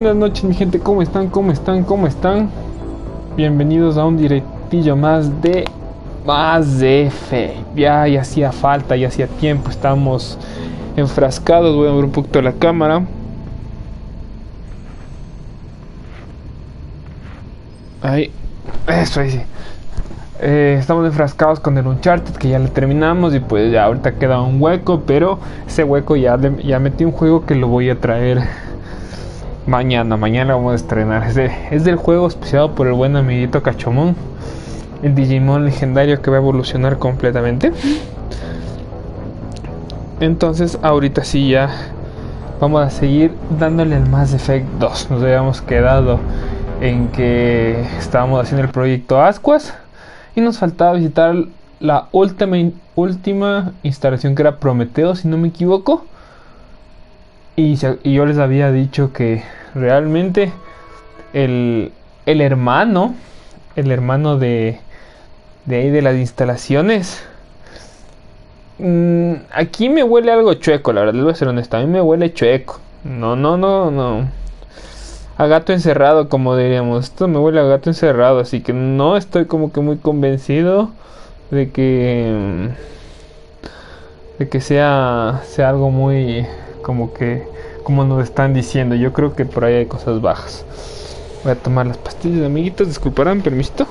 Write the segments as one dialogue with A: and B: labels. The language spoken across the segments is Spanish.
A: Buenas noches, mi gente, ¿cómo están? ¿Cómo están? ¿Cómo están? Bienvenidos a un directillo más de F. Ya hacía falta, ya hacía tiempo, estamos enfrascados. Voy a mover un poquito la cámara. Ahí, eso ahí sí. Estamos enfrascados con el Uncharted, que ya lo terminamos y pues ya ahorita queda un hueco, pero ese hueco ya metí un juego que lo voy a traer mañana vamos a estrenar. Es del juego auspiciado por el buen amiguito Cachomón, el Digimon legendario que va a evolucionar completamente. Entonces ahorita sí ya vamos a seguir dándole al Mass Effect 2. Nos habíamos quedado en que estábamos haciendo el proyecto Ascuas y nos faltaba visitar la última instalación, que era Prometeo, si no me equivoco. Y yo les había dicho que realmente el, el hermano de ahí de las instalaciones, aquí me huele algo chueco, la verdad, les voy a ser honesto, a mí me huele chueco. No. A gato encerrado, como diríamos. Esto me huele a gato encerrado, así que no estoy como que muy convencido de que sea algo muy como nos están diciendo. Yo creo que por ahí hay cosas bajas. Voy a tomar las pastillas, amiguitos, disculparán, permisito.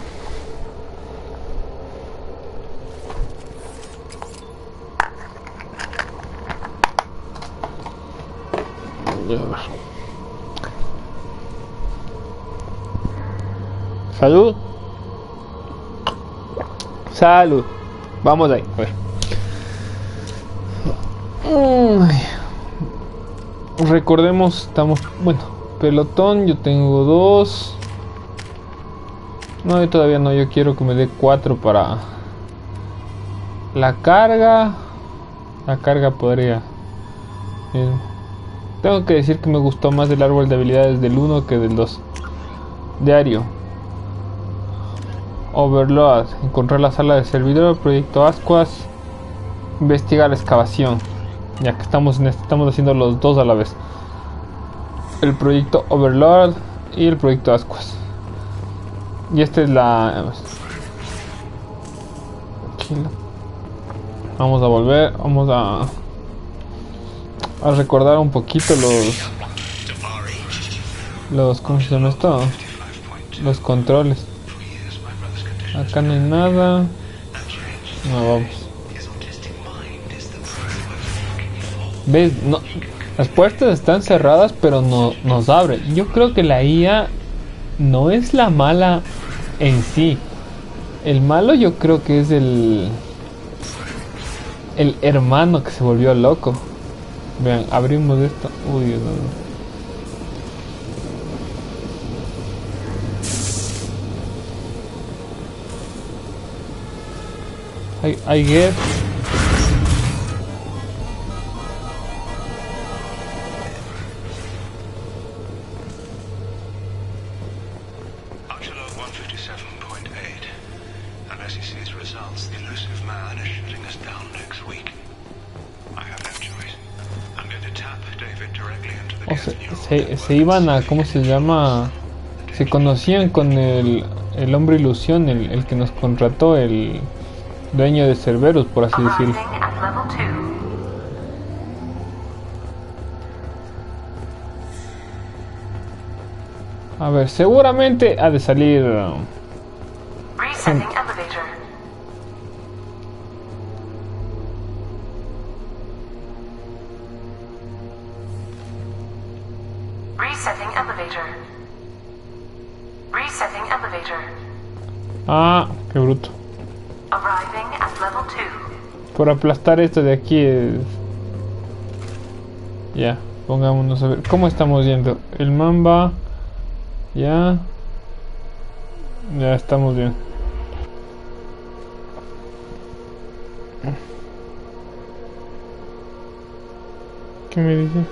A: Salud. Salud. Vamos ahí, a ver. Recordemos, estamos, bueno, pelotón, yo tengo 2. No, yo todavía no, yo quiero que me dé 4 para la carga. La carga podría. Tengo que decir que me gustó más el árbol de habilidades del 1 que del 2. Diario. Overload. Encontrar la sala de servidor. Proyecto Ascuas. Investigar la excavación. Ya que estamos haciendo los dos a la vez. El proyecto Overlord y el proyecto Ascuas. Y esta es la... Vamos a volver. Vamos a recordar un poquito los ¿cómo se llama esto? Los controles. Acá no hay nada. No, vamos. ¿Ves? No, las puertas están cerradas, pero no nos abre. Yo creo que la IA no es la mala en sí. El malo yo creo que es el hermano que se volvió loco. Vean, abrimos esto. Uy, Dios mío. I guess. Se iban a, ¿cómo se llama? Se conocían con el hombre ilusión, el que nos contrató, el dueño de Cerberus, por así decirlo. A ver, seguramente ha de salir... Ah, qué bruto. Por aplastar esto de aquí es... Ya, pongámonos a ver. ¿Cómo estamos yendo? El mamba... Ya... Ya estamos bien. ¿Qué me dice?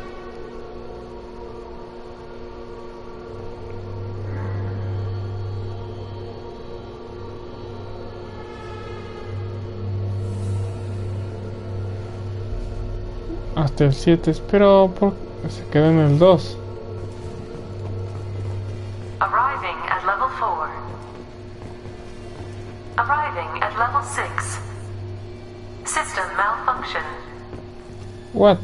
A: Hasta el 7, espero se quedó en el 2.
B: Arriving at level 4. Arriving at level 6. System malfunction.
A: What?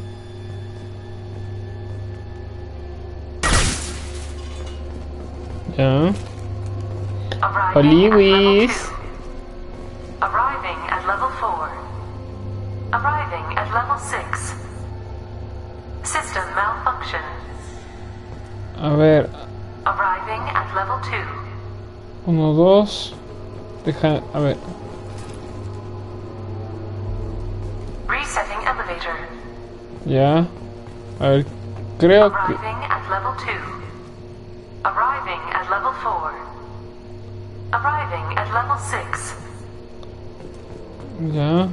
A: Ya.
B: Arriving at level 2.
A: Oliwis.
B: Arriving at level 4. Arriving at level 6. System malfunction.
A: A ver.
B: Arriving at level 2.
A: 1, 2. Deja. A ver.
B: Resetting elevator.
A: Ya. A ver. Creo que.
B: Arriving at level 2. Arriving at level 4. Arriving at level 6.
A: Ya.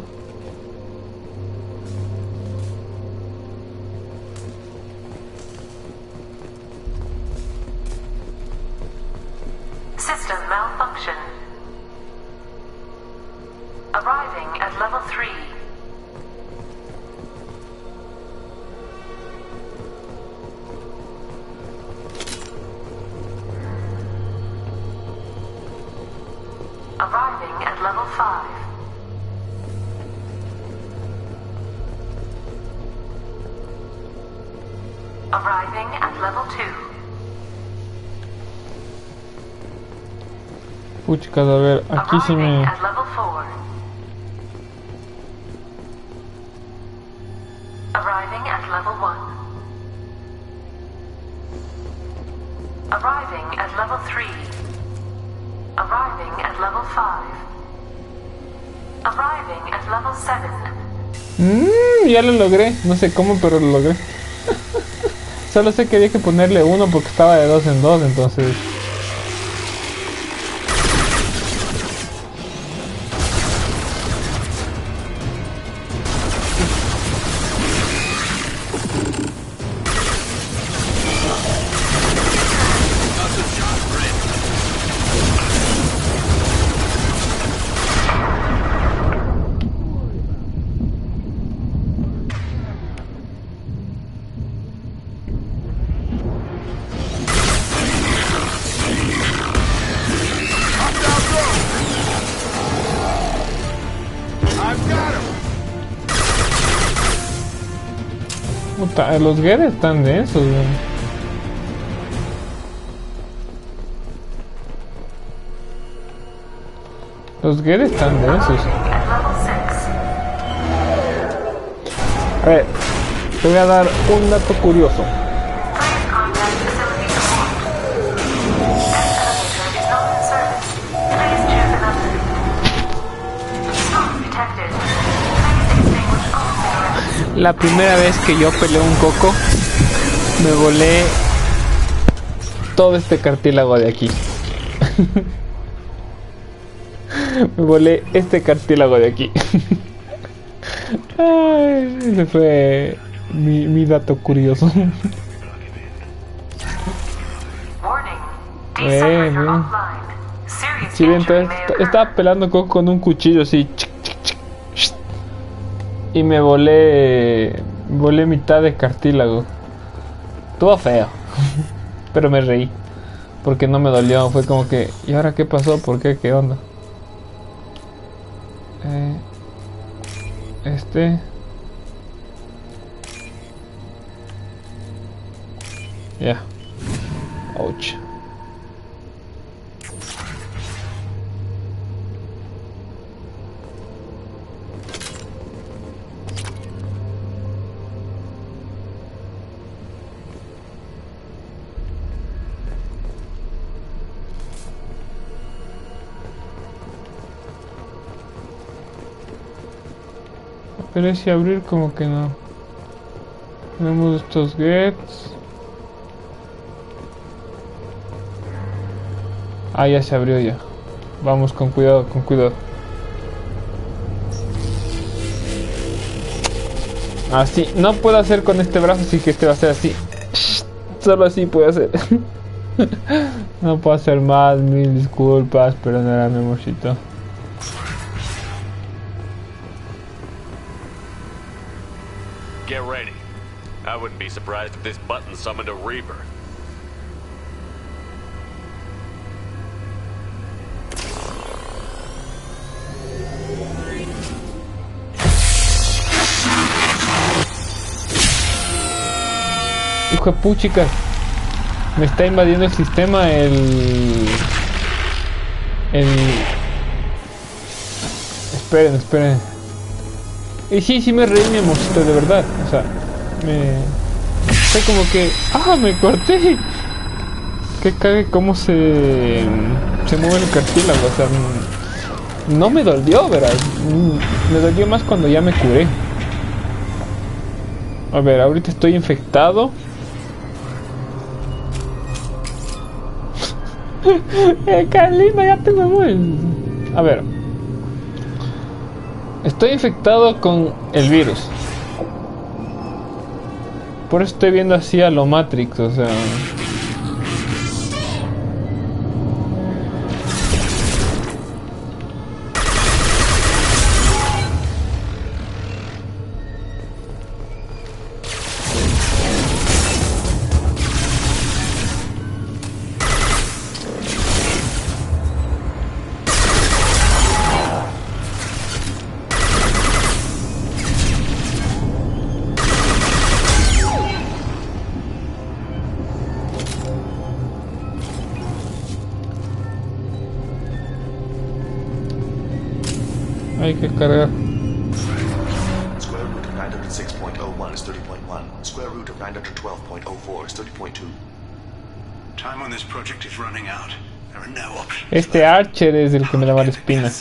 B: System malfunction. Arriving at level 3. Arriving at level 5. Arriving at level 2.
A: Puchicas, a ver. Aquí sí
B: Arriving
A: me.
B: at level 4. Arriving at level 1. Arriving at level 3. Arriving at level 5. Arriving at level 7.
A: Ya lo logré. No sé cómo, pero lo logré. Solo sé que había que ponerle 1 porque estaba de 2 en 2, entonces. Puta, los guedes están densos, güey. Los guedes están densos.
B: At level 6.
A: A ver, te voy a dar un dato curioso.
B: Please contact facility support. This elevator is not in service. Please choose another. Smoke detected. Please extinguish all cigarettes.
A: La primera vez que yo peleé un coco, me volé todo este cartílago de aquí. Me volé este cartílago de aquí. Ay, ese fue mi dato curioso.
B: Warning.
A: Bien.
B: Decelerator offline. Serious
A: Sí, bien,
B: injury
A: entonces
B: may occur.
A: estaba pelando coco con un cuchillo así. Y me volé mitad de cartílago. Estuvo feo. Pero me reí. Porque no me dolió. Fue como que, ¿y ahora qué pasó? ¿Por qué? ¿Qué onda? Ya. Ouch. Pero ese abrir como que no. Tenemos estos gets. Ah, ya se abrió ya. Vamos con cuidado, con cuidado. Así, no puedo hacer con este brazo, así que este va a ser así. Solo así puedo hacer. No puedo hacer más, mil disculpas, pero no era mi amorcito.
C: Get ready. I wouldn't be surprised if this button summoned a Reaper.
A: hijo de puchica. Me está invadiendo el sistema Esperen. Y sí me reí, mi amorcito, de verdad. O sea, fue como que... ¡Ah, me corté! Que cague cómo se mueve el cartílago. O sea, no me dolió, ¿verdad? Me dolió más cuando ya me curé. A ver, ahorita estoy infectado. Carlina, ya te me mueves. A ver. Estoy infectado con el virus. Por eso estoy viendo así a lo Matrix, o sea... Hay que cargar.
D: Square root of 906.01 is 30.1. Square root of 912.04 is 30.2.
E: Time on this project is running out. There are no options.
A: Este Archer es el que me daba la espina.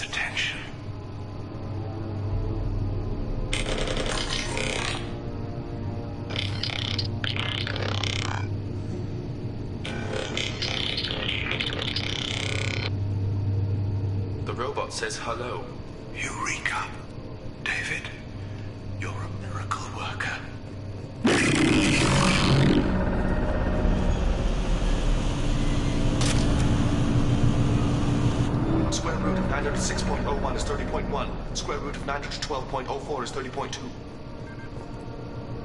D: The robot says hello.
E: Eureka. David, you're a miracle worker.
D: Square root of 906.01 is 30.1. Square root of 912.04 is 30.2.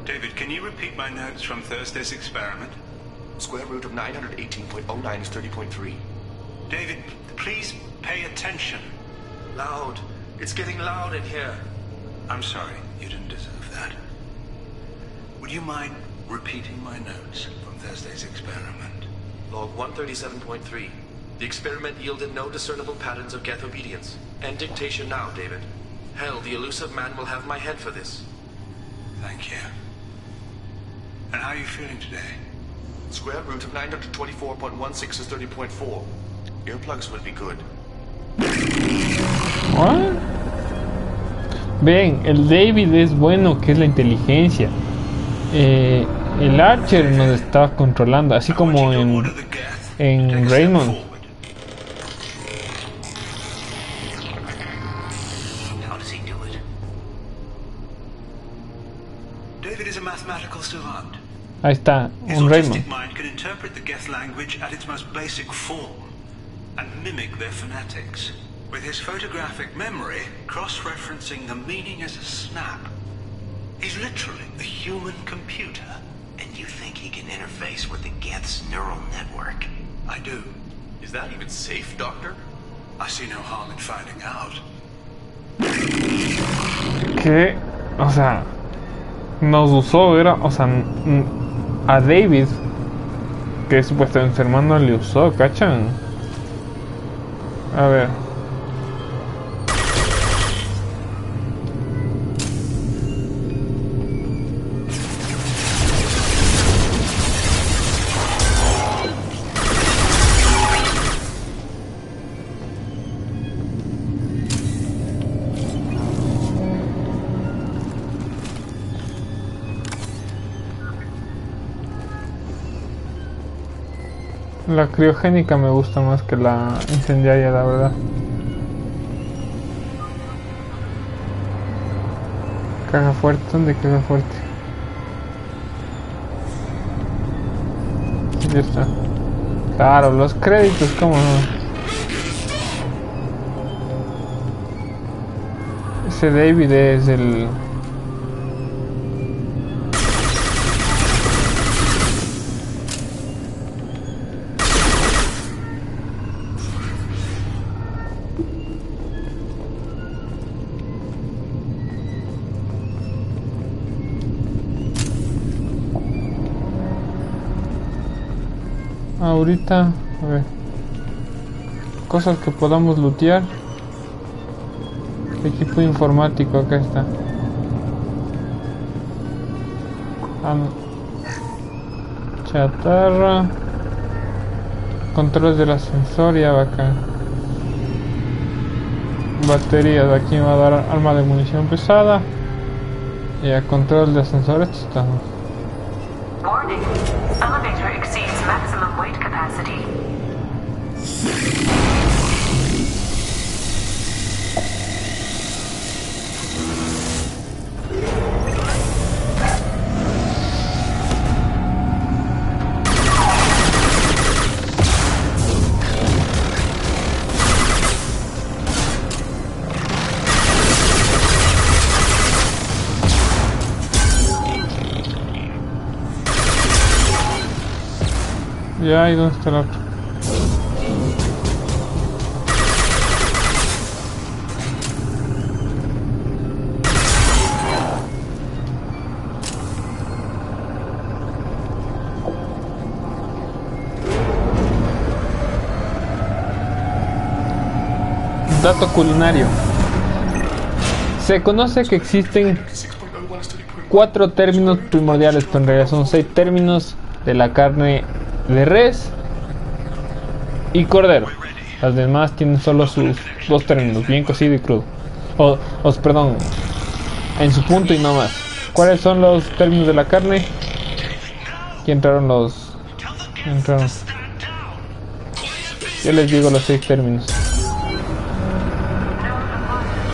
E: David, can you repeat my notes from Thursday's experiment?
D: Square root of 918.09 is 30.3.
E: David, please pay attention.
D: Loud. It's getting loud in here.
E: I'm sorry, you didn't deserve that. Would you mind repeating my notes from Thursday's experiment?
D: Log 137.3. The experiment yielded no discernible patterns of geth obedience. End dictation now, David. Hell, the elusive man will have my head for this.
E: Thank you. And how are you feeling today?
D: Square root of 924.16 is 30.4. Earplugs would be good.
A: ¿What? Ven, el David es bueno, que es la inteligencia. El Archer nos estaba controlando, así como en Raymond.
E: How does he do it? David is a mathematical savant.
A: Ahí está,
E: His
A: un Raymond.
E: autistic mind can interpret the Geth language at its most basic form and mimic their phonetics. With his photographic memory, cross-referencing the meaning as a snap. He's literally a human computer.
F: And you think he can interface with the Geth's neural network?
E: I do.
D: Is that even safe, Doctor?
E: I see no harm in finding out.
A: Que, o sea, nos usó, era, o sea, a David, que supuestamente hermano le usó, ¿cachan? A ver. La criogénica me gusta más que la incendiaria, la verdad. Caja fuerte, ¿dónde caja fuerte? Ya está. Claro, los créditos, ¿cómo no? Ese David es el... Ahorita, a ver. Cosas que podamos lootear. Equipo informático, acá está. Chatarra. Controles del ascensor, ya bacán. Baterías, aquí me va a dar arma de munición pesada. Y a control de ascensor, esto está.
B: Warning. Elevator exceeds maximum weight capacity.
A: Ya, ¿y dónde está el otro? Dato culinario. Se conoce que existen 4 términos primordiales, pero en realidad son 6 términos de la carne de res y cordero. Las demás tienen solo sus 2 términos, bien cocido y crudo. Perdón, en su punto y no más. ¿Cuáles son los términos de la carne? Aquí entraron los... Yo les digo los 6 términos.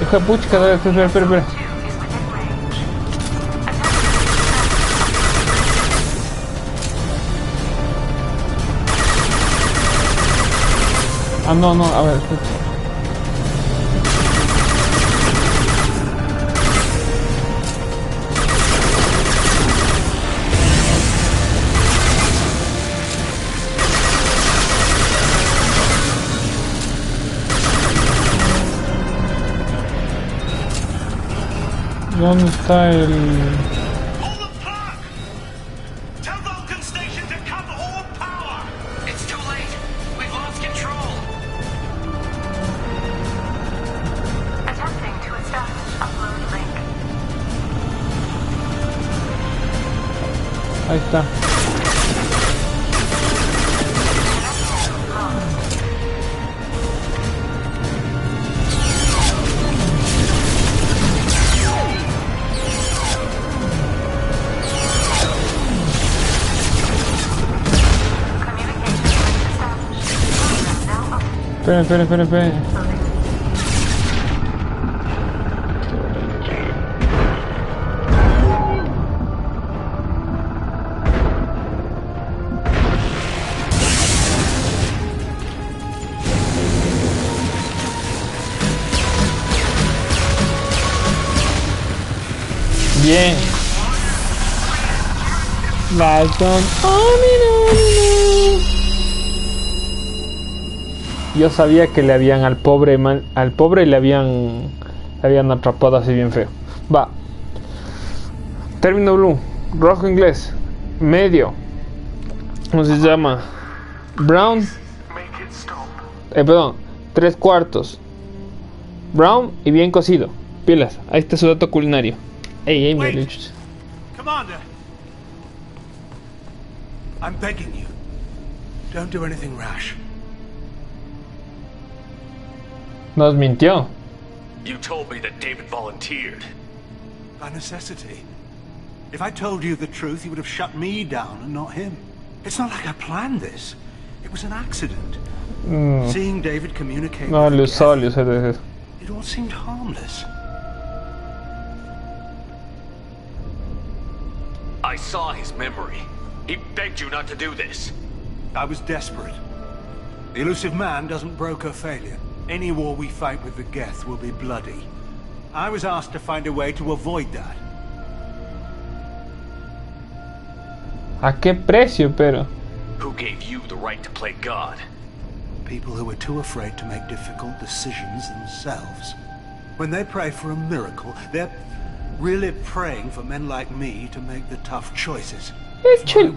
A: Hijo de pucha, espera. Ah, no, a ver, escucha. ¿Dónde está el...? Ahí está. Esperen. Bien. Yo sabía que le habían al pobre le habían atrapado así bien feo. Va. Término blue, rojo inglés, medio. ¿Cómo se llama? Brown. Perdón, 3/4. Brown y bien cocido. Pilas, ahí está su dato culinario. Ey, me lo he dicho.
E: Commander, I'm begging you, don't do anything rash.
A: Nos mintió.
C: You told me that David volunteered.
E: By necessity. If I told you the truth, you would have shut me down and not him. It's not like I planned this. It was an accident. Seeing David communicate
A: No,
E: with
A: Luis.
E: it all seemed harmless.
C: I saw his memory. He begged you not to do this.
E: I was desperate. The elusive man doesn't broker failure. Any war we fight with the Geth will be bloody. I was asked to find a way to avoid that.
A: ¿A qué precio, pero?
C: Who gave you the right to play God?
E: People who are too afraid to make difficult decisions themselves. When they pray for a miracle, they're really praying for men like me to make the tough choices.
A: Hecho el...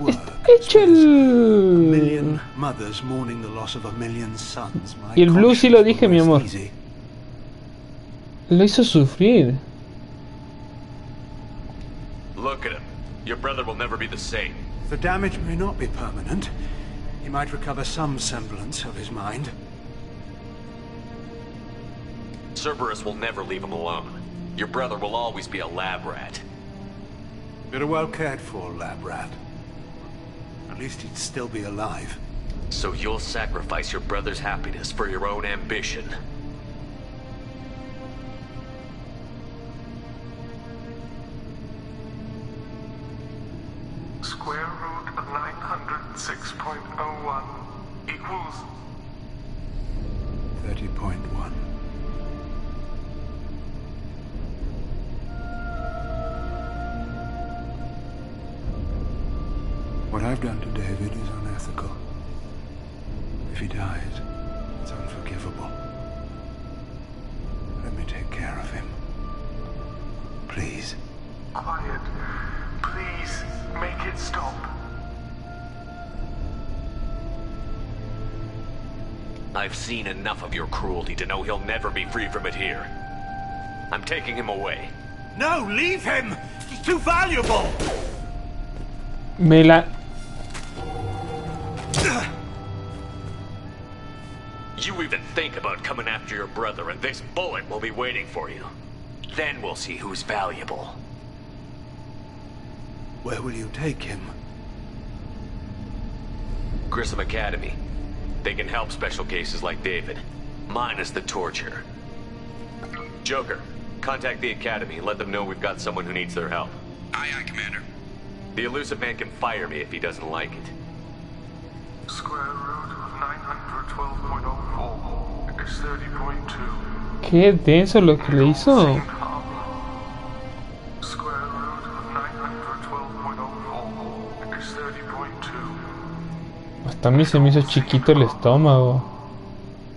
A: Hecho el...
E: Mothers mourning the loss of a million sons.
A: Y el Blue sí lo dije, mi amor. Lo hizo sufrir.
C: Look at him. Your brother will never be the same.
E: The damage may not be permanent. He might recover some semblance of his mind.
C: Cerberus will never leave him alone. Your brother will always be a lab rat.
E: You're a well cared for lab rat. At least he'd still be alive.
C: So you'll sacrifice your brother's happiness for your own ambition.
G: Square root of 906.01 equals
E: 30.1. What I've done to David is unethical. If he dies, it's unforgivable. Let me take care of him. Please.
G: quiet. Please, make it stop.
C: I've seen enough of your cruelty to know he'll never be free from it here. I'm taking him away.
E: No, leave him! He's too valuable!
A: Me la...
C: You even think about coming after your brother, and this bullet will be waiting for you. Then we'll see who's valuable.
E: Where will you take him?
C: Grissom Academy. They can help special cases like David, minus the torture. Joker, contact the Academy and let them know we've got someone who needs their help.
F: Aye, aye, Commander.
C: The elusive man can fire me if he doesn't like it.
G: Square root of 912.04 is 30.2.
A: Qué denso lo que le hizo.
G: Square root of 912.04 is 30.2.
A: Hasta a mí se me hizo chiquito el estómago.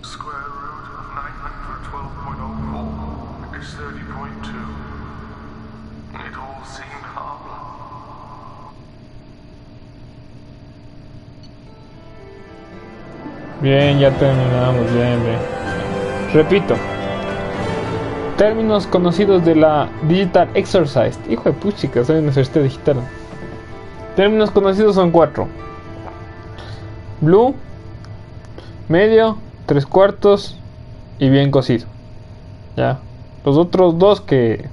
G: Square root of 912.04 is 30.2. It all seemed harmless.
A: Bien, ya terminamos, bien, bien. Repito. Términos conocidos de la Digital Exercise. Hijo de puchica, soy universidad digital. Términos conocidos son 4. Blue, medio, 3/4 y bien cocido. Ya. Los otros dos que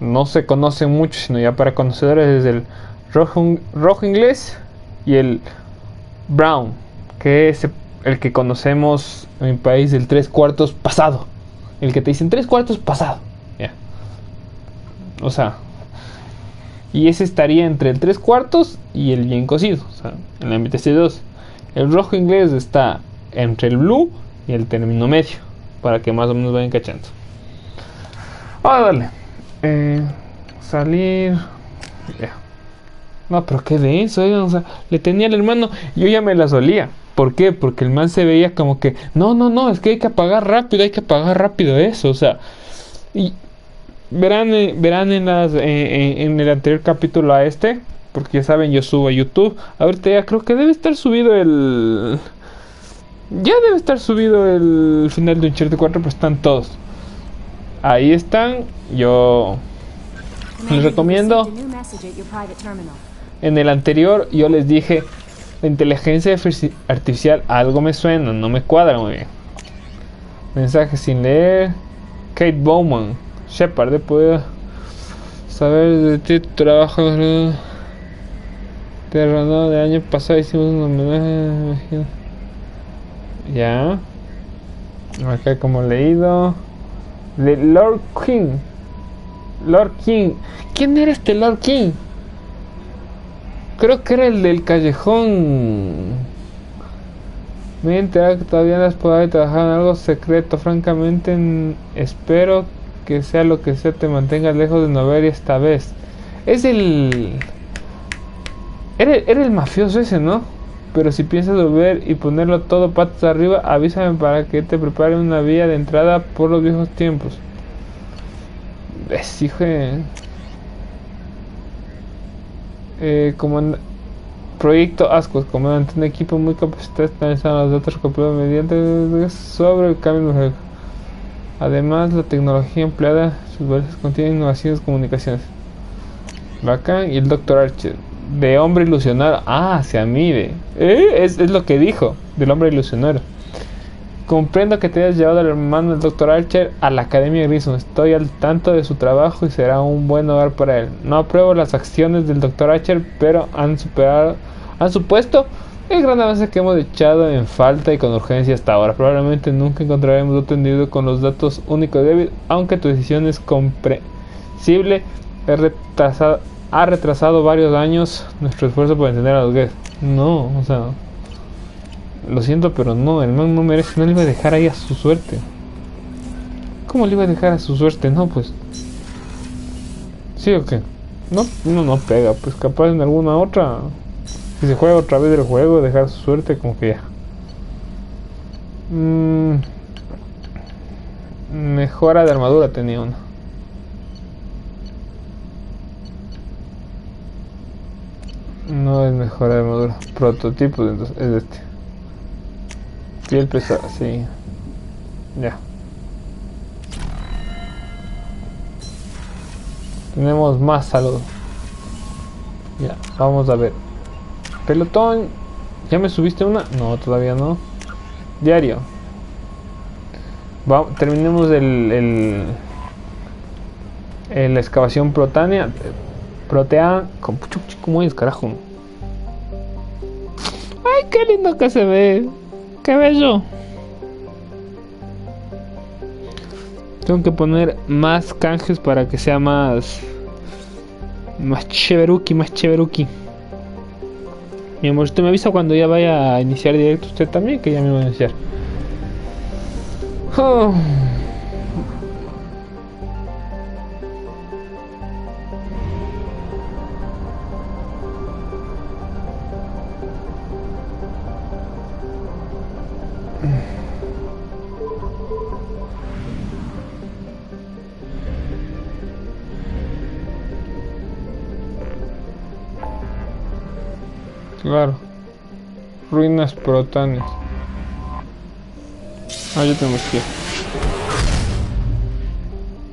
A: no se conocen mucho, sino ya para conocedores, es el rojo inglés y el brown, que es el que conocemos en mi país del 3/4 pasado. El que te dicen 3/4 pasado. Ya. O sea, y ese estaría entre el 3/4 y el bien cocido. O sea, en la MTC2. El rojo inglés está entre el blue y el término medio. Para que más o menos vayan cachando. Dale. Salir. Yeah. No, pero qué denso, o sea, le tenía al hermano. Yo ya me la solía. ¿Por qué? Porque el man se veía como que no, es que hay que apagar rápido eso, o sea. Y verán en el anterior capítulo a este, porque ya saben, yo subo a YouTube. Ahorita ya creo que debe estar subido el final de Uncharted 4, pues están todos. Ahí están, yo les recomiendo. En el anterior yo les dije, la inteligencia artificial algo me suena, no me cuadra muy bien. Mensaje sin leer. Kate Bowman, Shepard, de poder saber de ti, tu trabajo terreno del año pasado. Hicimos un homenaje, ya. Acá como leído. De Lord King. ¿Quién era este Lord King? Creo que era el del callejón. Me he enterado que todavía no has podido trabajar en algo secreto. Francamente, espero que sea lo que sea, te mantengas lejos de Noveria esta vez. Es el... Era el mafioso ese, ¿no? Pero si piensas volver y ponerlo todo patas arriba, avísame para que te prepare una vía de entrada por los viejos tiempos. Es hijo de... Proyecto ascuas, comandante, un equipo muy capacitado analizando los datos recopilados mediante sobre el cambio. Además, la tecnología empleada, sus bases contienen innovaciones comunicaciones. Bacán. Y el Dr. Archer, de hombre ilusionado. Ah, se amide. Es lo que dijo, del hombre ilusionado. Comprendo que te hayas llevado al hermano del Dr. Archer a la Academia Grissom. Estoy al tanto de su trabajo y será un buen hogar para él. No apruebo las acciones del Dr. Archer, pero han supuesto el gran avance que hemos echado en falta y con urgencia hasta ahora. Probablemente nunca encontraremos otro individuo con los datos únicos de David, aunque tu decisión es comprensible. Ha retrasado varios años nuestro esfuerzo por entender a los gays. No, o sea, lo siento, pero no, el man no merece, no le iba a dejar ahí a su suerte. ¿Cómo le iba a dejar a su suerte? No, pues. ¿Sí o qué? No pega, pues capaz en alguna otra. Si se juega otra vez el juego, dejar su suerte, como que ya. Mejora de armadura tenía una. No es mejora de armadura. Prototipo, entonces es este. Piel pesada, sí. Ya. Tenemos más salud. Ya, vamos a ver. Pelotón. ¿Ya me subiste una? No, todavía no. Diario. Terminemos la excavación protea. ¿Cómo es, carajo? Ay, qué lindo que se ve. Qué bello. Tengo que poner más canjes para que sea más chéveruki, más chéveruki. Mi amor, usted me avisa cuando ya vaya a iniciar directo. Usted también, que ya me va a iniciar. Oh. Claro. Ruinas protanes. Ya tenemos que ir.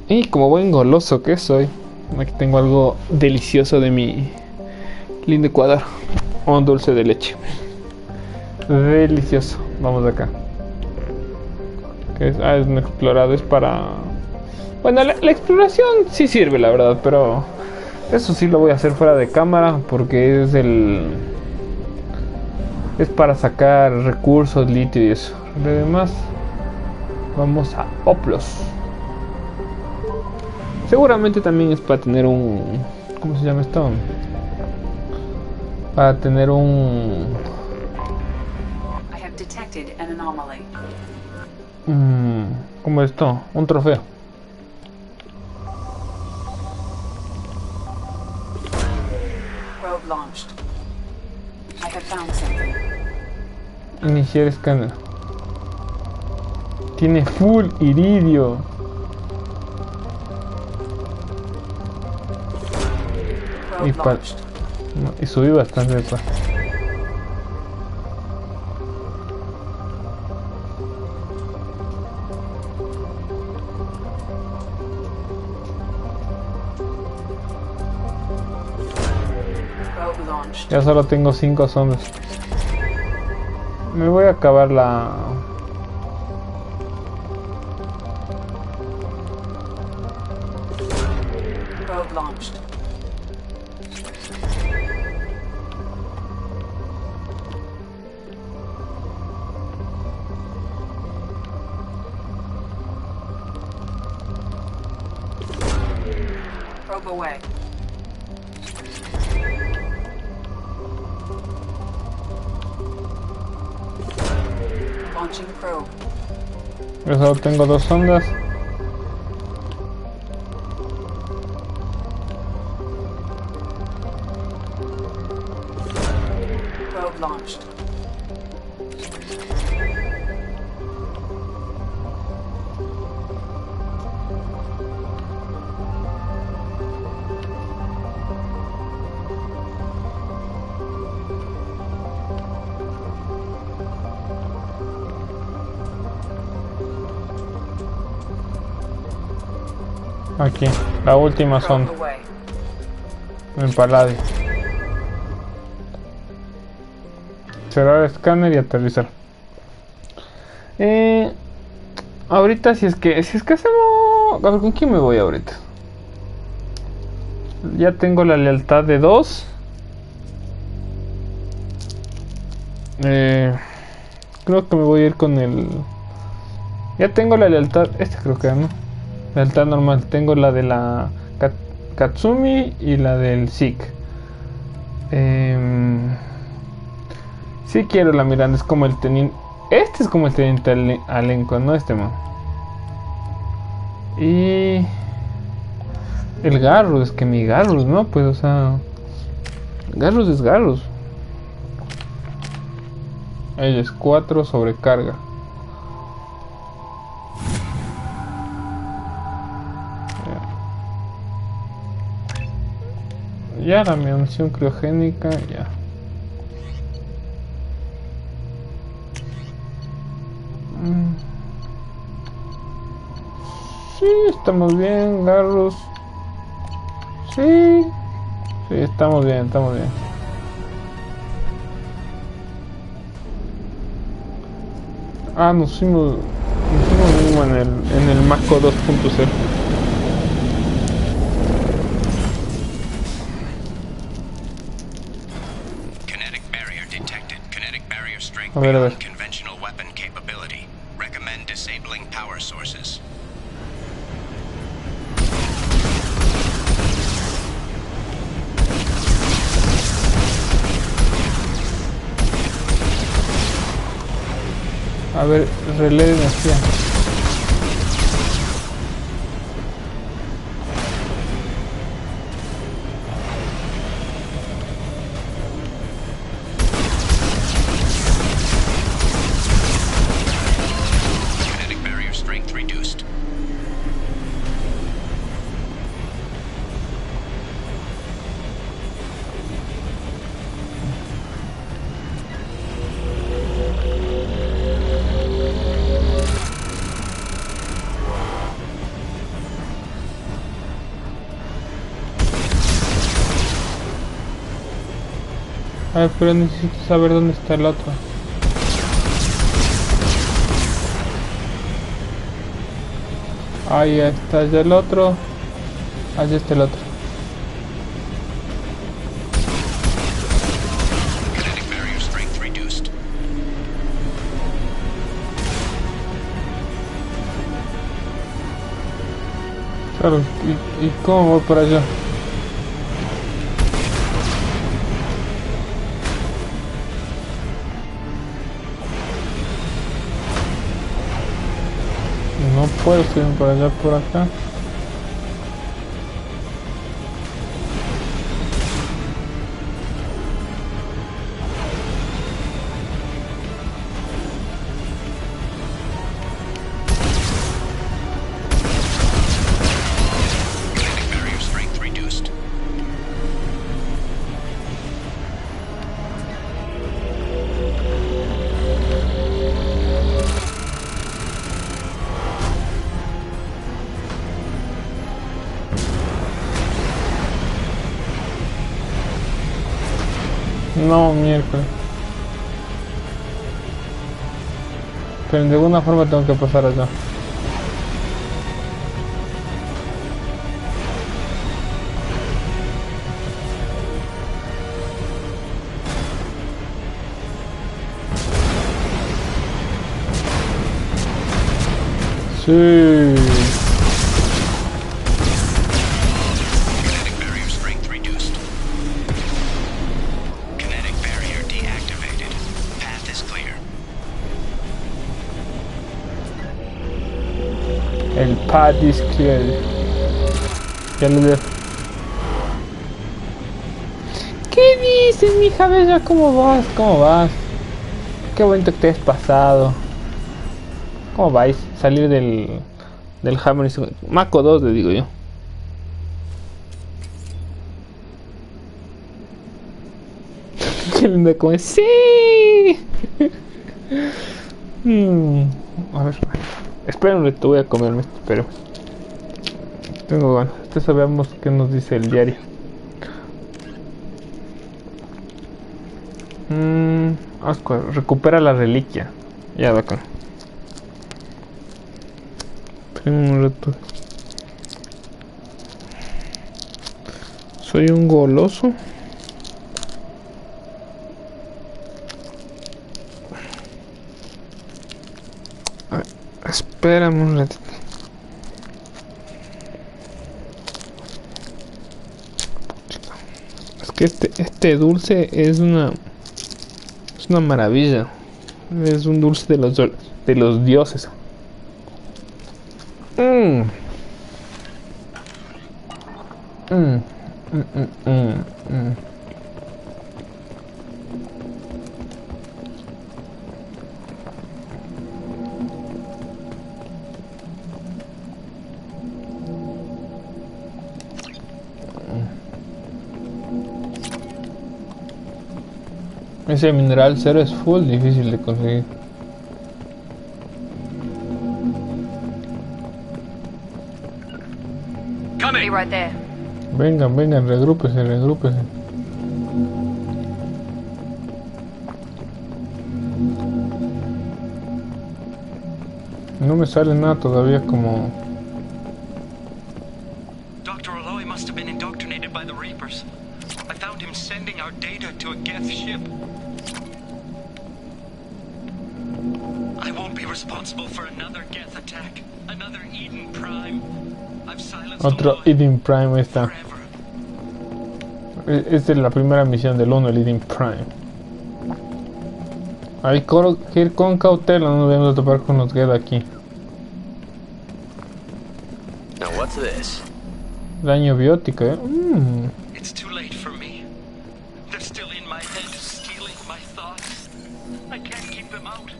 A: Y como buen goloso que soy, aquí tengo algo delicioso de mi lindo Ecuador. Un dulce de leche. Delicioso. Vamos de acá. ¿Qué es? Es un explorado. Es para... Bueno, la exploración sí sirve, la verdad, pero... Eso sí lo voy a hacer fuera de cámara porque es para sacar recursos, litio y eso. Además, vamos a Oplos. Seguramente también es para tener un... ¿Cómo se llama esto? Para tener un...
H: I have detected an anomaly.
A: ¿Cómo es esto? Un trofeo.
H: Probe launched. I have found something.
A: Iniciar escáner. Tiene full iridio.
H: Probe
A: Y subí bastante después. Ya solo tengo 5 sombras. Me voy a acabar la...
H: Probe launched. Probe away. Launching probe.
A: Yo solo tengo 2 sondas.
H: Probe launched.
A: Aquí, la última son
H: Probe away.
A: empalade. Cerrar el escáner y aterrizar. Ahorita si es que hacemos... A ver, ¿con quién me voy ahorita? Ya tengo la lealtad de 2. Creo que me voy a ir con el... Ya tengo la lealtad... creo que no. Lealtad normal. Tengo la de la Katsumi y la del Zik. Sí quiero la Miranda. Es como el teniente... Este es como el teniente Alenco, no este man. Y... El Garrus, es que mi Garrus, ¿no? Pues, o sea... Garrus es Garrus. Ella es 4 sobrecarga. Ya la munición criogénica, ya. Sí, estamos bien, Garrus. Sí, estamos bien, estamos bien. Nos fuimos mismo en el Mako 2.0.
F: Kinetic barrier detected. Kinetic barrier strength
A: A ver.
F: beyond conventional weapon capability. Recommend disabling power sources.
A: A ver, relé de energía.
F: Kinetic barrier strength reduced.
A: A ver, pero necesito saber dónde está el otro. Ahí está ya el otro. Allí está el otro.
F: Kinetic barrier strength reduced.
A: Claro, ¿y cómo voy para allá? No puedo ir para allá por acá.
F: Kinetic barrier strength reduced.
A: No, miércoles. Pero de alguna forma tengo que pasar allá. Sí.
F: Kinetic barrier strength reduced. Kinetic barrier deactivated. Path is clear.
A: El path is clear. Ya lo dejo. ¿Qué dices, mija bella? ¿Cómo vas? ¿Cómo vas? Qué bonito que te has pasado. ¿Cómo vais? Salir del Hammer Mako 2, le digo yo. Qué linda como es. ¡Sí! A ver. Espera un rato, voy a comerme esto, pero... Tengo ganas. Sabemos qué nos dice el diario. Ascuas, recupera la reliquia. Ya, bacán. Tengo un reto. Soy un goloso. Espérame un ratito. Es que este dulce es una maravilla. Es un dulce de los dioses. Ese mineral cero es full difícil de conseguir.
H: Be right there.
A: Vengan, regrúpense. No me sale nada todavía como...
E: Dr. Aloy must have been indoctrinated by the Reapers. I found him sending our data to a Geth ship. I won't be responsible for another Geth attack. Another Eden Prime. I've silenced
A: Otro
E: Aloy
A: Eden Prime, ahí está.
E: forever.
A: Esta es la primera misión del 1, el Eden Prime. Hay que ir con cautela, no nos debemos topar con los Geth aquí.
C: Now what's this?
A: Daño biótico,
E: It's too late for me. They're still in my head, stealing my thoughts. I can't keep them out.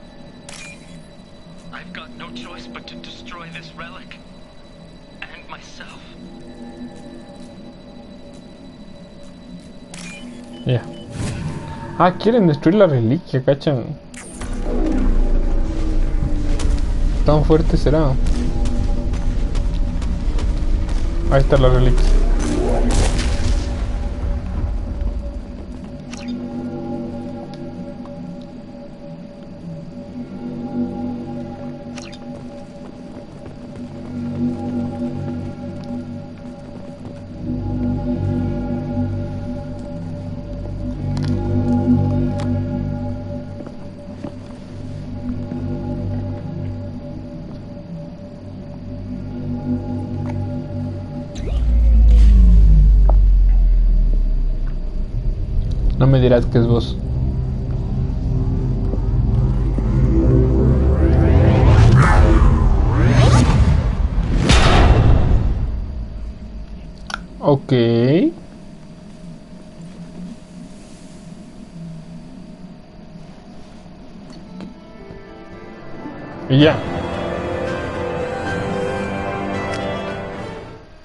E: I've got no choice but to destroy this relic. And myself.
A: Ya. Ah, quieren destruir la reliquia, cachan. ¿Tan fuerte será? Ahí está la reliquia. No me dirás que es vos. Ok. Y ya.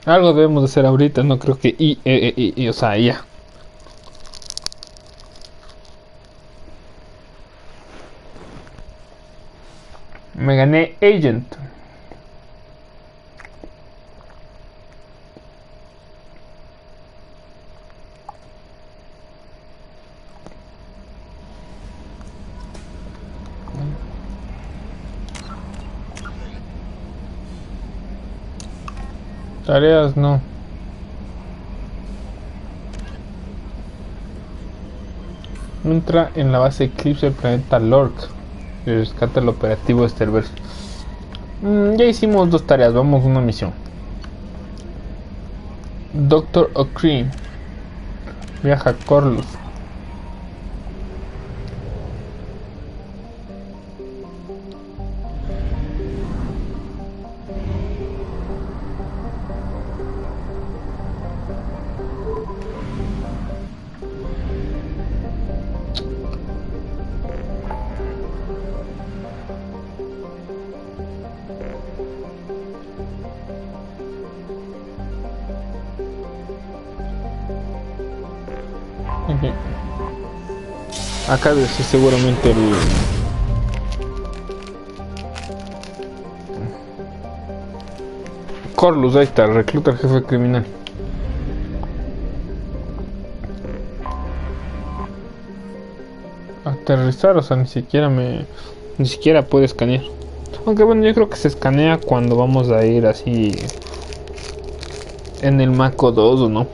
A: Algo debemos de hacer ahorita, no creo que o sea, ya. Me gané Agent. Tareas no. Entra en la base Eclipse del planeta Lork y rescata el operativo Sterverse. Ya hicimos 2 tareas, vamos a una misión. Dr. O'Kree viaja a Corlus. Acá debe ser seguramente el... Corlus, ahí está, recluta al jefe criminal. Aterrizar, o sea, ni siquiera puede escanear. Aunque bueno, yo creo que se escanea cuando vamos a ir así en el Mako 2, ¿o no?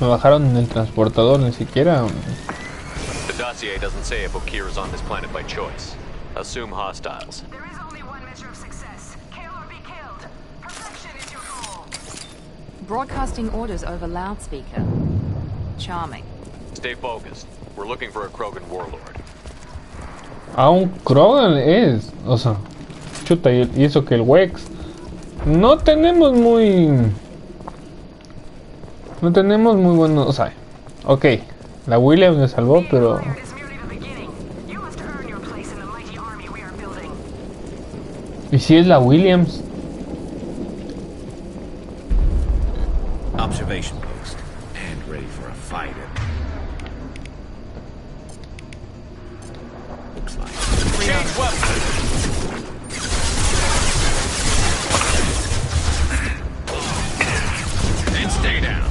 A: Me bajaron en el transportador, ni siquiera.
C: The dossier doesn't say if Okir is on this planet by choice. Assume hostiles.
B: There is only one measure of success. Kill or be killed. Perfection is your goal.
H: Broadcasting orders over loudspeaker. Charming.
C: Stay focused. We're looking for a Krogan warlord.
A: A un Krogan es. O sea, chuta, y eso que el Wex. No tenemos muy buenos. O sea, ok. La Williams me salvó, pero.
B: It is merely the beginning. You must earn your place in the mighty army we are building.
A: ¿Y si es la Williams?
I: Observation post. And ready for a fight. Looks like.
C: Change weapons! And stay down.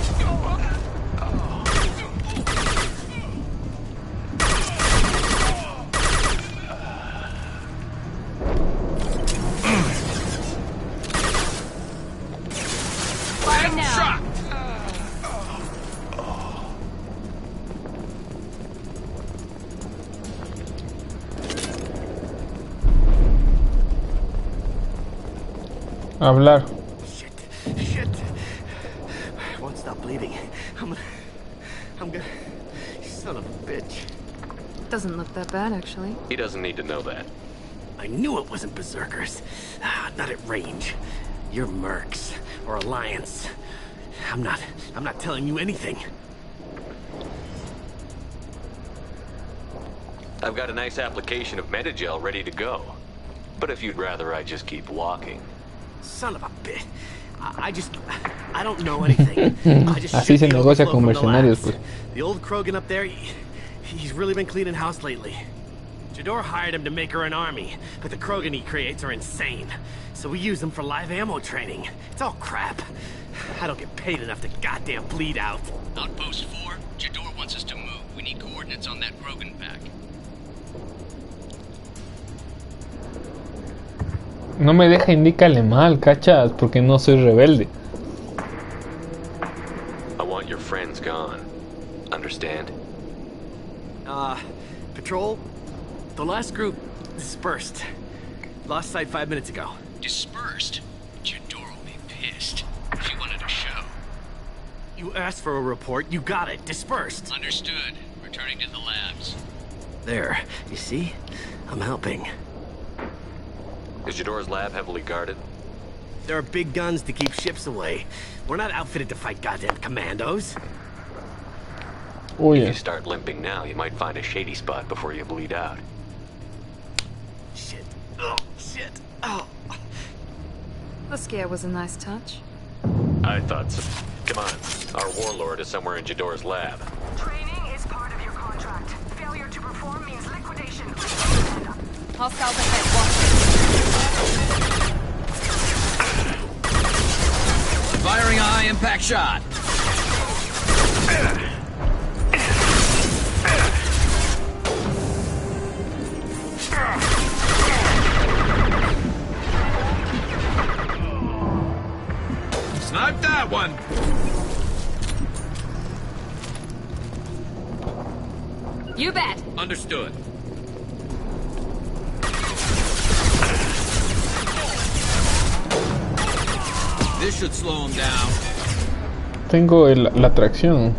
H: Fire now.
A: Hablar.
J: Shit. I won't stop bleeding. I'm gonna. You son of a bitch.
H: Doesn't look that bad, actually.
C: He doesn't need to know that.
J: I knew it wasn't berserkers. Not at range. You're mercs or Alliance. I'm not telling you anything.
C: I've got a nice application of Metagel ready to go. But if you'd rather I just keep walking.
J: Son of a bitch. I don't know anything. I just
A: Así se
J: shoot the
A: negocia
J: overflow
A: con
J: from the
A: mercenarios,
J: labs.
A: pues.
J: The old Krogan up there, he's really been cleaning house lately. Jador hired him to make her an army, but the Krogan he creates are insane. So we use them for live ammo training. It's all crap. I don't get paid enough to goddamn bleed out.
F: Outpost 4, Jador wants us to move. We need coordinates on that Krogan pack.
A: No me deja indícale mal, cachas, porque no soy rebelde.
C: I want your friends gone. Understand?
J: Patrol? The last group dispersed. Lost sight 5 minutes ago.
F: Dispersed? Jador will be pissed. She wanted a show.
J: You asked for a report, you got it. Dispersed.
F: Understood. Returning to the labs.
J: There, you see? I'm helping.
C: Is Jador's lab heavily guarded?
J: There are big guns to keep ships away. We're not outfitted to fight goddamn commandos.
A: Oh
C: If
A: yeah.
C: you start limping now, you might find a shady spot before you bleed out.
J: Shit. Oh, shit. Oh.
H: The scare was a nice touch.
C: I thought so. Come on. Our warlord is somewhere in Jador's lab.
B: Training is part of your contract. Failure to perform means liquidation.
H: Hostiles ahead, watch.
I: Firing a high impact shot. Snipe that one.
H: You bet.
I: Understood. This should slow him down.
A: Tengo la tracción.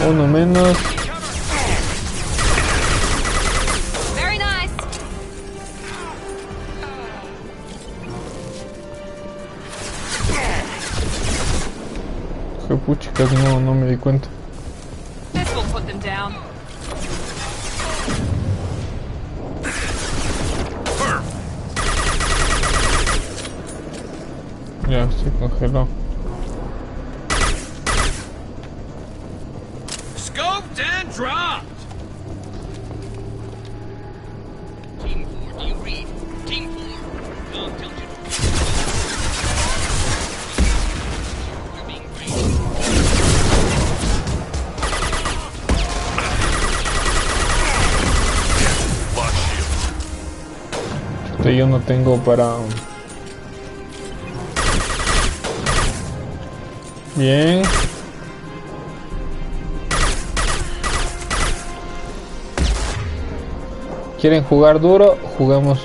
A: Uno menos.
H: Very nice.
A: Qué pucha, casi no me di cuenta.
K: This will put them down.
A: Ya, se congeló.
I: Scoped and dropped!
L: Team 4, do you read? Team 4. Don't tell you. We're being raided.
A: Yo no tengo para... Bien. ¿Quieren jugar duro? Jugamos.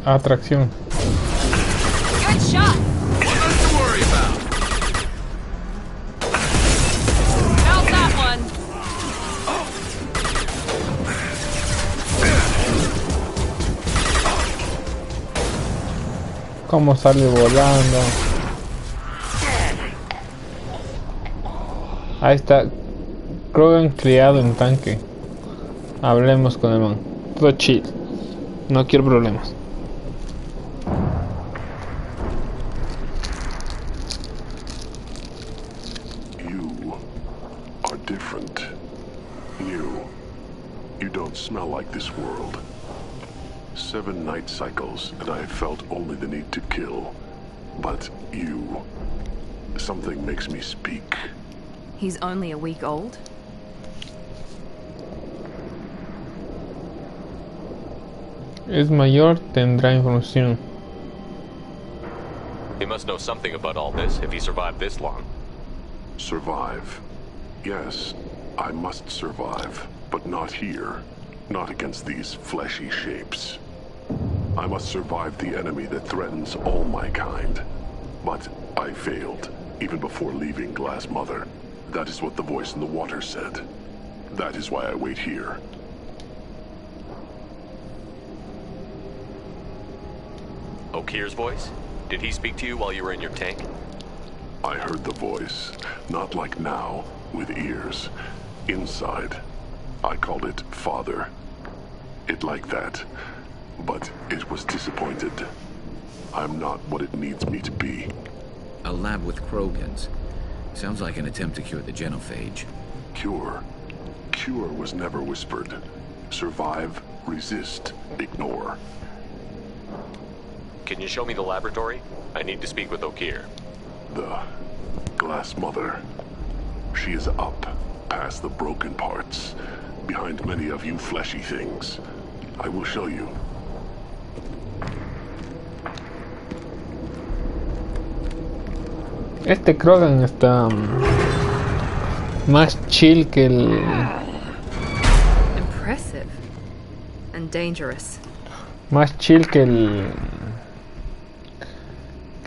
A: Atracción.
K: Good shot.
I: Nothing to worry about.
K: Felt that one.
A: Cómo sale volando. Ahí está. Krogan criado en tanque. Hablemos con el man. Todo chill. No quiero problemas.
G: You are different. You don't smell like this world. 7 night cycles, and I have felt only the need to kill. But you... something makes me speak.
K: He's only a week old.
A: Es mayor, tendrá información.
C: He must know something about all this if he survived this long.
G: Survive. Yes, I must survive, but not here. Not against these fleshy shapes. I must survive the enemy that threatens all my kind. But I failed, even before leaving Glass Mother. That is what the voice in the water said. That is why I wait here.
C: Okir's voice? Did he speak to you while you were in your tank?
G: I heard the voice, not like now, with ears. Inside. I called it Father. It like that. But it was disappointed. I'm not what it needs me to be.
I: A lab with Krogans. Sounds like an attempt to cure the genophage.
G: Cure. Cure was never whispered. Survive, resist, ignore.
C: Can you show me the laboratory? I need to speak with Okir.
G: The Glass Mother. She is up, past the broken parts, behind many of you fleshy things. I will show you.
A: Este Krogan está más chill que el...
K: Impressive. And dangerous.
A: Más chill que el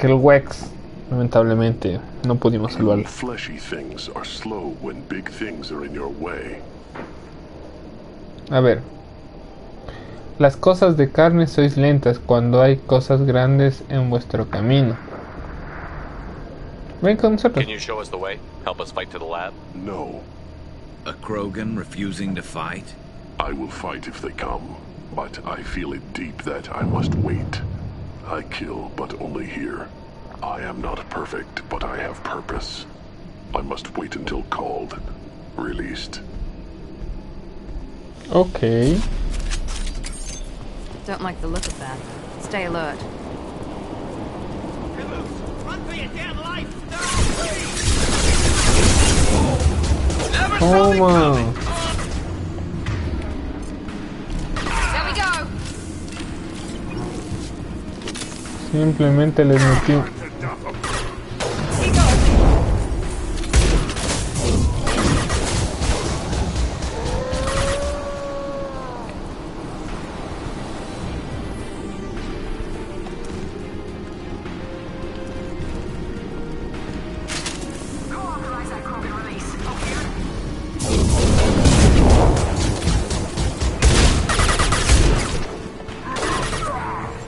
A: Wex. Lamentablemente no pudimos salvarlo.
G: Fleshy things are slow when big things are in your way.
A: A ver. Las cosas de carne sois lentas cuando hay cosas grandes en vuestro camino. Ven con nosotros.
C: Can you show us the way? Help us fight to the lab?
G: No.
I: A Krogan refusing to fight?
G: I will fight if they come, but I feel it deep that I must wait. I kill, but only here. I am not perfect, but I have purpose. I must wait until called, released.
A: Ok.
K: Don't like the look of that. Stay alert.
J: Run for your damn life!
A: Toma.
K: There we go.
A: Simplemente les metí.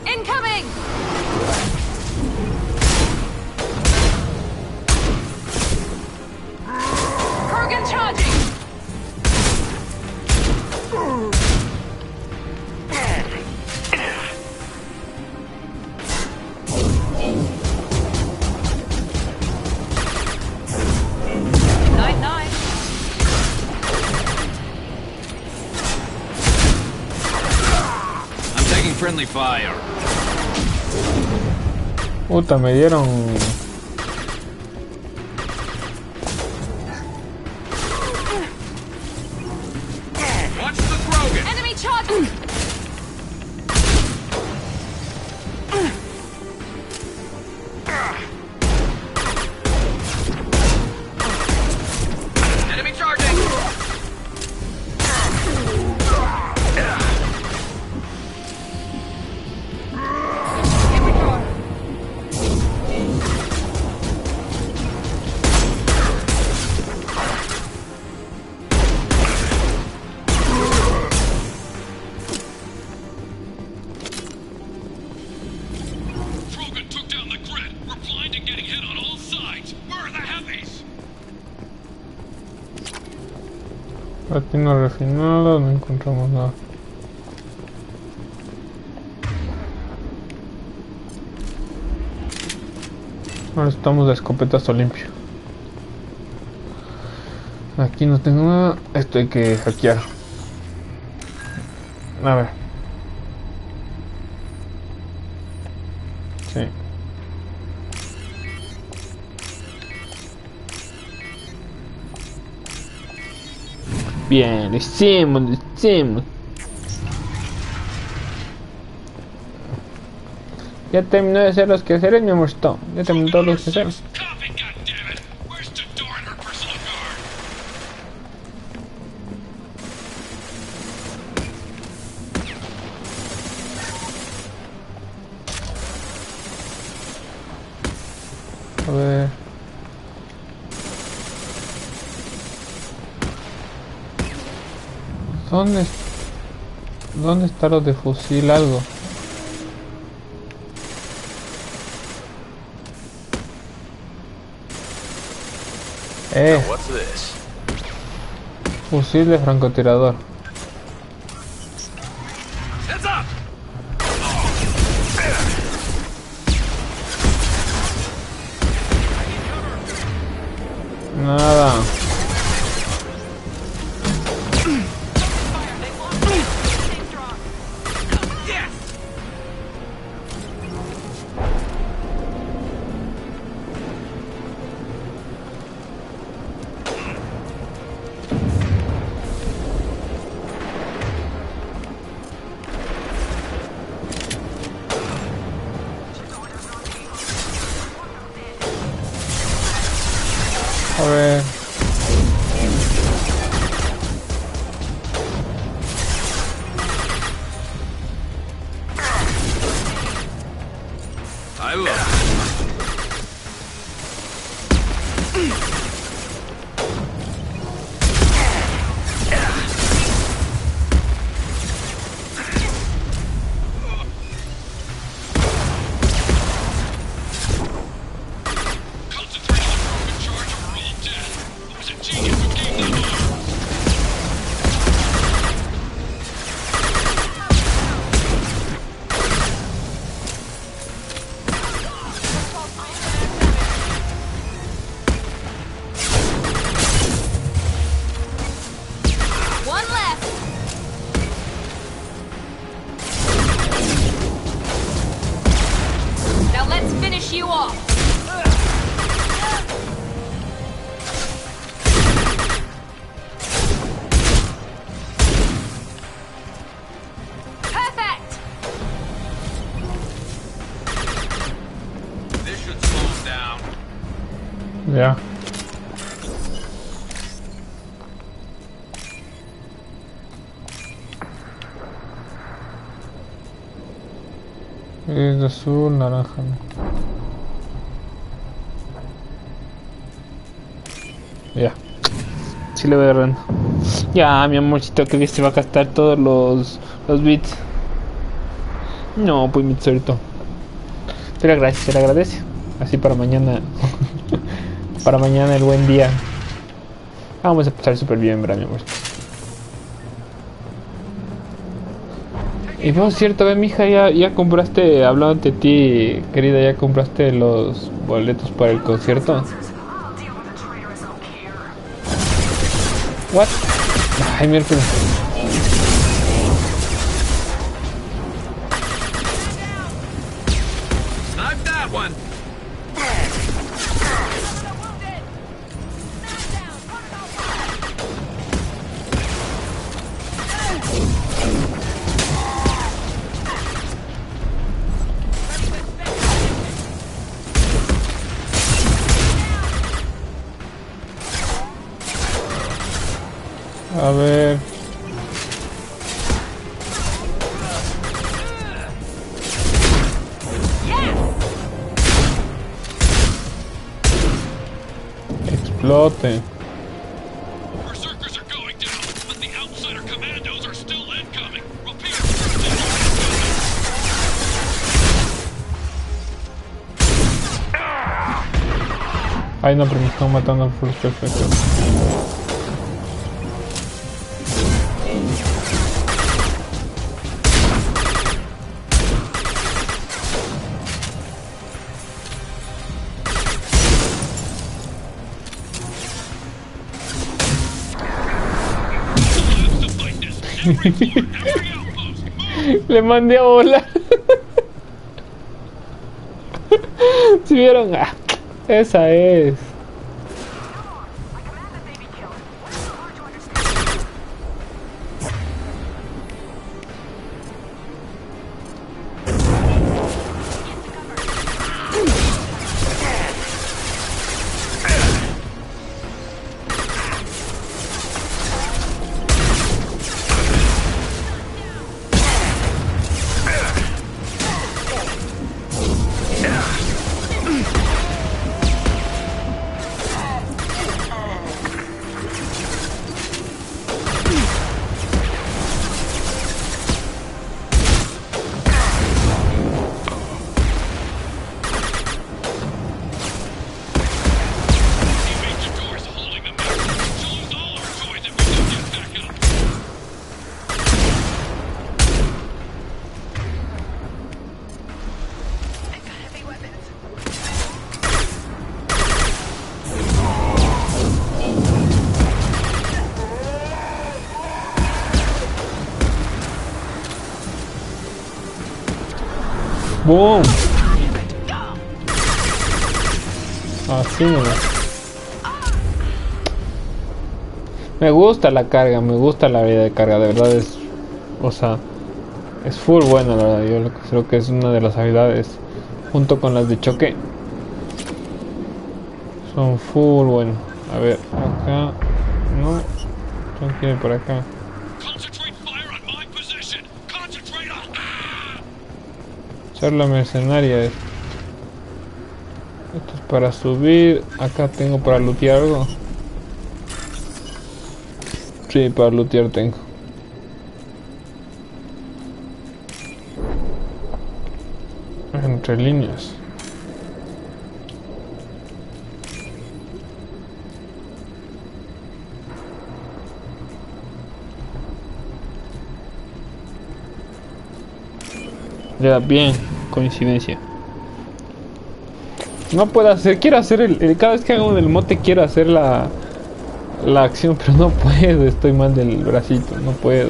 K: Incoming! Krogan charging! Night.
I: I'm taking friendly fire.
A: Puta, me dieron.
I: Watch the Krogan.
K: Enemy charging!
I: Enemy charging.
L: Krogan took down the grid. We're blind and getting hit on all sides. Where are the heavies?
A: Platino refinado, no encontramos nada. Ahora estamos de escopetazo limpio. Aquí no tengo nada. Esto hay que hackear. A ver. Sí. Bien, lo hicimos. Ya terminó de hacer los quehaceres, mi amorcito. Ya terminó todos los quehaceres.
L: Copy, goddammit! Where's Tador and her personal guard?
A: A ver. ¿Dónde está lo de fusil algo?
C: What's this?
A: Fusil de francotirador.
L: Heads up!
A: Nada. Ya. Es de azul, naranja. Ya. Sí le voy agarrando. Ya, mi amorcito, que se va a gastar todos los bits. No, pues mi tesorito. Pero gracias, se le agradece. Así para mañana. Para mañana el buen día. Vamos a pasar súper bien, ¿verdad, mi amor? Y vos, cierto, ve, mija, ya compraste, hablando de ti, querida, ya compraste los boletos para el concierto. What? Ay, miércoles.
J: Snipe that one.
A: A ver. Explote.
L: Berserkers are going down, but the outsider commandos are still incoming. Repeat.
A: Ay, no, pero me están matando por los perfectos. Le mandé a volar. ¿Sí vieron? Ah, esa es. ¡Boom! Así nomás. Me gusta la carga, me gusta la vida de carga, de verdad es... O sea, es full buena, la verdad. Yo creo que es una de las habilidades, junto con las de choque, son full bueno. A ver, acá... No, tengo que ir por acá. Ser la mercenaria es. Esto es para subir. Acá tengo para lootear algo. Sí, para lootear tengo. Entre líneas. Ya, bien, coincidencia. No puedo hacer, quiero hacer cada vez que hago el mote quiero hacer la acción, pero no puedo, estoy mal del bracito, no puedo.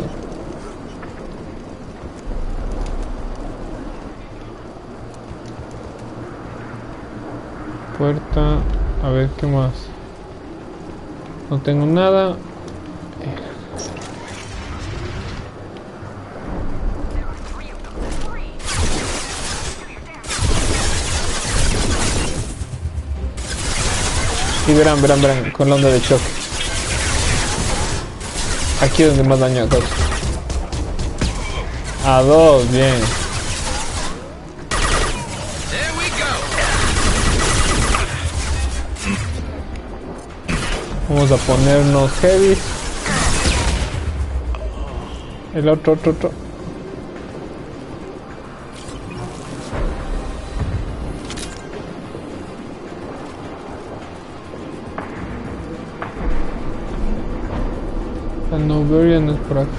A: Puerta, a ver qué más. No tengo nada. Y verán, con la onda de choque. Aquí es donde más daño causa. A 2, bien. Vamos a ponernos heavy. El otro. El Noverian es por acá.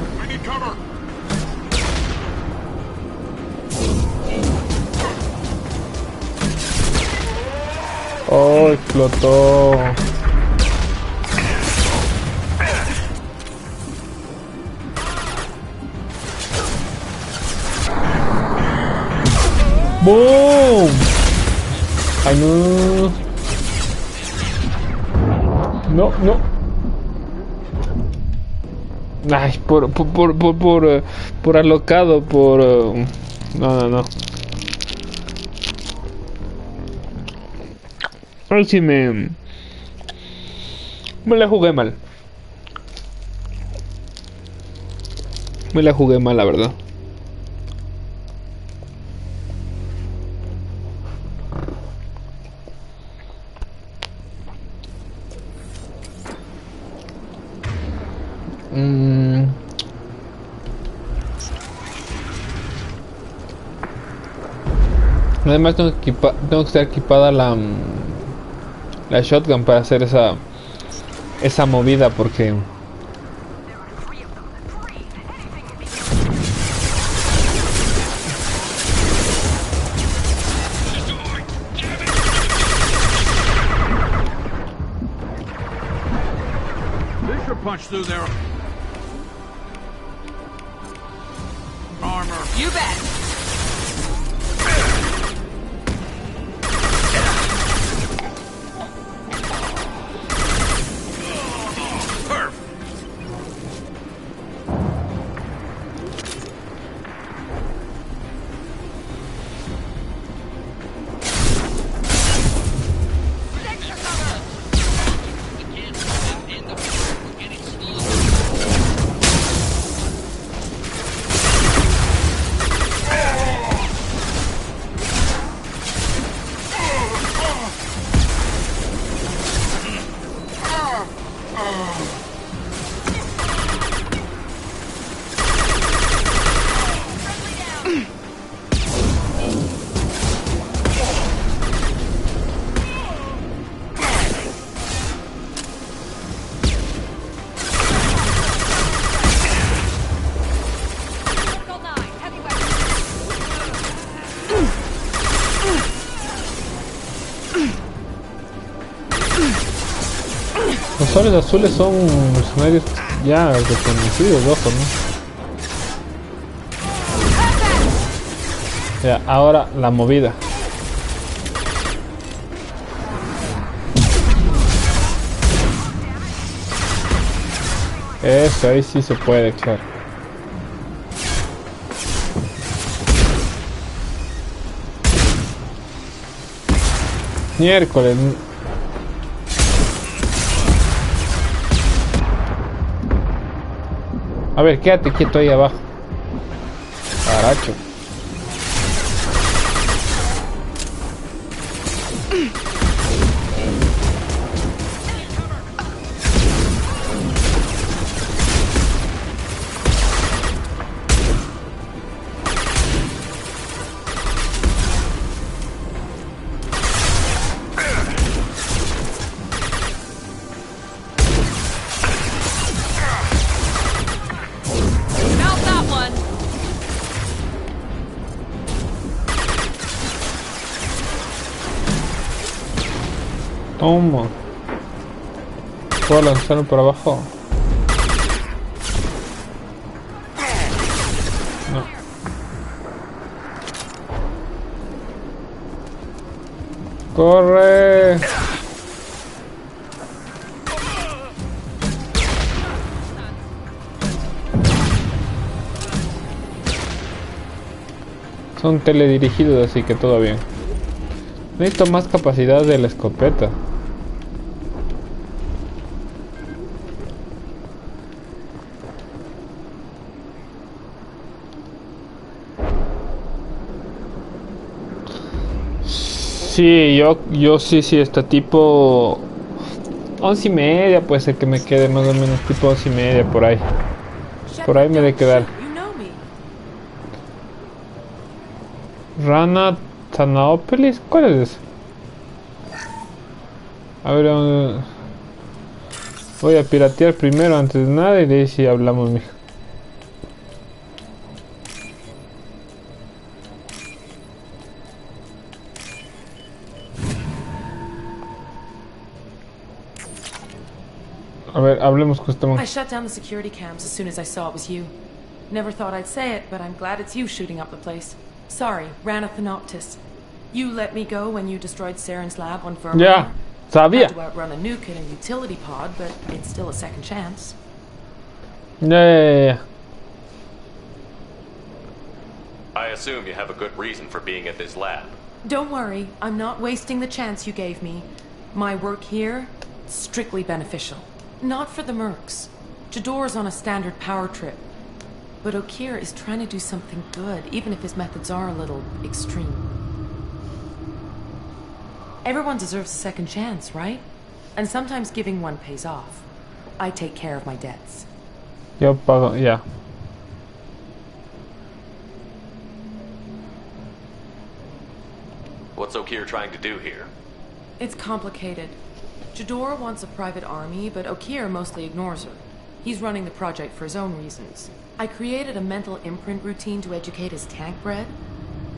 A: Oh, explotó. ¡Boom! ¡Ay, no! No. Ay, por alocado, no. Ay, sí me la jugué mal. Me la jugué mal, la verdad. Además tengo que estar equipada la shotgun para hacer esa movida, porque
L: Punch through their armor.
K: You bet.
A: los soles azules son mercenarios ya reconocidos, ojo, ¿no? Ya, ahora la movida. Eso, ahí sí se puede, claro. Miércoles. A ver, quédate quieto ahí abajo. Caracho. Toma. ¿Puedo lanzarlo por abajo? No. ¡Corre! Son teledirigidos, así que todo bien. Necesito más capacidad de la escopeta. Sí, yo sí, está tipo 11:30, puede ser que me quede más o menos tipo 11:30 por ahí. Por ahí me he de quedar. Rana Tanaopolis, ¿cuál es eso? A ver, voy a piratear primero antes de nada y de ahí sí hablamos, mijo. A ver, hablemos con este man.
M: I shut down the security cams as soon as I saw it was you. Never thought I'd say it, but I'm glad it's you shooting up the place. Sorry, Rana Thanoptis. You let me go when you destroyed Saren's lab on Vermont.
A: Ya, sabía.
M: Had to outrun a nuke in a utility pod, but it's still a second chance.
A: Yeah.
C: I assume you have a good reason for being at this lab.
M: Don't worry, I'm not wasting the chance you gave me. My work here, strictly beneficial. Not for the mercs. Jador's on a standard power trip. But Okir is trying to do something good, even if his methods are a little extreme. Everyone deserves a second chance, right? And sometimes giving one pays off. I take care of my debts.
A: Yo pago, ya.
C: What's Okir trying to do here?
M: It's complicated. Jador wants a private army, but Okir mostly ignores her. He's running the project for his own reasons. I created a mental imprint routine to educate his tank bred.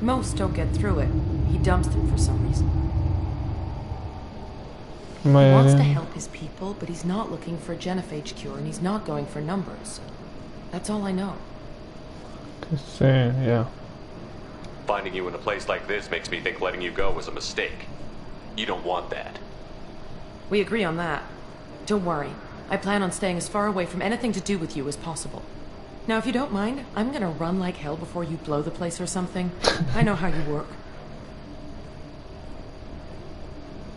M: Most don't get through it. He dumps them for some reason. He wants to help his people, but he's not looking for a genophage cure, and he's not going for numbers. That's all I know.
A: Yeah.
C: Finding you in a place like this makes me think letting you go was a mistake. You don't want that.
M: We agree on that. Don't worry. I plan on staying as far away from anything to do with you as possible. Now, if you don't mind, I'm gonna run like hell before you blow the place or something. I know how you work.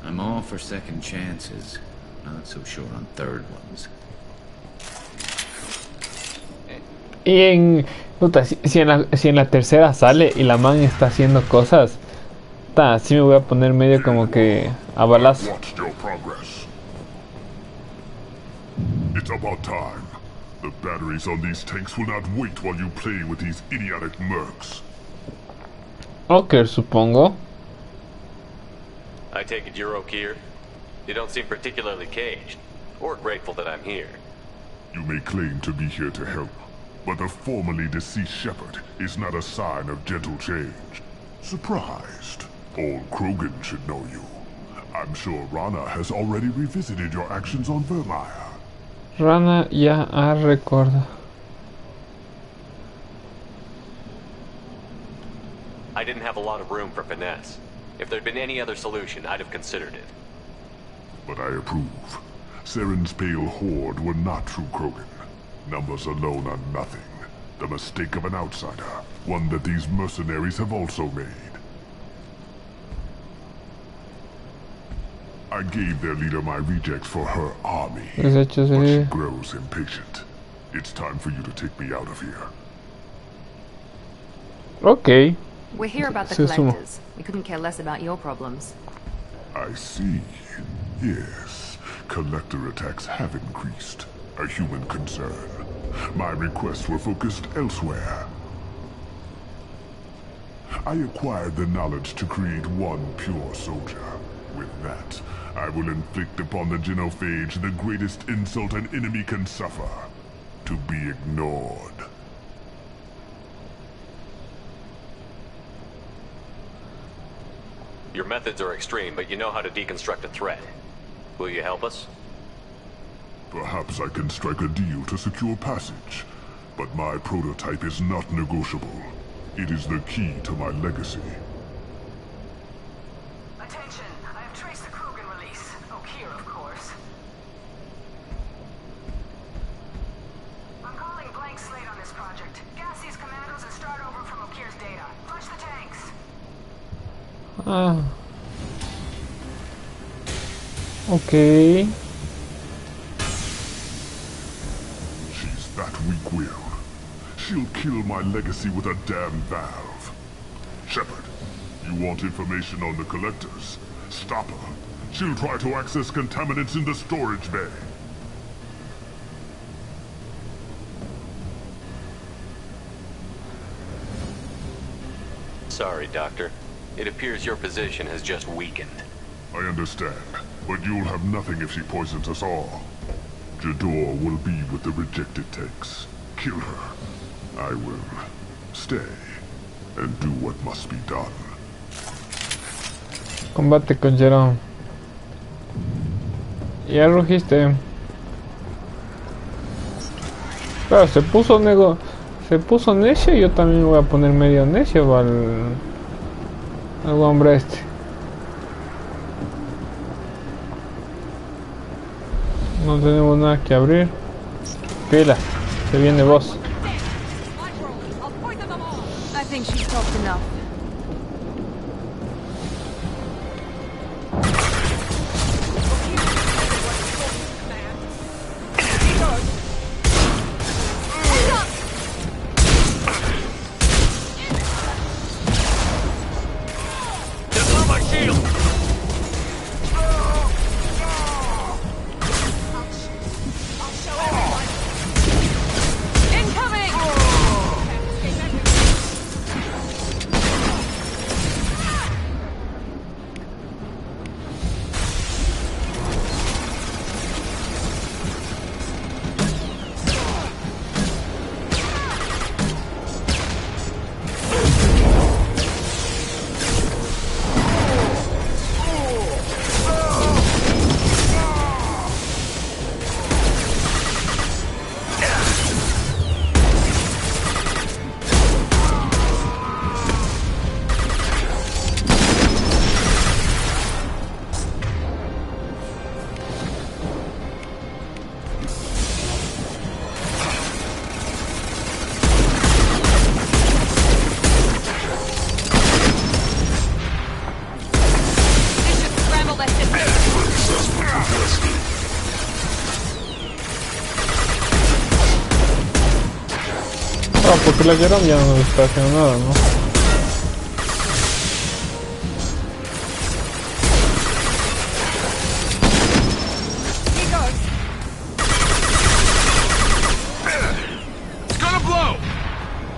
I: I'm all for second chances. Not so sure on third ones.
A: Y en... Puta, si en la tercera sale y la man está haciendo cosas, sí me voy a poner medio como que a balazo.
G: It's about time. The batteries on these tanks will not wait while you play with these idiotic mercs.
A: Ok, supongo.
C: I take it you're Okir? You don't seem particularly caged, or grateful that I'm here.
G: You may claim to be here to help, but the formerly deceased shepherd is not a sign of gentle change. Surprised? Old Krogan should know you. I'm sure Rana has already revisited your actions on Vermeer.
A: Rana ya ha recordado.
C: I didn't have a lot of room for finesse. If there'd been any other solution, I'd have considered it.
G: But I approve. Saren's pale horde were not true Krogan. Numbers alone are nothing. The mistake of an outsider. One that these mercenaries have also made. I gave their leader my rejects for her army. But she grows impatient. It's time for you to take me out of here.
A: Okay.
N: We're here about the collectors. We couldn't care less about your problems.
G: I see. Yes. Collector attacks have increased. A human concern. My requests were focused elsewhere. I acquired the knowledge to create one pure soldier. With that, I will inflict upon the genophage the greatest insult an enemy can suffer. To be ignored.
C: Your methods are extreme, but you know how to deconstruct a threat. Will you help us?
G: Perhaps I can strike a deal to secure passage. But my prototype is not negotiable. It is the key to my legacy.
B: Attention! I have traced the Krogan release. Okir, of course. I'm calling blank slate on this project. Gas these commandos and start over from Okir's data. Flush the tanks.
A: Okay.
G: She's that weak-willed. She'll kill my legacy with a damn valve. Shepard, You want information on the collectors? Stop her. She'll try to access contaminants in the storage bay.
C: Sorry, Doctor. It appears your position has just weakened.
G: I understand, but you'll have nothing if she poisons us all. Jador will be with the rejected tanks. Kill her. I will stay and do what must be done.
A: Combate con Jerome. Ya rugiste. Claro, se puso necio y yo también voy a poner medio necio al hombre este. No tenemos nada que abrir. Pila, se viene vos.
N: I think she's talked enough.
A: Porque la Jerome ya no está haciendo nada, ¿no?
L: It's gonna blow!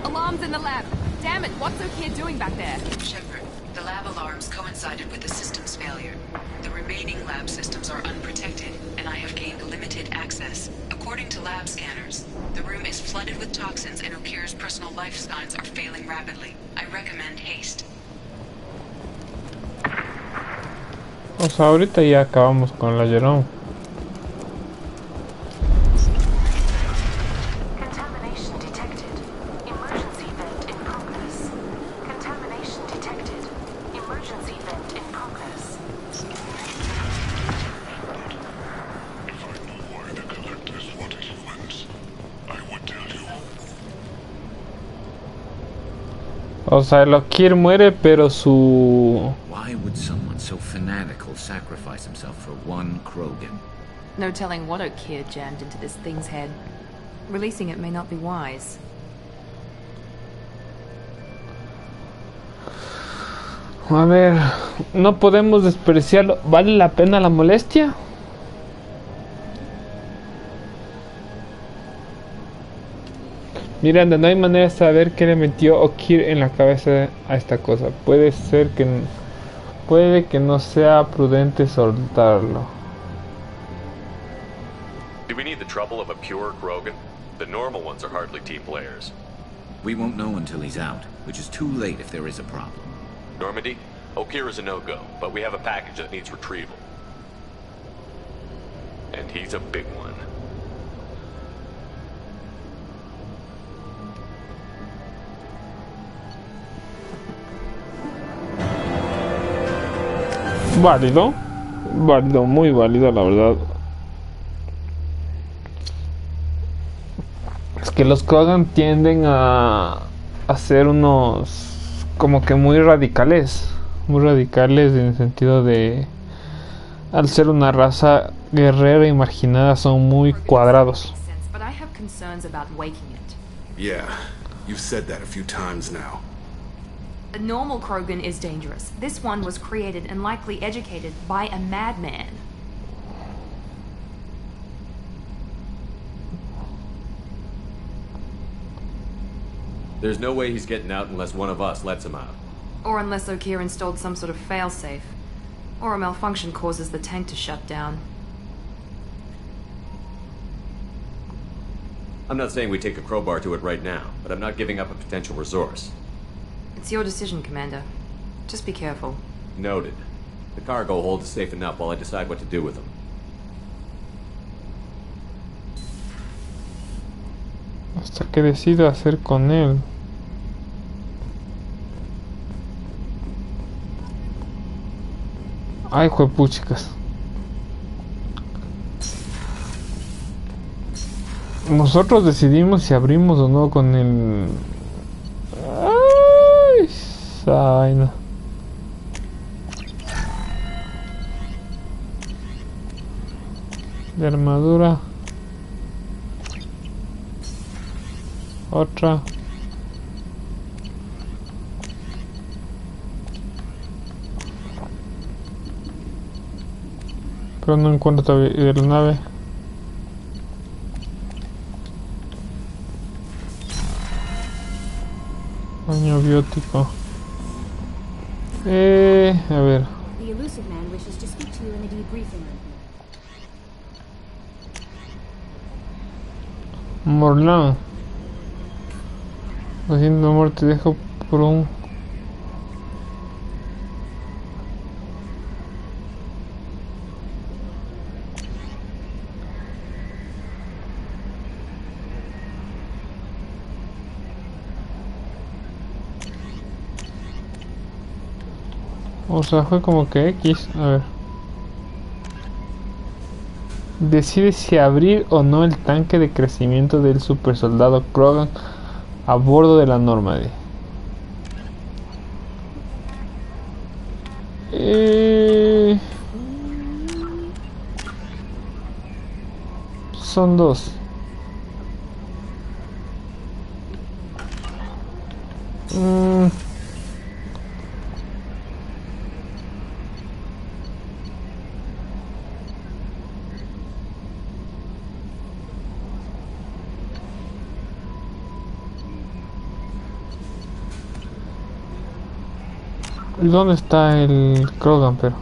K: Alarms in the lab. Damn it, what's O'Keefe doing back there?
H: Shepard, the lab alarms coincided with the system's failure. The remaining lab systems are unprotected, and I have gained limited access. According to lab scanners, the room is flooded with toxins and O'Keefe's personal life signs are failing rapidly. I recommend haste.
A: O sea, ahorita ya acabamos con la Jerome.
B: Contamination detected. Emergency vent in progress. Contamination detected. Emergency vent in progress.
G: If I knew why the collectors wanted humans, I would tell you.
A: O sea, el O'Keefe muere, pero su...
I: Why would someone so fanatical sacrifice himself for one Krogan?
N: No telling what O'Keefe jammed into this thing's head. Releasing it may not be wise.
A: A ver, no podemos despreciarlo. ¿Vale la pena la molestia? Miranda, no hay manera de saber qué le metió O'Keefe en la cabeza a esta cosa. Puede que no sea prudente soltarlo.
C: Do we need the trouble of a pure Krogan? The normal ones are hardly team players.
I: We won't know until he's out, which is too late if there is a problem.
C: Normandy, O'Keefe is a no-go, but we have a package that needs retrieval. And he's a big one.
A: Válido, muy válido, la verdad. Es que los Krogan tienden a ser unos como que muy radicales en el sentido de, al ser una raza guerrera y marginada, son muy cuadrados.
N: But I have concerns about waking it.
D: Yeah, you've said that a few times now.
N: A normal Krogan is dangerous. This one was created and likely educated by a madman.
C: There's no way he's getting out unless one of us lets him out.
N: Or unless Okeer installed some sort of failsafe. Or a malfunction causes the tank to shut down.
C: I'm not saying we take a crowbar to it right now, but I'm not giving up a potential resource.
N: It's your decision, Commander. Just be careful.
C: Noted. The cargo hold is safe enough while I decide what to do with them.
A: Hasta que decida hacer con él. Ay, juepuchicas. Nosotros decidimos si abrimos o no con el... Ay, esa vaina. De armadura. Otra. Pero no encuentro todavía la nave. Baño biótico. A ver.
O: The elusive man wishes to speak to you in the debriefing room.
A: Morlan. Haciendo amor te dejo por un... O sea, fue como que X. A ver. Decide si abrir o no el tanque de crecimiento del super soldado Krogan a bordo de la Normandy. Son dos. ¿Dónde está el Krogan, pero?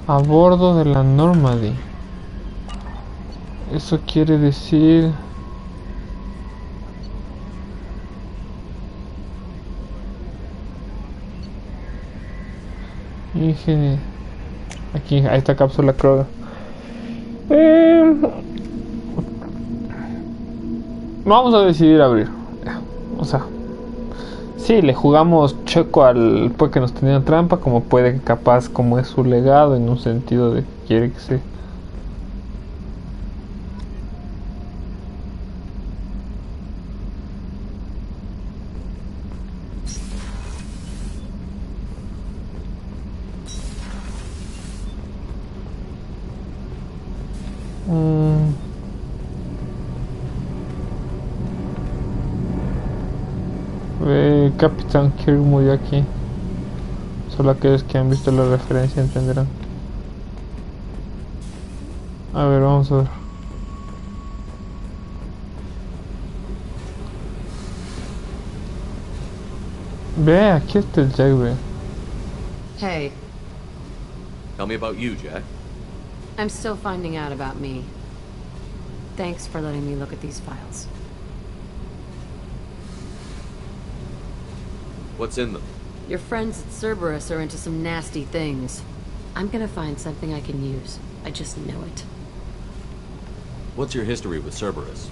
A: A bordo de la Normandy. Eso quiere decir... Ingeniería. Aquí, a esta cápsula Krogan. Vamos a decidir abrir. O sea, sí, le jugamos checo al pues que nos tenía trampa, como puede que capaz como es su legado en un sentido de que quiere que se... Capitán Kirk murió aquí. Solo aquellos que han visto la referencia entenderán. A ver, vamos a ver. Ve, aquí está el Jack, ve.
P: Hey.
C: Tell me about you, Jack.
P: I'm still finding out about me. Thanks for letting me look at these files.
C: What's in them?
P: Your friends at Cerberus are into some nasty things. I'm gonna find something I can use. I just know it.
C: What's your history with Cerberus?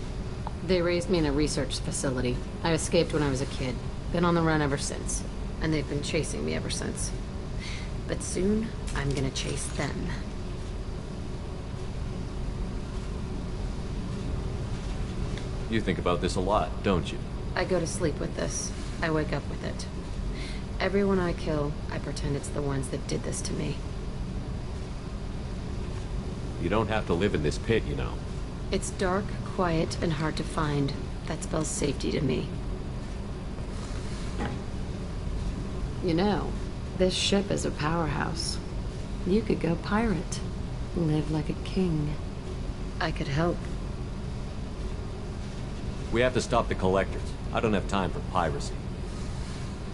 P: They raised me in a research facility. I escaped when I was a kid. Been on the run ever since. And they've been chasing me ever since. But soon, I'm gonna chase them.
C: You think about this a lot, don't you?
P: I go to sleep with this. I wake up with it. Everyone I kill, I pretend it's the ones that did this to me.
C: You don't have to live in this pit, you know.
P: It's dark, quiet, and hard to find. That spells safety to me. You know, this ship is a powerhouse. You could go pirate. Live like a king. I could help.
C: We have to stop the collectors. I don't have time for piracy.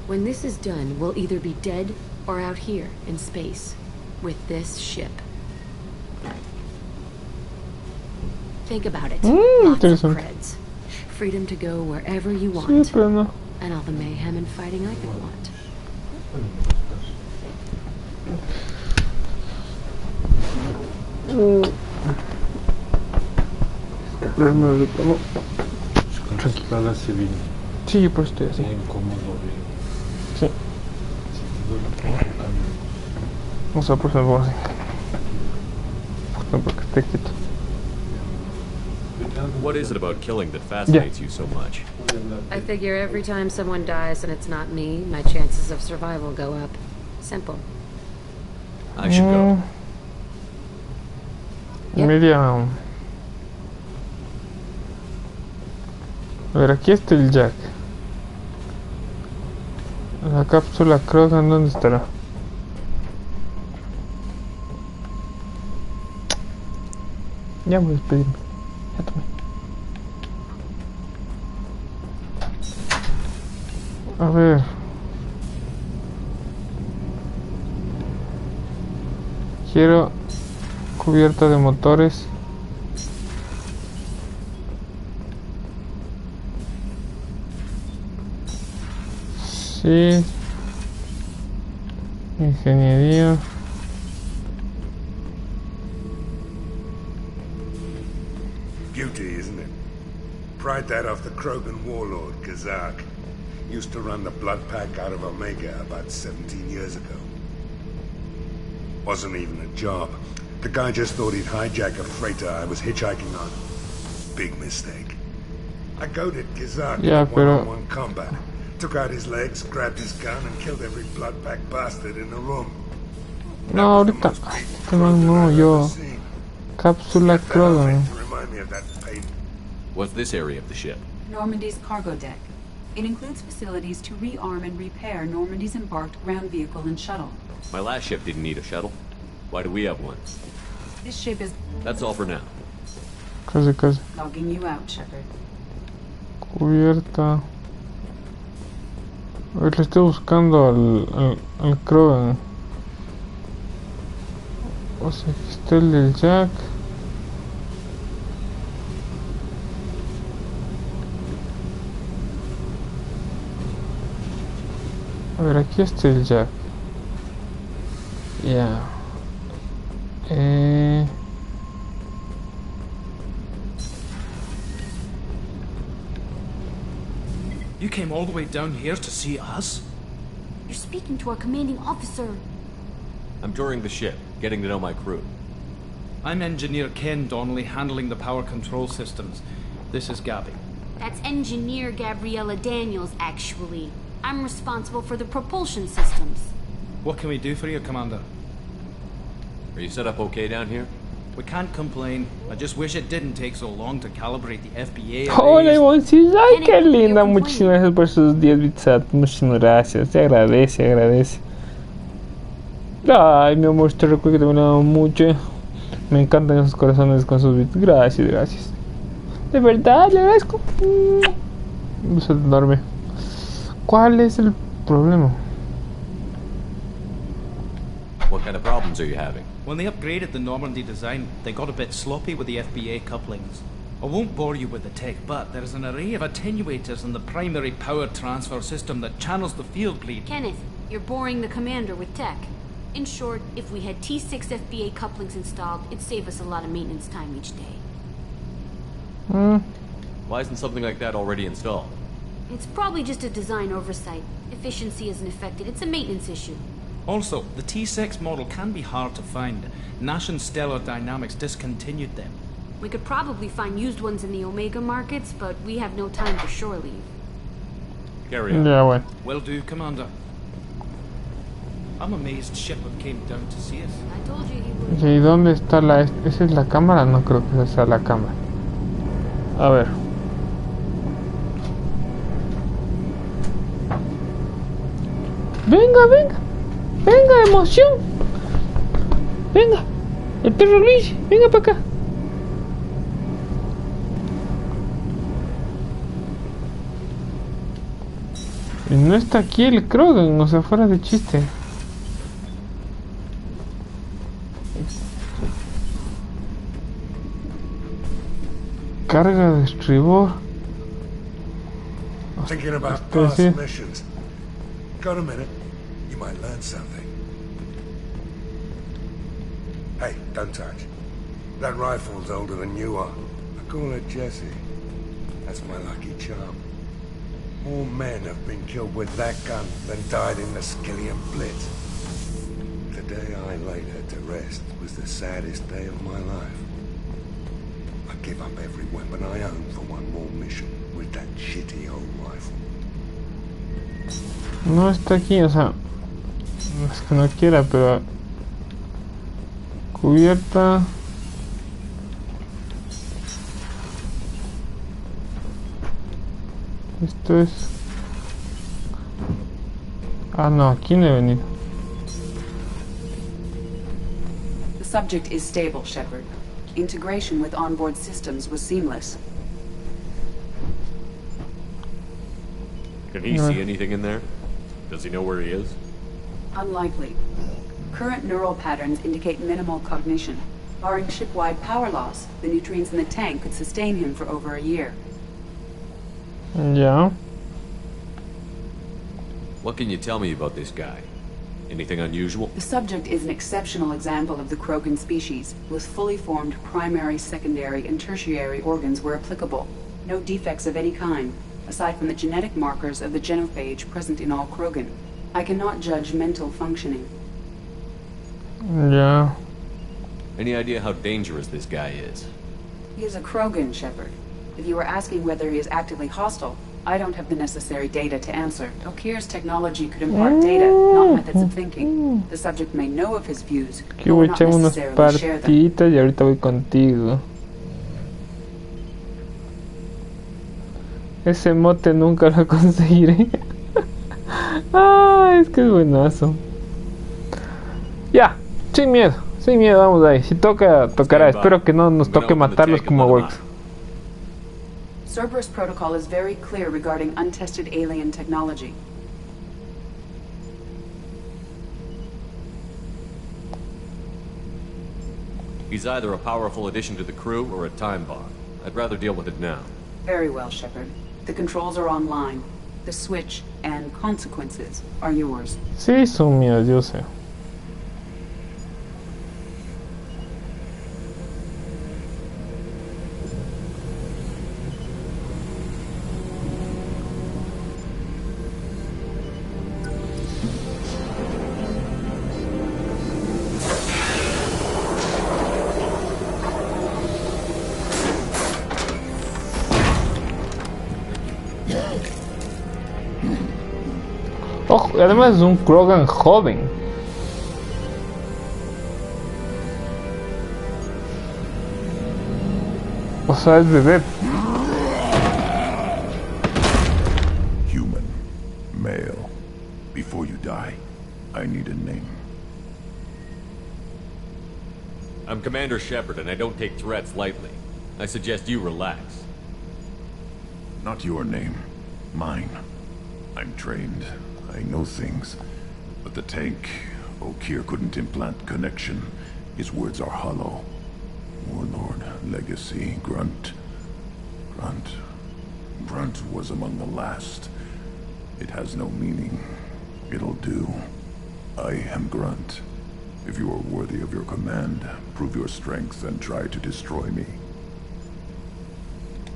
P: When this is done, we'll either be dead or out here in space with this ship. Think about it. Lots of creds. Freedom to go wherever you want. And all the mayhem and fighting I could want.
A: Tranquila, se viene. Sí, pero estoy así. Sí. O sea, por favor, así. Porque esté quieto.
C: What is it about killing that fascinates you so much?
P: I figure every time someone dies and it's not me, my chances of survival go up. Simple.
C: I should go.
A: Media. A ver, aquí está el Jack. La cápsula Krogan, ¿dónde estará? Ya voy a despedirme. Ya tomé. A ver. Quiero cubierta de motores. Sí. Ingeniería.
Q: Beauty, isn't it? Pried that off the Krogan warlord, Kazak. Used to run the blood pack out of Omega about 17 years ago. Wasn't even a job. The guy just thought he'd hijack a freighter I was hitchhiking on. Big mistake. I goaded Kazak in one-on-one combat. Took out his legs, grabbed his gun, and killed every blood pack bastard in the room.
A: No, ahorita. No, yo. Cápsula Krogan.
C: What's this area of the ship?
R: Normandy's cargo deck. It includes facilities to rearm and repair Normandy's embarked ground vehicle and shuttle.
C: My last ship didn't need a shuttle. Why do we have one?
R: This ship is...
C: That's all for now.
A: Casi.
R: Logging you out, Shepard.
A: Cubierta. A ver, le estoy buscando al Krogan. O sea, aquí está el del Jack. A ver, aquí está el Jack. Ya.
S: You came all the way down here to see us?
O: You're speaking to our commanding officer.
C: I'm touring the ship, getting to know my crew.
S: I'm Engineer Ken Donnelly, handling the power control systems. This is Gabby.
O: That's Engineer Gabriella Daniels, actually. I'm responsible for the propulsion systems.
S: What can we do for you, Commander?
C: Are you set up okay down here?
S: We can't complain. I just wish it didn't take so long to calibrate the FBA.
A: Hola, Ivoncis. Ay, qué linda. Muchísimas gracias por sus 10 bits. Muchísimas gracias. Se agradece. Ay, mi amor, te recuerdo que te amo mucho. Me encantan esos corazones con sus bits. Gracias. De verdad, le agradezco. Un beso enorme. ¿Cuál es el problema?
C: What kind of problems are you having?
S: When they upgraded the Normandy design, they got a bit sloppy with the FBA couplings. I won't bore you with the tech, but there is an array of attenuators in the primary power transfer system that channels the field bleed.
O: Kenneth, you're boring the commander with tech. In short, if we had T6 FBA couplings installed, it'd save us a lot of maintenance time each day.
C: Why isn't something like that already installed?
O: It's probably just a design oversight. Efficiency isn't affected. It's a maintenance issue.
S: Also, the T6 model can be hard to find. Nash and Stellar Dynamics discontinued them.
O: We could probably find used ones in the Omega markets, but we have no time for shore leave.
C: Carry on.
A: Ya, bueno.
S: Will do, Commander. I'm amazed Shepard came down to see us.
O: I told you he would.
A: ¿Y dónde está la... ¿Esa es la cámara? No creo que esa sea la cámara. A ver. Venga, venga. Venga, emoción. Venga. El perro Luis, venga para acá. Y no está aquí el Krogan, o sea, fuera de chiste. Carga de estribor.
Q: Thinking about past missions. Got a minute? You might learn something. Hey, don't touch. That rifle's older than you are. I call her Jessie. That's my lucky charm. More men have been killed with that gun than died in the Skillian Blitz. The day I laid her to rest was the saddest day of my life. I give up every weapon I own for one more mission with that shitty old rifle.
A: No está aquí, o sea, no es que no quiera, pero cubierta. Esto es. Ah, no, aquí no he venido.
R: The subject is stable, Shepard. Integration with onboard systems was seamless.
C: Can he see anything in there? Does he know where he is?
R: Unlikely. Current neural patterns indicate minimal cognition. Barring ship-wide power loss, the nutrients in the tank could sustain him for over a year.
A: Yeah.
C: What can you tell me about this guy? Anything unusual?
R: The subject is an exceptional example of the Krogan species, with fully formed primary, secondary, and tertiary organs where applicable. No defects of any kind, aside from the genetic markers of the genophage present in all Krogan. I cannot judge mental functioning.
A: Yeah.
C: Any idea how dangerous this guy is?
R: He is a Krogan, Shepard. If you were asking whether he is actively hostile, I don't have the necessary data to answer. Okir's technology could impart data, not methods of thinking. The subject may know of his views, but will not necessarily share them.
A: Y ahorita voy contigo. Ese mote nunca lo conseguiré. Ah, es que es buenazo. Ya, sin miedo, vamos ahí. Si toca, tocará. Espero que no nos toque matarlos como Works.
R: Cerberus protocol is very clear regarding untested alien technology.
C: He's either a powerful addition to the crew or a time bomb. I'd rather deal with it now.
R: Very well, Shepard. The controls are online. The switch and consequences are yours.
A: Sí, son míos, yo sé. Ojo, además es un Krogan joven. O sea, es bebé.
G: Human, male. Before you die, I need a name.
C: I'm Commander Shepard, and I don't take threats lightly. I suggest you relax.
G: Not your name. Mine. I'm trained. I know things. But the tank, Okir couldn't implant connection. His words are hollow. Warlord, legacy, Grunt. Grunt was among the last. It has no meaning. It'll do. I am Grunt. If you are worthy of your command, prove your strength and try to destroy me.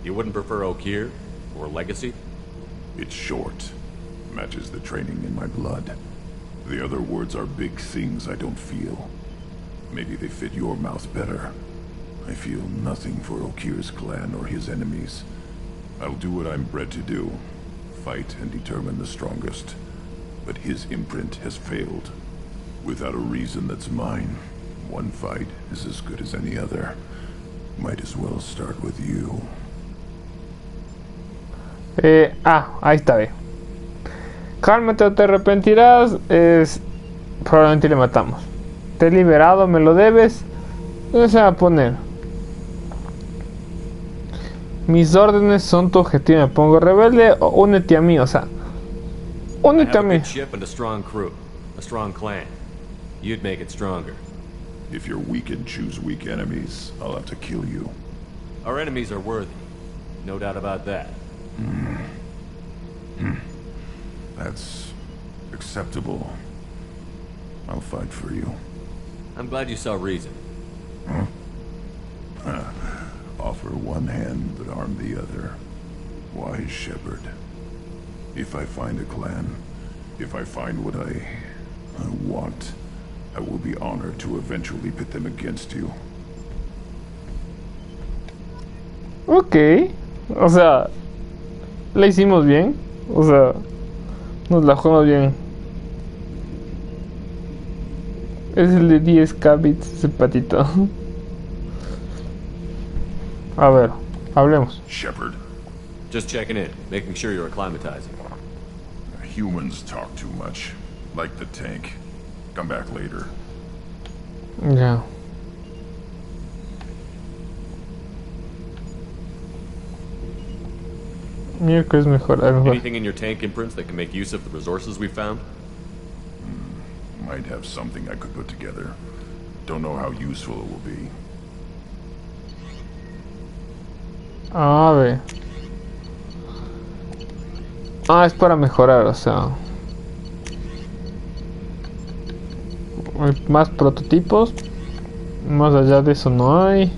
C: You wouldn't prefer Okir? Or legacy?
G: It's short. Matches the training in my blood. The other words are big things I don't feel. Maybe they fit your mouth better. I feel nothing for Okir's clan or his enemies. I'll do what I'm bred to do. Fight and determine the strongest. But his imprint has failed. Without a reason that's mine. One fight is as good as any other. Might as well start with you.
A: Ahí está bien. Cálmate o te arrepentirás. Probablemente le matamos. Te he liberado, me lo debes. ¿Dónde se va a poner? Mis órdenes son tu objetivo. Me pongo rebelde o únete a mí, o sea. Únete a mí.
C: Ship and a strong crew, a strong clan. You'd make it stronger.
G: If you're weak and choose weak enemies, I'll have to kill you.
C: Our enemies are worthy. No doubt about that.
G: That's acceptable. I'll fight for you.
C: I'm glad you saw reason.
G: Offer one hand, but arm the other. Wise shepherd. If I find a clan, if I find what I want, I will be honored to eventually pit them against you.
A: Ok. O sea, la hicimos bien. O sea, nos la jugamos bien. Es el de 10k bits, ese patito. A ver, hablemos.
G: Shepherd.
C: Just checking in, making sure you're acclimatizing.
G: Humans talk too much. Like the tank. Come back later.
A: Ya. Mira que es mejor.
C: Anything in your tank imprints that can make use of the resources we found?
G: Might have something I could put together. Don't know how useful it will be.
A: A ver. Es para mejorar, o sea. Hay más prototipos. Más allá de eso no hay.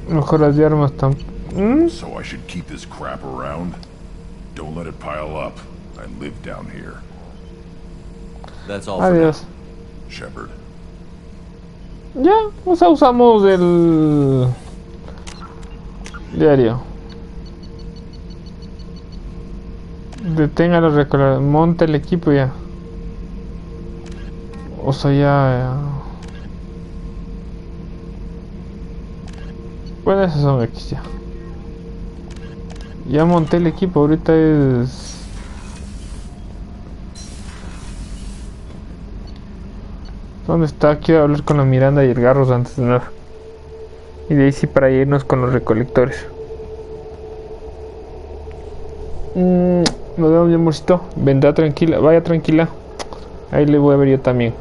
A: Mejoras de armas tampoco.
G: So I should keep this crap around? Don't let it pile up. I live down here.
C: That's all
A: Adiós.
G: Shepherd.
A: Ya, o sea, usamos el diario. Detenga los recordados. Monte el equipo ya. O sea, ya. Bueno, esos son X ya. Ya monté el equipo, ahorita es... ¿Dónde está? Quiero hablar con la Miranda y el Garros antes de nada. Y de ahí sí para irnos con los recolectores. Nos vemos, mi amorcito. Vendrá tranquila, vaya tranquila. Ahí le voy a ver yo también.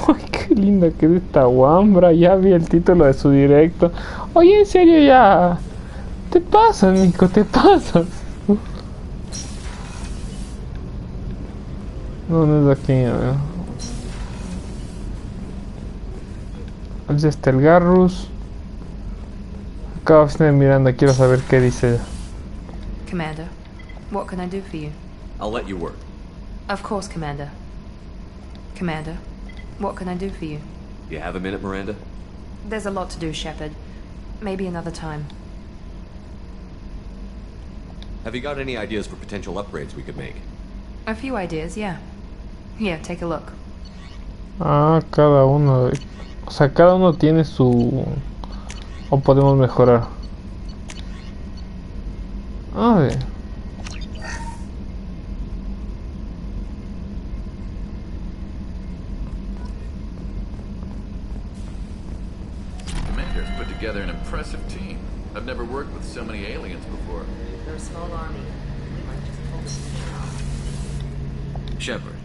A: Ay, qué linda que es esta guambra. Ya vi el título de su directo. Oye, en serio ya. Te pasas, Nico, te pasas. No, no es aquí, a ver. Allí está el Garrus. Acá va a estar Miranda, quiero saber qué dice.
N: Commander, what can I do for you?
C: I'll let you work.
N: Of course, Commander. Commander, what can I do for you?
C: You have a minute, Miranda?
N: There's a lot to do, Shepard. Maybe another time.
C: Have you got any ideas for potential upgrades we could make?
N: A few ideas, yeah. Here, take a look.
A: Cada uno. O sea, cada uno tiene su... O podemos mejorar. A ver.
I: Commander's put together an impressive team. I've never worked with so many aliens before.
N: They're a small army. We might just pull this in.
I: Shepard,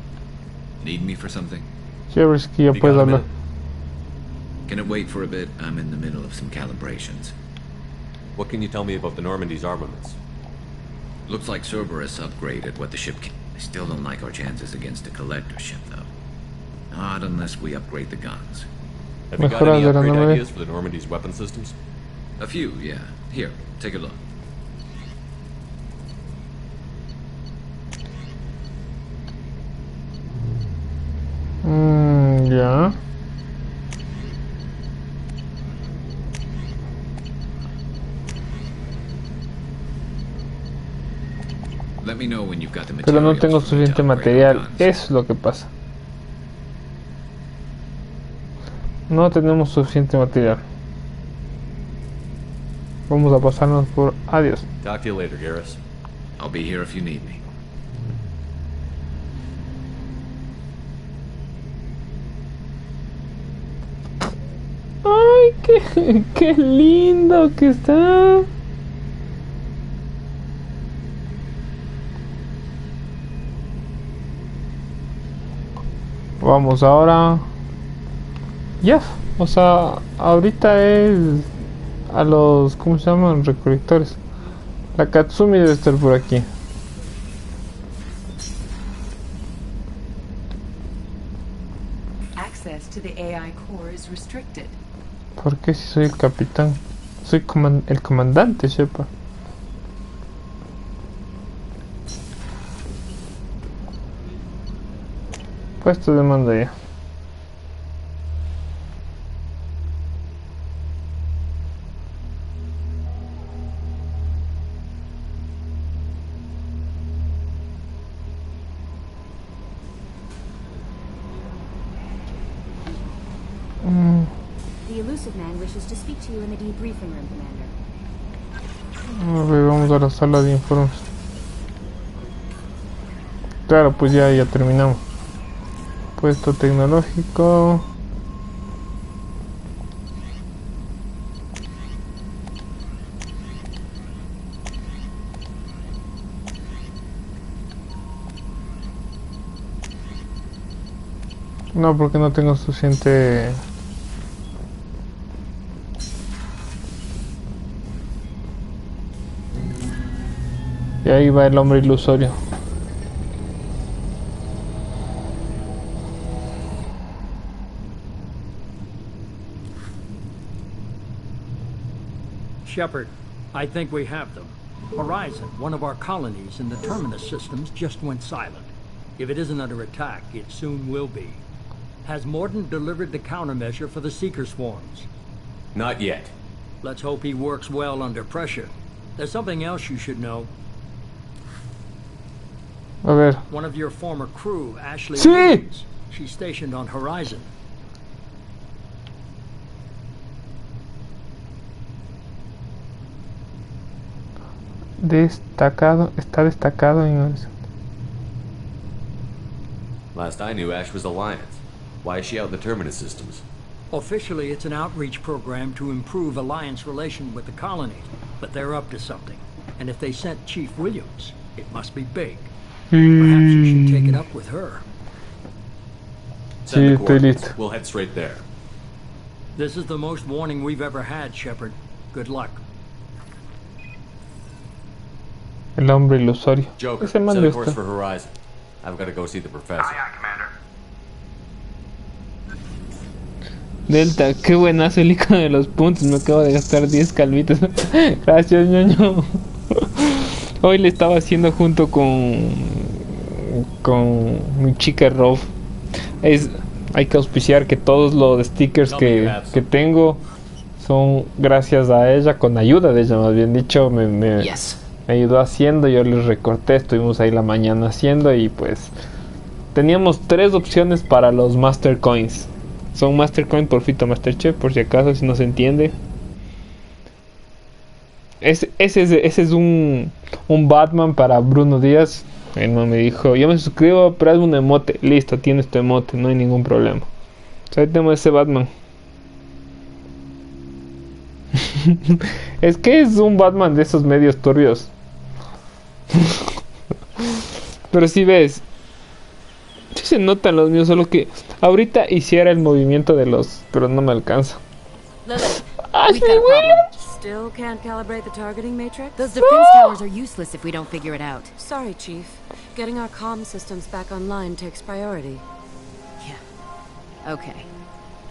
I: need me for something?
A: Chévere, que ya puedes hablar.
I: Can it wait for a bit? I'm in the middle of some calibrations.
C: What can you tell me about the Normandy's armaments?
I: Looks like Cerberus upgraded what the ship can. I still don't like our chances against a collector ship, though. Not unless we upgrade the guns.
C: Have you got any upgrade ideas for the Normandy's weapon systems?
I: A few, yeah. Here, take a look.
A: Ya.
I: Let me know when you've got the
A: Pero no
I: materials
A: tengo
I: for me to
A: suficiente
I: upgrade our
A: material.
I: guns.
A: Eso es lo que pasa. No tenemos suficiente material. Vamos a pasarnos por adiós.
C: Talk to you later, Garrus.
I: I'll be here if you need me.
A: ¡Ay, qué lindo que está! Vamos ahora. Ya, o sea, ahorita es a los, ¿cómo se llaman? Recolectores. La Katsumi debe estar por aquí.
R: Access to the AI core is restricted.
A: ¿Por qué si soy el capitán? Soy el comandante, Shepard. Puesto de mando ya.
O: The elusive man wishes to speak to you in the debriefing room, Commander.
A: A ver, vamos a la sala de informes. Claro, pues ya terminamos. Puesto tecnológico. No, porque no tengo suficiente. Y ahí va el hombre ilusorio.
T: Shepard, I think we have them. Horizon, one of our colonies in the Terminus systems, just went silent. If it isn't under attack, it soon will be. Has Mordin delivered the countermeasure for the Seeker swarms?
C: Not yet.
T: Let's hope he works well under pressure. There's something else you should know.
A: A ver.
T: One of your former crew, Ashley
A: Sí.
T: Williams. She's stationed on Horizon.
A: Está destacado en Horizon.
C: Last I knew, Ash was Alliance. Why is she out in the Terminus systems?
T: Officially, it's an outreach program to improve Alliance relation with the colony, but they're up to something. And if they sent Chief Williams, it must be big. Perhaps you should take it up with her.
C: Send the
A: Sí, estoy
C: coordinates.
A: listo.
C: We'll head straight there.
T: This is the most warning we've ever had, Shepard. Good luck.
A: El hombre ilusorio.
C: Joker,
A: Ese
C: set
A: mando
C: a course
A: está.
C: for Horizon. I've got to go see the professor.
A: Delta, qué buenazo el icono de los puntos. Me acabo de gastar 10 calvitos. Gracias, ñoño. Hoy le estaba haciendo junto con mi chica Rob. Hay que auspiciar que todos los stickers que tengo son gracias a ella, con ayuda de ella, más bien dicho. Me ayudó haciendo, yo les recorté, estuvimos ahí la mañana haciendo y pues teníamos 3 opciones para los Master Coins. Son Master Coin por Fito Masterchef, por si acaso, si no se entiende. Ese es un Batman para Bruno Díaz. Él me dijo, yo me suscribo, pero hazme un emote. Listo, tienes tu emote, no hay ningún problema. Entonces, ahí tenemos ese Batman. Es que es un Batman de esos medios turbios. Pero si ves, sí se notan los míos, solo que ahorita hiciera el movimiento de los, pero no me alcanza.
U: Ashley Williams! Still can't calibrate the targeting matrix? Those defense towers are useless if we don't figure it out. Sorry, Chief. Getting our comm systems back online takes priority.
N: Yeah. Okay.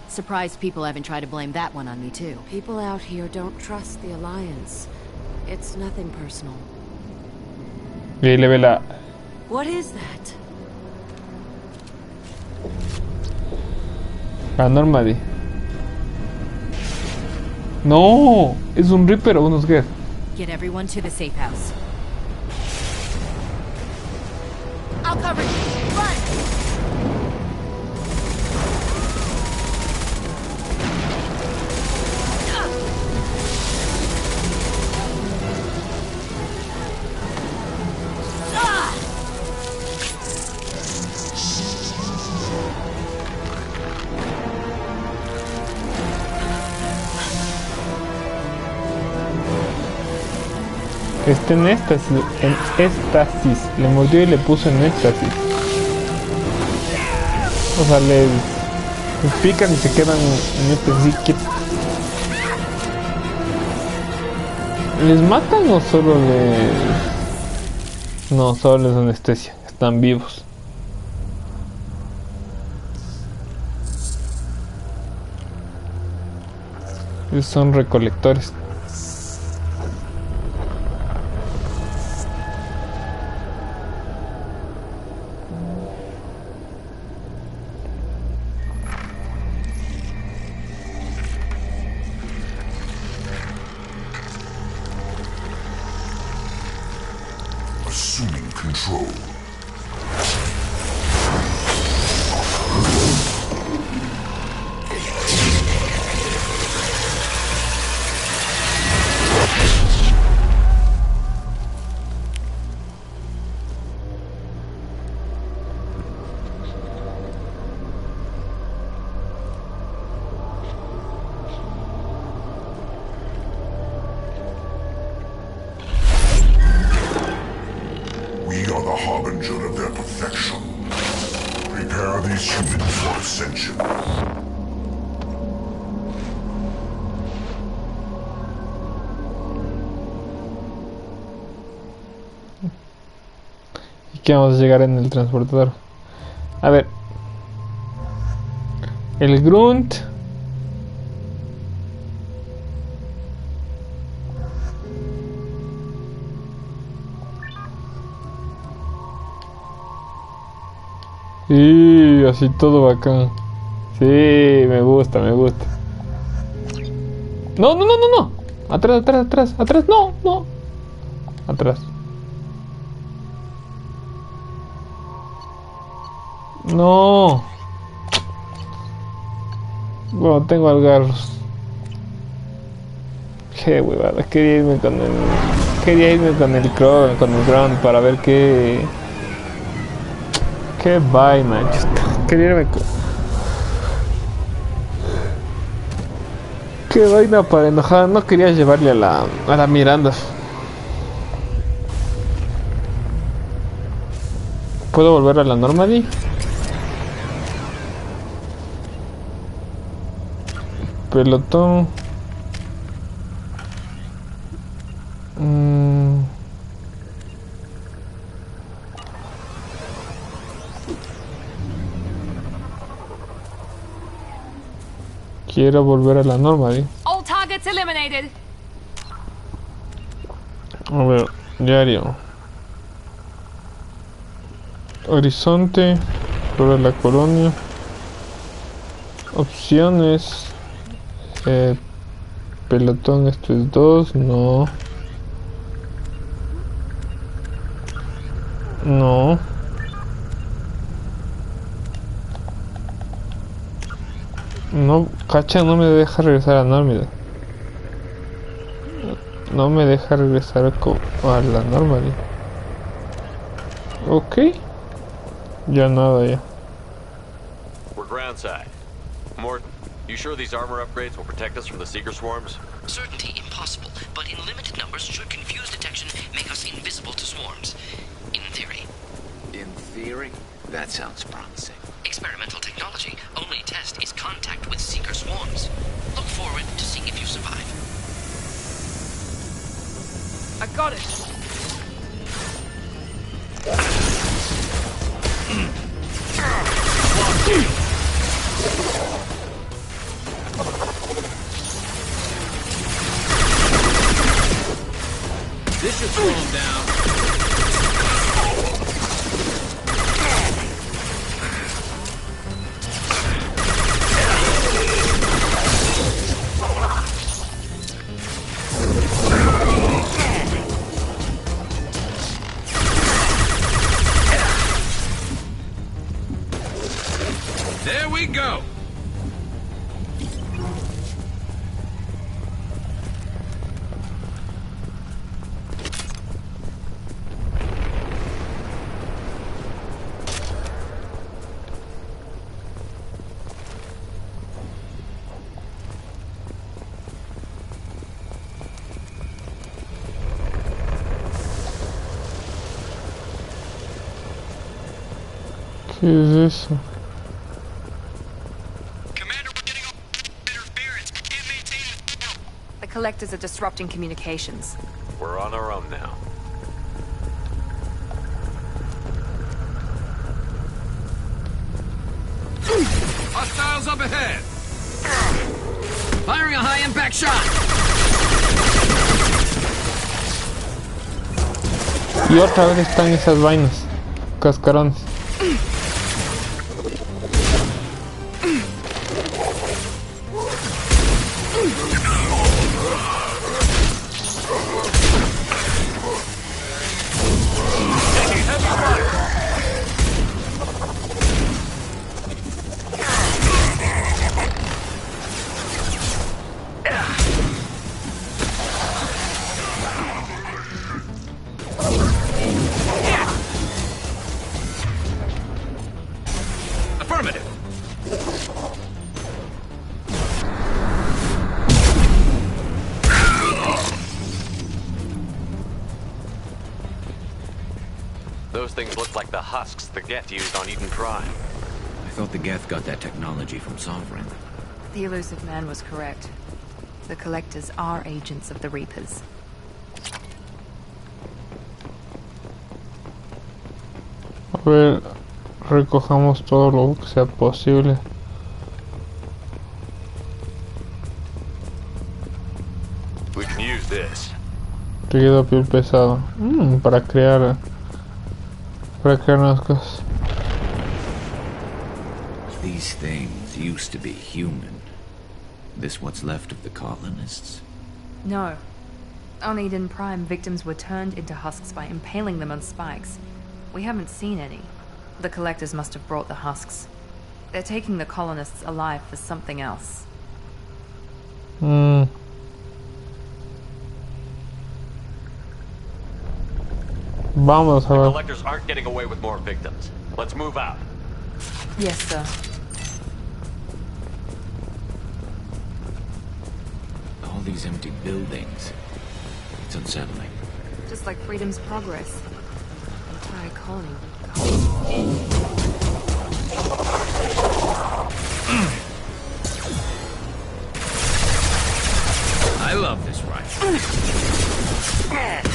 N: Surprised people haven't tried to blame that one on me, too.
U: People out here don't trust the Alliance. It's nothing personal.
A: Y ahí le ve la...
U: What is that?
A: La Normandy. No, es un Reaper o unos Geth.
N: Get everyone to the safe house.
K: I'll cover you. Run!
A: Está en éxtasis, le mordió y le puso en éxtasis. O sea, les pican y se quedan en éxtasis. ¿Les matan o solo les...? No, solo les anestesia, están vivos. Ellos son recolectores.
G: Assuming control. We are the harbinger of their perfection. Prepare these humans for ascension.
A: ¿Y qué vamos a llegar en el transportador? A ver. El grunt. Sí, así todo bacán. Sí, me gusta, me gusta. No, no, no, no, no. Atrás, atrás, atrás, atrás, no, no. Atrás. No. Bueno, tengo algarros. Qué huevada, quería irme con el ground para ver qué vaina. Quería irme con... Qué vaina para enojar. No quería llevarle a la Miranda. ¿Puedo volver a la Normandy? Pelotón. Quiero volver a la Normandy.
K: All targets eliminated.
A: A ver, diario. Horizonte, sobre la colonia. Opciones. Pelotón, esto es 2, no. No. No, cacha, no me deja regresar a Normandy. No me deja regresar a la Normandy. Ok. Ya nada, ya.
C: We're groundside. Morton, you sure these armor upgrades will protect us from the Seeker swarms?
E: Certainty impossible, but in limited numbers should confuse detection, make us invisible to swarms. In theory.
I: In theory? That sounds promising.
E: Experimental technology. Only test is contact with Seeker swarms. Look forward to seeing if you survive.
K: I got it.
I: This should slow him down.
A: ¿Qué es eso?
N: The collectors are disrupting communications.
C: We're on our own now.
I: Hostiles up ahead! Firing a high-impact shot!
A: Y otra vez están esas vainas. Cascarones.
C: Those things look like the husks the Geth used on Eden Prime.
I: I thought the Geth got that technology from Sovereign.
N: The elusive man was correct. The collectors are agents of the Reapers.
A: A ver, recojamos todo lo que sea posible.
C: We can use this.
A: Tejido piel pesado. Para crear nuevas cosas.
I: These things used to be human. This what's left of the colonists?
N: No. On Eden Prime, victims were turned into husks by impaling them on spikes. We haven't seen any. The collectors must have brought the husks. They're taking the colonists alive for something else.
A: Vamos a ver.
C: The collectors aren't getting away with more victims. Let's move out.
N: Yes, sir.
I: All these empty buildings. It's unsettling.
N: Just like Freedom's Progress. Entire colony.
I: I love this rifle.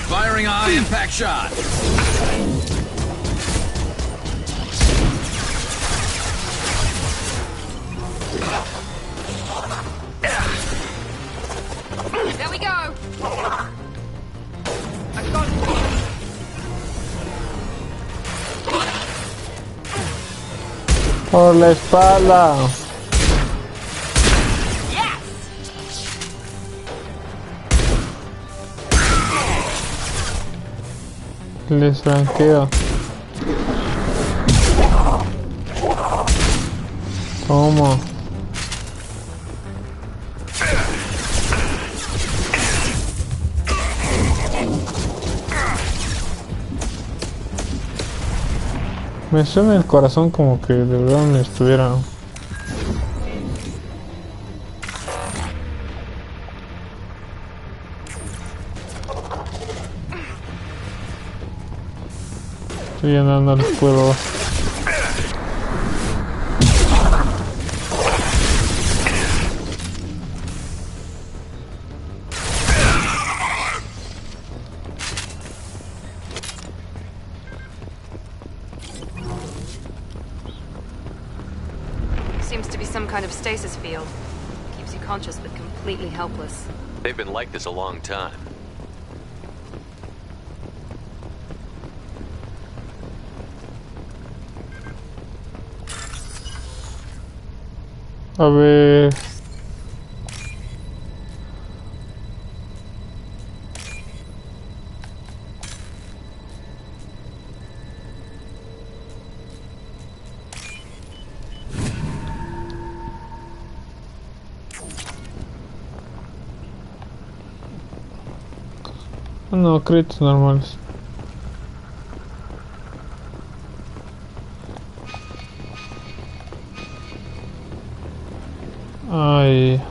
I: Firing a high-impact shot.
K: There we go. I got it.
A: Por la espalda. Les franqueo. Toma. Me suena el corazón como que de verdad me estuviera. Estoy llenando el cuero.
N: Seems to be some kind of stasis field. Keeps you conscious but completely helpless.
C: They've been like this a long time.
A: A ver. No, créditos normales. Ay.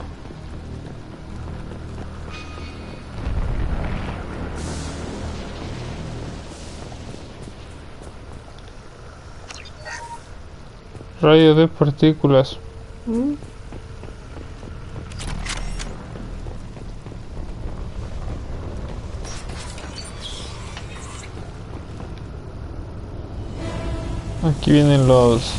A: Rayo de partículas. Aquí vienen los...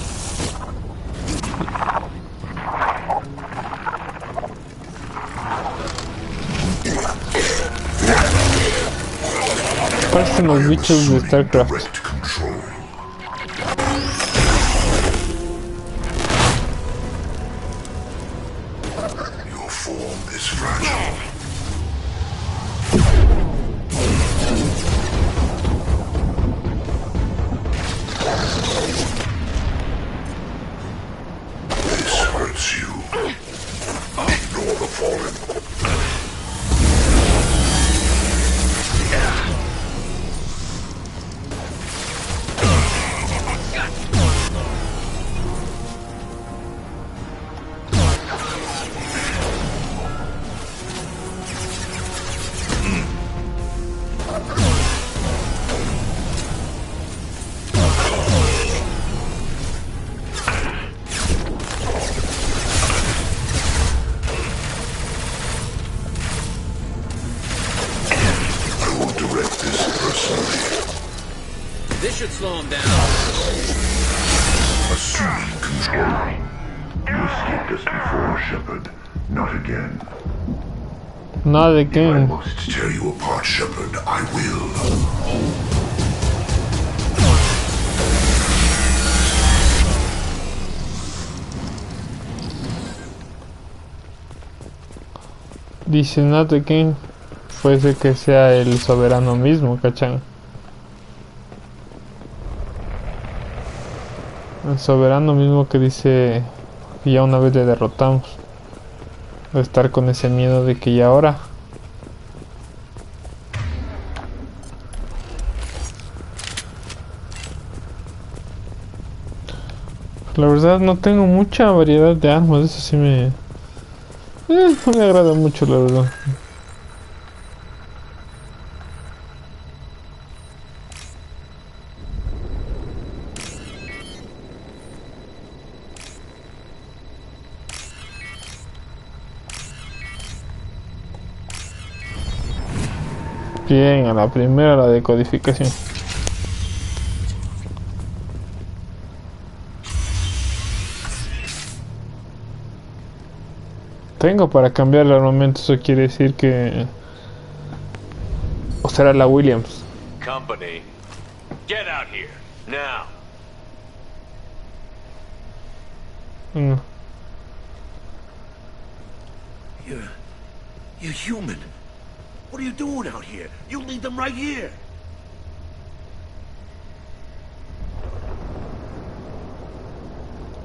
A: parecen los bichos de StarCraft.
I: This should slow him down.
G: Assuming control. You escaped us before, Shepard. Not again.
A: Not again.
G: If I must tear you apart, Shepard, I will.
A: Dice not again. Puede que sea el soberano mismo, ¿cachan? El soberano mismo que dice que ya una vez le derrotamos. De estar con ese miedo de que ya ahora. La verdad no tengo mucha variedad de armas, eso sí no me agrada mucho, la verdad. Bien, a la primera la decodificación. Tengo para cambiar el armamento, eso quiere decir que... o será la Williams.
C: Company, get out here, now.
A: No.
F: You're human. What are you doing out here? You lead them right here.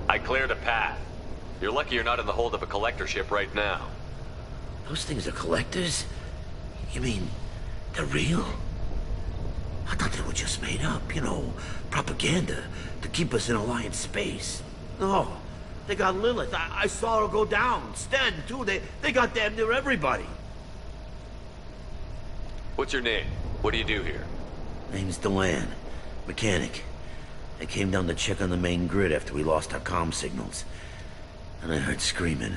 C: I cleared a path. You're lucky you're not in the hold of a collector ship right now.
F: Those things are collectors? You mean, they're real? I thought they were just made up, you know, propaganda to keep us in Alliance space. No, they got Lilith. I saw her go down. Sten, too. They got damn near everybody.
C: What's your name? What do you do here?
F: Name's Delan. Mechanic. I came down to check on the main grid after we lost our comm signals. And I heard screaming.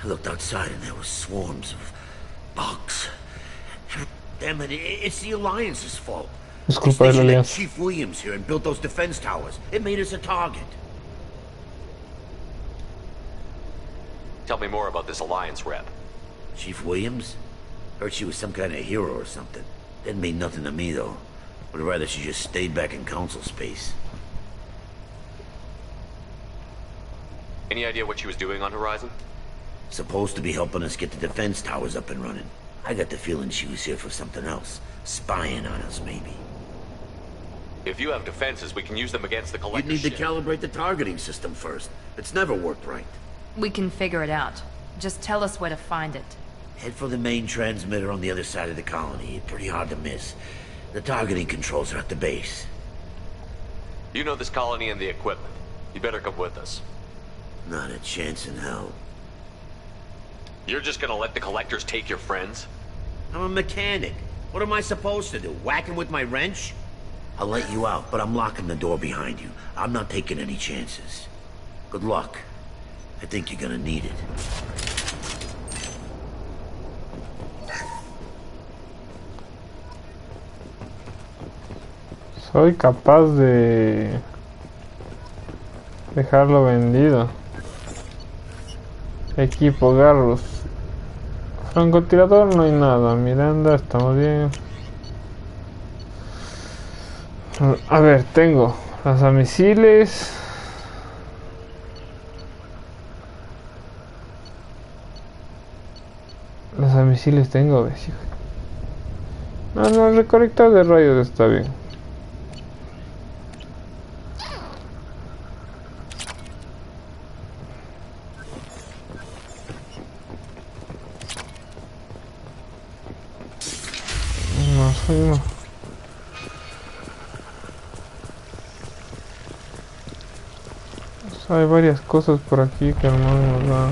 F: I looked outside and there were swarms of bugs. Damn it, it's the Alliance's fault. They stationed that Chief Williams here and built those defense towers. It made us a target.
C: Tell me more about this Alliance rep.
F: Chief Williams? Heard she was some kind of hero or something. Didn't mean nothing to me, though. Would rather she just stayed back in Council space.
C: Any idea what she was doing on Horizon?
F: Supposed to be helping us get the defense towers up and running. I got the feeling she was here for something else. Spying on us, maybe.
C: If you have defenses, we can use them against the collector
F: You'd need
C: ship.
F: to calibrate the targeting system first. It's never worked right.
N: We can figure it out. Just tell us where to find it.
F: Head for the main transmitter on the other side of the colony. Pretty hard to miss. The targeting controls are at the base.
C: You know this colony and the equipment. You better come with us.
F: Not a chance in hell.
C: You're just gonna let the collectors take your friends?
F: I'm a mechanic. What am I supposed to do? Whack him with my wrench? I'll let you out, but I'm locking the door behind you. I'm not taking any chances. Good luck. I think you're gonna need it.
A: Soy capaz de dejarlo vendido. Equipo, garros. Francotirador no hay nada. Miranda, estamos bien. A ver, tengo lanzamisiles. Lanzamisiles tengo, ¿ves? No, el recolector de rayos está bien. No soy uno. Hay varias cosas por aquí que no nos da.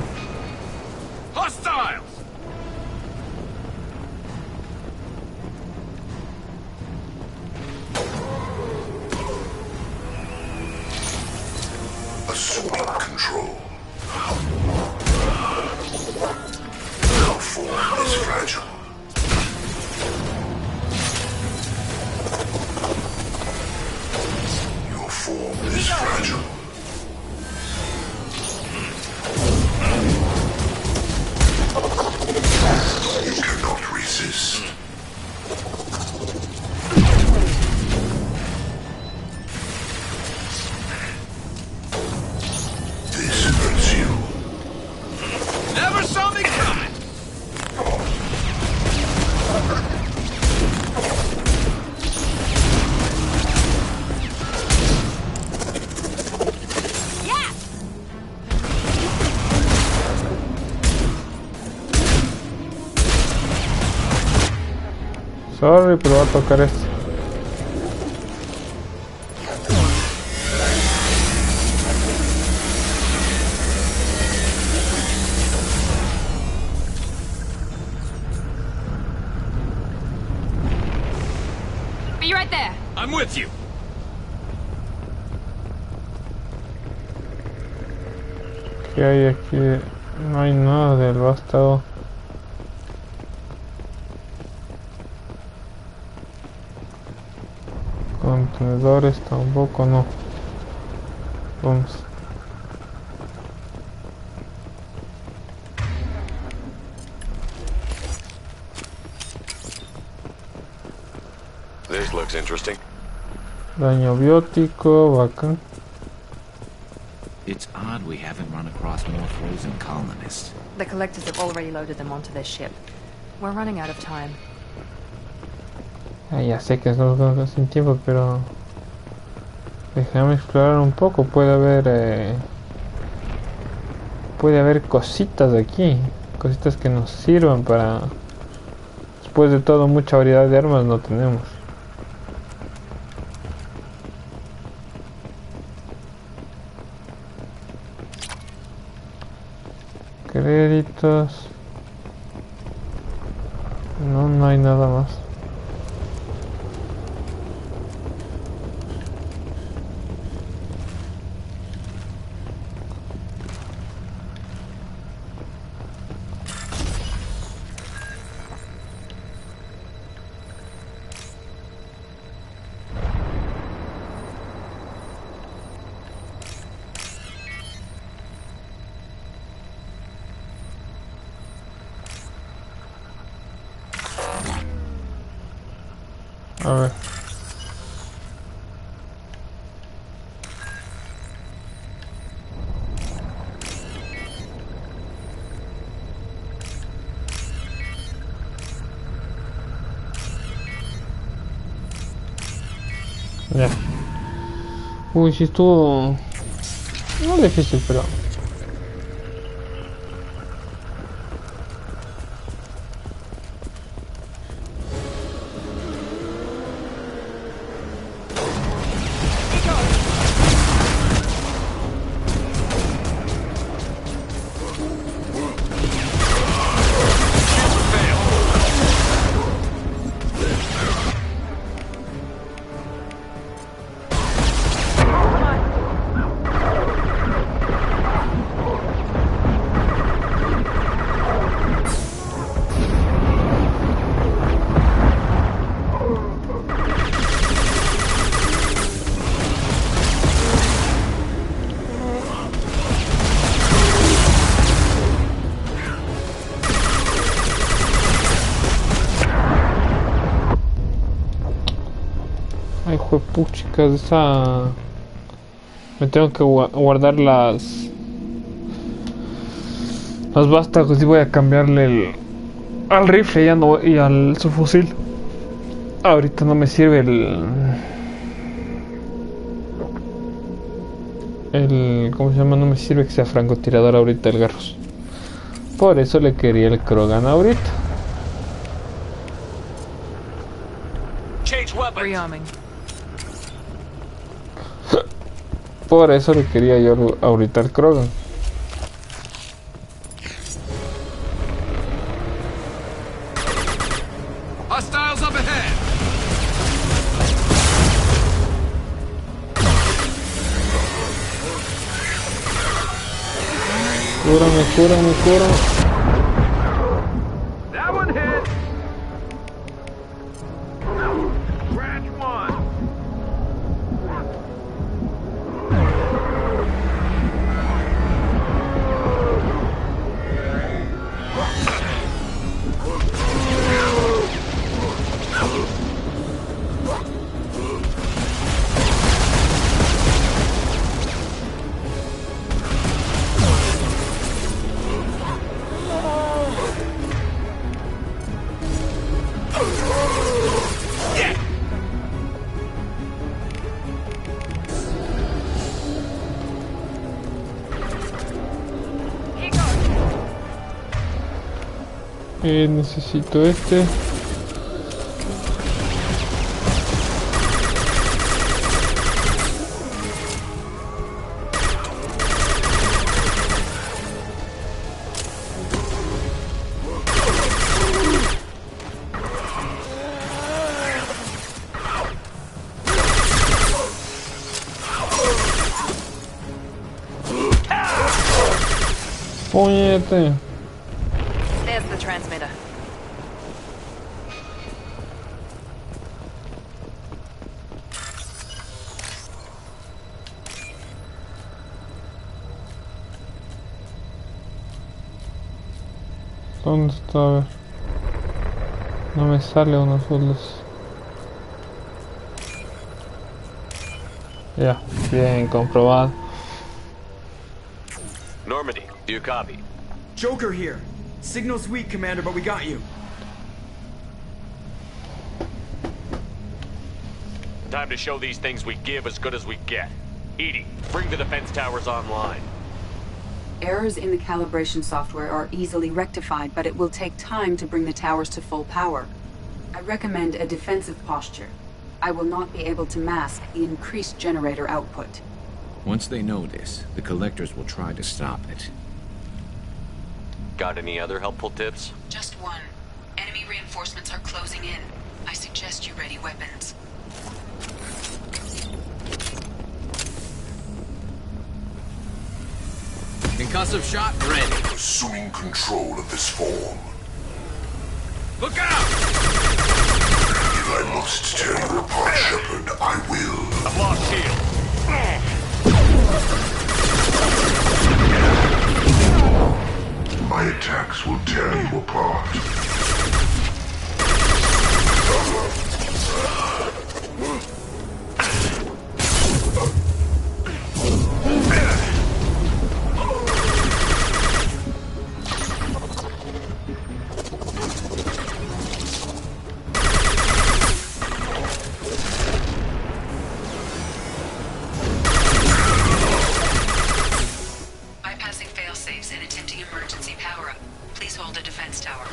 A: Sorry, pero va a tocar esto.
K: Be right there.
L: I'm with you.
A: ¿Qué hay aquí? No hay nada del vástago. Contenedores tampoco, no. Vamos.
C: This looks interesting.
A: Daño biótico, bacán.
I: It's odd we haven't run across more frozen colonists.
N: The collectors have already loaded them onto their ship. We're running out of time.
A: Ya sé que es algo sin tiempo, pero déjame explorar un poco. Puede haber cositas aquí, cositas que nos sirvan para... Después de todo, mucha variedad de armas no tenemos. Créditos. No hay nada más. A ver. Ya. Uy, sí estuvo... No difícil, pero... Ay, juepuchicas, esa... Me tengo que guardar las vástagos y voy a cambiarle al rifle ya no, y al subfusil. Ahorita no me sirve el ¿cómo se llama? No me sirve que sea francotirador ahorita el Garros. Por eso le quería el Krogan ahorita. Por eso le quería yo ahorita el Krogan.
L: Hostiles up ahead.
A: Cúrame.
L: That one hit. Branch one.
A: Necesito este. Puñete.
N: There's the transmitter.
A: ¿Dónde está? A ver. No me sale unos solos. Ya, bien comprobado.
C: Normandy, do you copy?
J: Joker here. Signal's weak, Commander, but we got you.
C: Time to show these things we give as good as we get. Edie, bring the defense towers online.
R: Errors in the calibration software are easily rectified, but it will take time to bring the towers to full power. I recommend a defensive posture. I will not be able to mask the increased generator output.
I: Once they know this, the collectors will try to stop it.
C: Got any other helpful tips?
H: Just one. Enemy reinforcements are closing in. I suggest you ready weapons.
I: Concussive shot ready.
G: Assuming control of this form.
L: Look out!
G: If I must tear you apart, Shepard, I will.
C: I've lost shield.
G: My attacks will tear you apart.
H: Bypassing failsafes and attempting emergency power-up. Please hold a defense tower.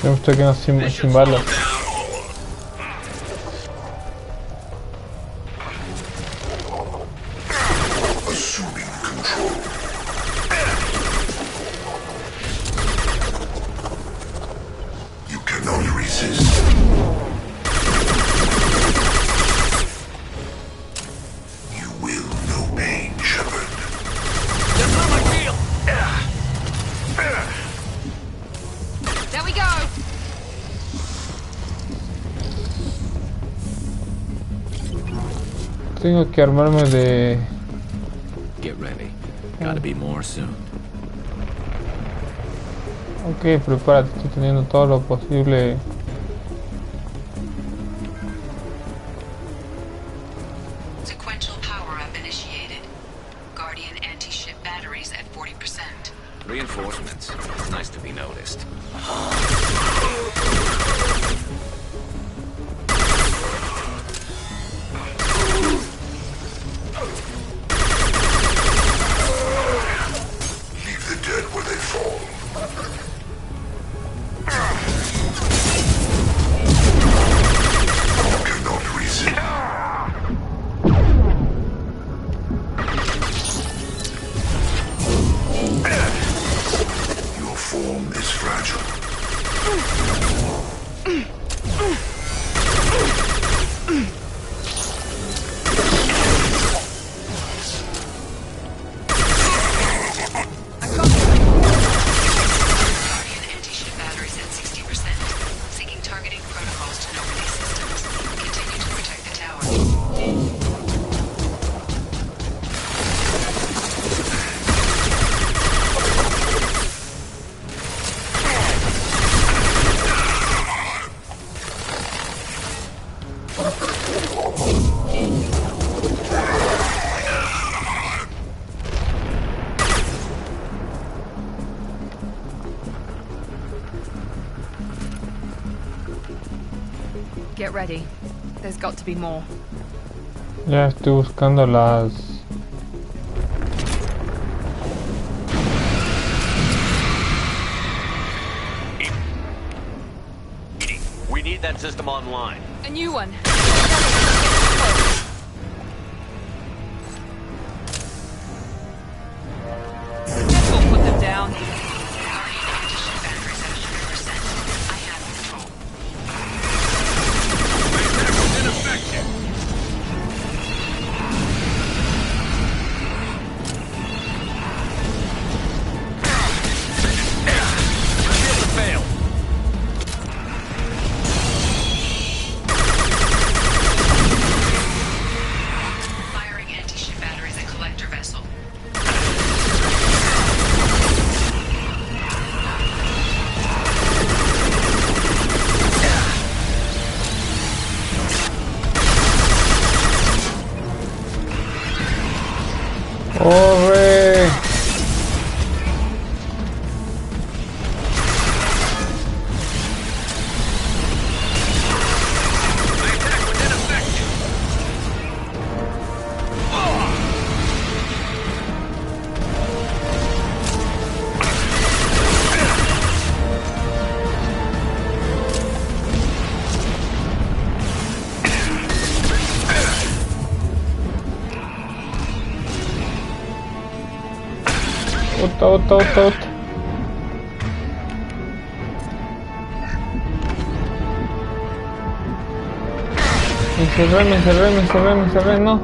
A: Me gusta que no sin balas.
G: Assuming control. You cannot resist. You will know pain, Shepard.
L: That's not my deal!
K: There we go!
A: Tengo que armarme de...
I: Get ready. Gotta be more soon.
A: Ok, prepárate, estoy teniendo todo lo posible.
H: Sequential power-up initiated. Guardian anti-ship batteries at 40%.
C: Reinforcements. It's nice to be noticed.
Q: Leave the dead where they fall. Cannot reason. Your form is fragile.
H: Guardian anti-ship batteries at 60%. Seeking targeting protocols to know these systems. Continue to protect the tower.
N: Get ready. There's got to be more.
A: Ya estoy buscando las...
C: We need that system online.
K: A new one. We'll put them down.
H: Guardian anti-ship batteries at 100%. I have control.
L: Ineffective.
C: Shield to fail.
H: Firing anti-ship batteries at collector vessel.
A: ¡Corre! Otra. Me encerré, no.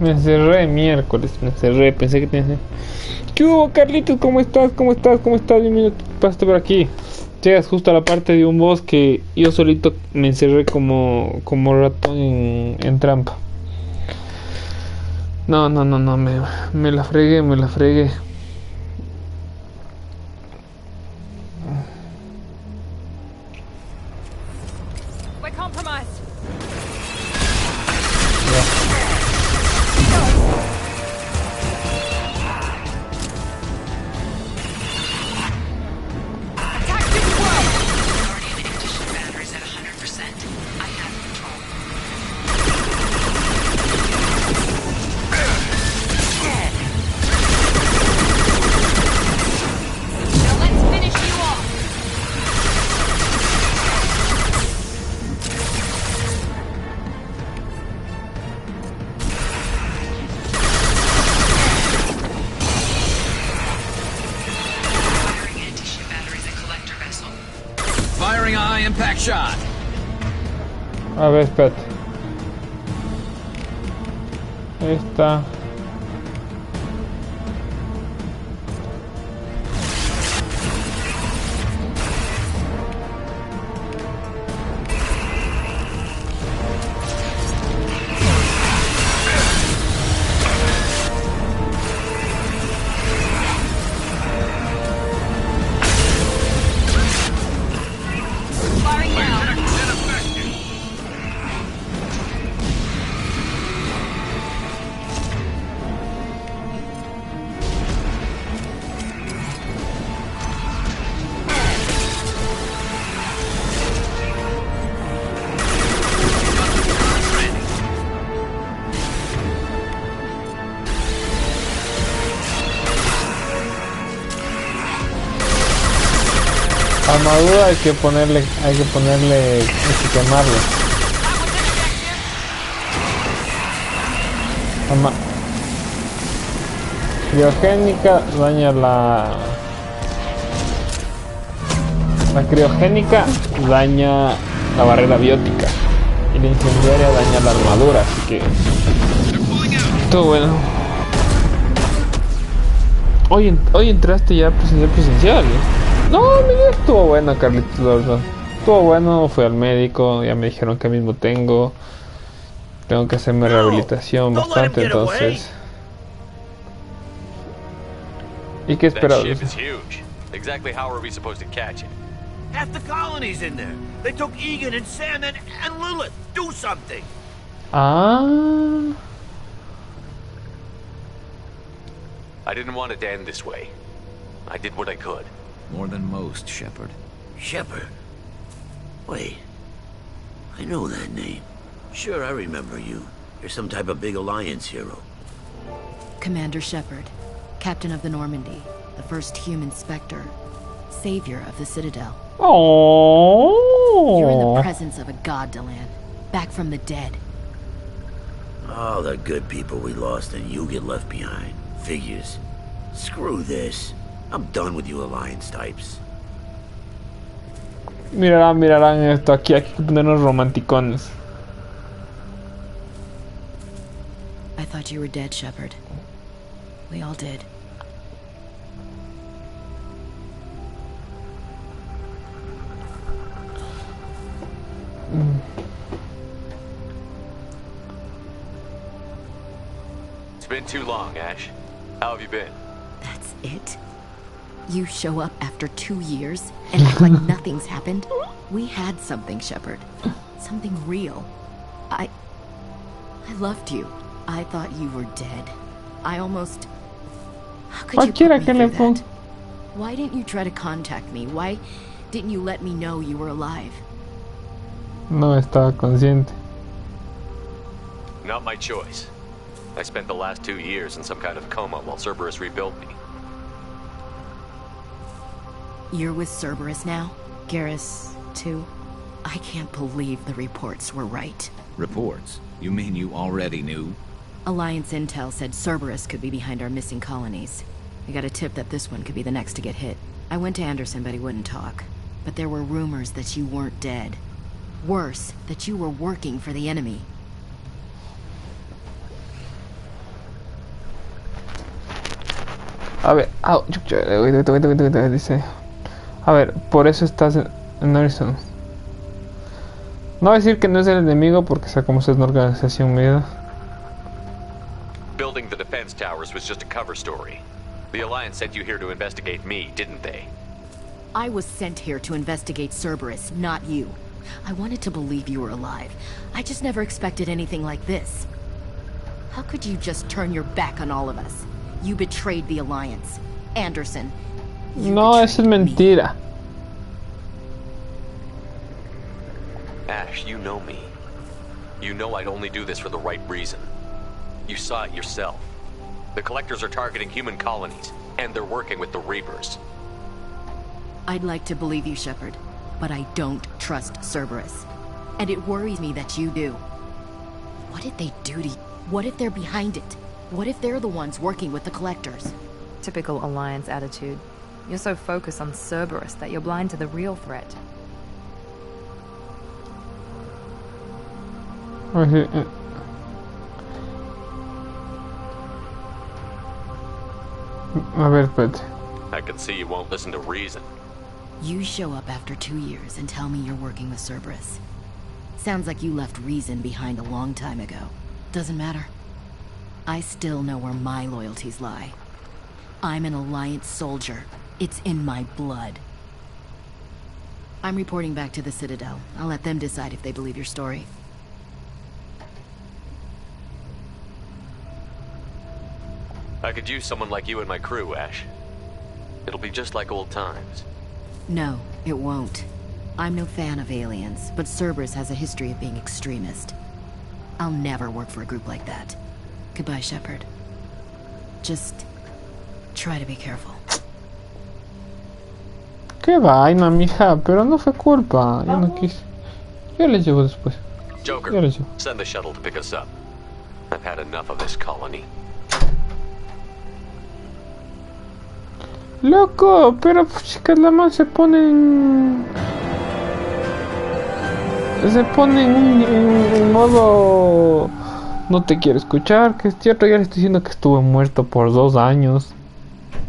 A: Me encerré, miércoles, pensé que tenía... ¿Qué hubo, Carlitos? ¿Cómo estás? Bienvenido, pasaste por aquí. Llegas justo a la parte de un boss que yo solito me encerré como ratón en trampa. No, me la fregué.
K: We're compromised. Attack didn't work.
H: Guardian anti-ship batteries at 100%. I have control.
K: Now let's finish you off.
H: Firing anti-ship batteries at collector vessel.
I: Firing a high impact shot.
A: A ver, espérate. Esta. armadura hay que ponerle, hay que quemarle. Criogénica daña la criogénica daña la barrera biótica y la incendiaria daña la armadura, así que todo bueno. Hoy entraste ya presencial. No, mira, estuvo bueno, Carlitos, la verdad. Estuvo bueno, fui al médico, ya me dijeron que mismo tengo que hacerme rehabilitación bastante, entonces. ¿Y qué esperabas?
C: That ship is huge. Exactly how are we supposed to catch it?
F: Half the colony's in there. They took Egan and Sam and Lilith. Do something.
A: Ah.
C: I didn't want it to end this way. I did what I could.
I: More than most, Shepard.
F: Shepard? Wait. I know that name. Sure, I remember you. You're some type of big Alliance hero.
U: Commander Shepard, Captain of the Normandy, the first human Spectre, Savior of the Citadel.
A: Oh.
U: You're in the presence of a god, Delan, back from the dead.
F: All the good people we lost and you get left behind. Figures. Screw this. I'm done with you Alliance types.
A: Mirarán esto. Aquí hay que ponernos romanticones.
U: I thought you were dead, Shepard. We all did.
C: It's been too long, Ash. How have you been?
U: That's it? You show up after 2 years and act like nothing's happened? We had something, Shepard. Something real. I loved you. I thought you were dead. I almost... How could you put me through that? Why didn't you try to contact me? Why didn't you let me know you were alive?
A: No estaba consciente.
C: Not my choice. I spent the last 2 years in some kind of coma while Cerberus rebuilt me.
U: You're with Cerberus now? Garrus, too? I can't believe the reports were right.
I: Reports? You mean you already knew?
U: Alliance intel said Cerberus could be behind our missing colonies. We got a tip that this one could be the next to get hit. I went to Anderson, but he wouldn't talk. But there were rumors that you weren't dead. Worse, that you were working for the enemy.
A: A ver, dice. A ver, por eso estás en Horizon. No voy a decir que no es el enemigo porque sea como es una organización unida.
C: Building the defense towers was just a cover story. The Alliance sent you here to investigate me, didn't they?
U: I was sent here to investigate Cerberus, not you. I wanted to believe you were alive. I just never expected anything like this. How could you just turn your back on all of us? You betrayed the Alliance. Anderson.
A: No, eso es mentira.
C: Ash, you know me. You know I'd only do this for the right reason. You saw it yourself. The Collectors are targeting human colonies, and they're working with the Reapers.
U: I'd like to believe you, Shepard, but I don't trust Cerberus. And it worries me that you do. What did they do to you? What if they're behind it? What if they're the ones working with the Collectors?
N: Typical Alliance attitude. You're so focused on Cerberus that you're blind to the real threat.
A: A ver, espérate.
C: I can see you won't listen to reason.
U: You show up after 2 years and tell me you're working with Cerberus. Sounds like you left reason behind a long time ago. Doesn't matter. I still know where my loyalties lie. I'm an Alliance soldier. It's in my blood. I'm reporting back to the Citadel. I'll let them decide if they believe your story.
C: I could use someone like you in my crew, Ash. It'll be just like old times.
U: No, it won't. I'm no fan of aliens, but Cerberus has a history of being extremist. I'll never work for a group like that. Goodbye, Shepard. Just try to be careful.
A: Qué vaina, mija, pero no fue culpa. Yo no quise. Yo les llevo después.
C: Joker,
A: Yo les llevo.
C: send the shuttle to pick us up. I've had enough of this colony.
A: Loco, pero chicas, la man se pone en... en modo... No te quiero escuchar, que es cierto, ya le estoy diciendo que estuve muerto por 2 años.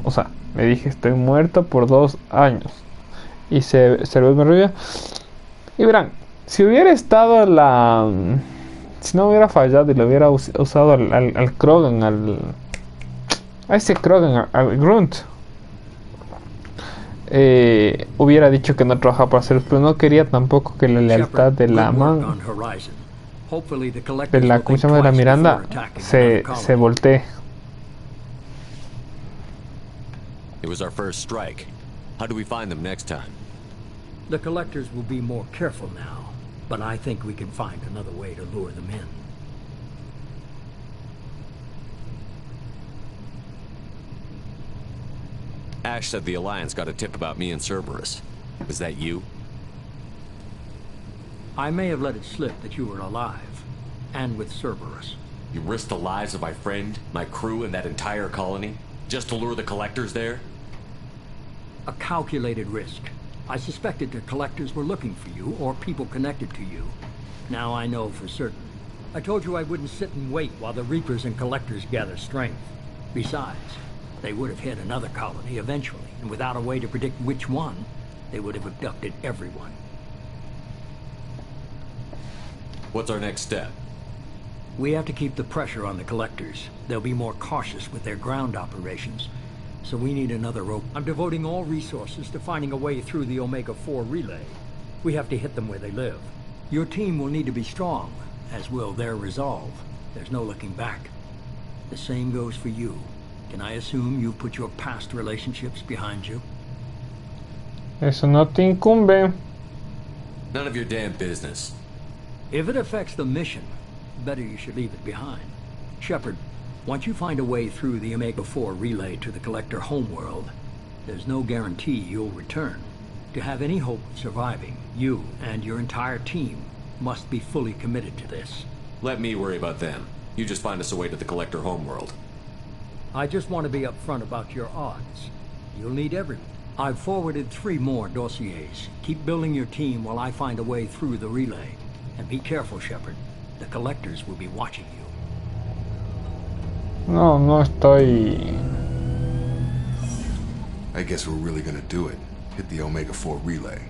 A: O sea, me dije estoy muerto por 2 años. Y se me rubia. Y verán, si hubiera estado si no hubiera fallado y le hubiera usado al Krogan, a ese Krogan, al Grunt, hubiera dicho que no trabajaba para hacer, pero no quería tampoco que la lealtad de la man, de la, ¿cómo se llama?, de la Miranda, se voltee.
C: It was our first strike. How do we find them next time?
T: The collectors will be more careful now, but I think we can find another way to lure them in.
C: Ash said the Alliance got a tip about me and Cerberus. Is that you?
T: I may have let it slip that you were alive, and with Cerberus.
C: You risked the lives of my friend, my crew, and that entire colony, just to lure the collectors there?
T: A calculated risk. I suspected the collectors were looking for you, or people connected to you. Now I know for certain. I told you I wouldn't sit and wait while the Reapers and collectors gather strength. Besides, they would have hit another colony eventually, and without a way to predict which one, they would have abducted everyone.
C: What's our next step?
T: We have to keep the pressure on the collectors. They'll be more cautious with their ground operations. So we need another rope. I'm devoting all resources to finding a way through the Omega-4 relay. We have to hit them where they live. Your team will need to be strong, as will their resolve. There's no looking back. The same goes for you. Can I assume you've put your past relationships behind you?
A: Eso no te incumbe.
C: None of your damn business.
T: If it affects the mission, better you should leave it behind. Shepard, once you find a way through the Omega-4 relay to the Collector homeworld, there's no guarantee you'll return. To have any hope of surviving, you and your entire team must be fully committed to this.
C: Let me worry about them. You just find us a way to the Collector homeworld.
T: I just want to be upfront about your odds. You'll need everyone. I've forwarded 3 more dossiers. Keep building your team while I find a way through the relay. And be careful, Shepard. The Collectors will be watching you.
A: No, no estoy...
M: I guess we're really gonna do it. Hit the Omega-4 relay.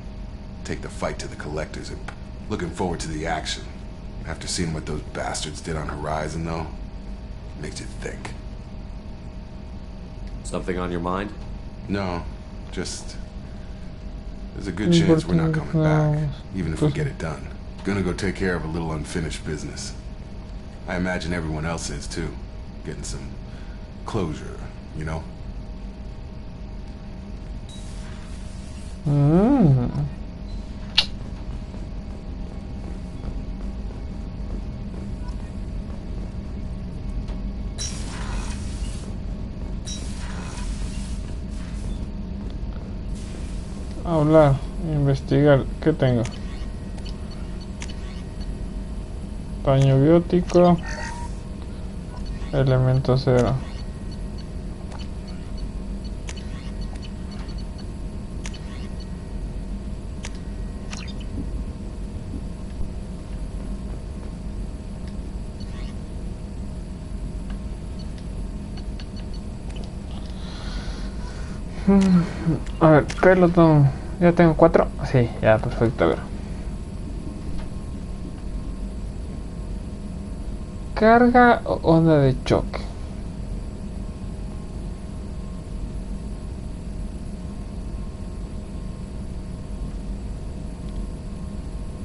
M: Take the fight to the Collectors and looking forward to the action. After seeing what those bastards did on Horizon, though, makes you think.
C: Something on your mind?
M: No, just... There's a good chance we're not coming back, even if we get it done. Gonna go take care of a little unfinished business. I imagine everyone else is, too. Getting some closure, you know?
A: Hablar, investigar, ¿qué tengo? Paño biótico, elemento 0. A ver, ¿qué lo tengo? Ya tengo 4. Sí, ya, perfecto, a ver. Carga o onda de choque.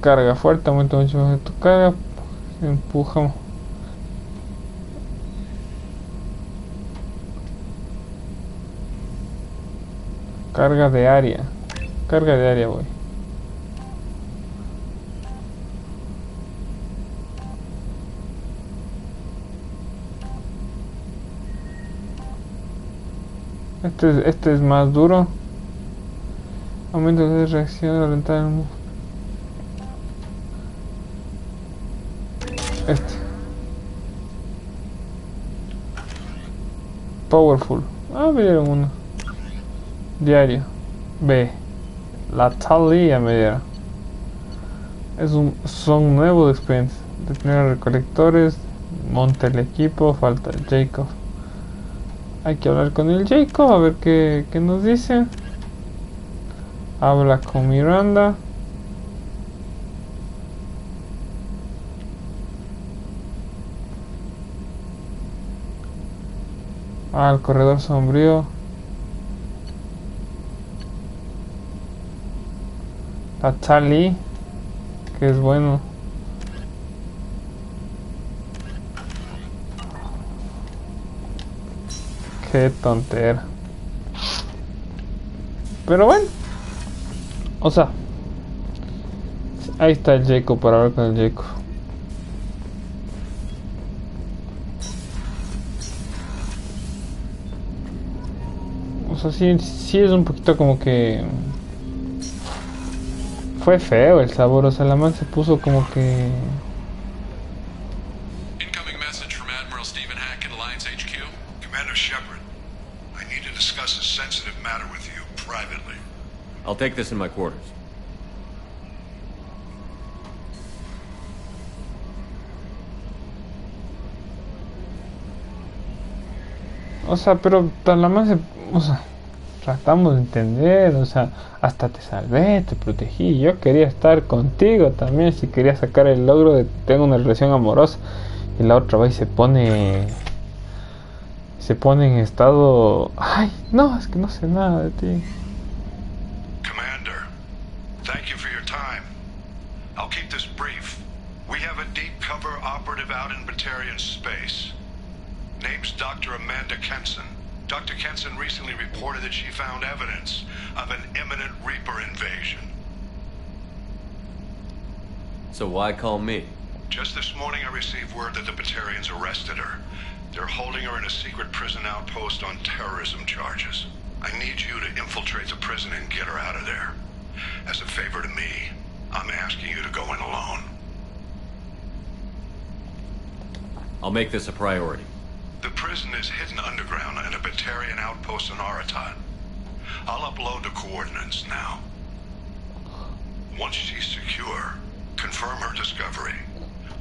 A: Carga fuerte, aumenta mucho más de tu carga. Empujamos. Carga de área. Carga de área, voy. Este es más duro. Aumento de reacción oriental. Powerful. Me dieron uno. Diario. B. La talía me dieron. Son nuevos de experiencia. Detener recolectores. Monta el equipo. Falta el Jacob. Hay que hablar con el Jacob a ver qué nos dice. Habla con Miranda. El corredor sombrío. La Charlie, que es bueno. Qué tontera. Pero bueno. O sea, ahí está el Jacob para hablar con el Jacob. O sea, sí es un poquito como que... Fue feo el sabor, o sea, la man se puso como que...
L: Incoming message from Admiral Stephen Hack at Alliance HQ.
Q: Commander Shepard, I need to discuss a sensitive matter with you privately.
C: I'll take this in my quarters.
A: O sea, pero la man se... O sea, tratamos de entender, o sea, hasta te salvé, te protegí. Yo quería estar contigo también, si quería sacar el logro de que tengo una relación amorosa. Y la otra vez se pone en estado... Ay, no, es que no sé nada de ti.
Q: Commander, thank you for your time. I'll keep this brief. We have a deep cover operative out in Batarian space. Name's Dr. Amanda Kenson. Dr. Kenson recently reported that she found evidence of an imminent Reaper invasion.
C: So why call me?
Q: Just this morning I received word that the Batarians arrested her. They're holding her in a secret prison outpost on terrorism charges. I need you to infiltrate the prison and get her out of there. As a favor to me, I'm asking you to go in alone.
C: I'll make this a priority.
Q: The prison is hidden underground in a Batarian outpost on Aratat. I'll upload the coordinates now. Once she's secure, confirm her discovery.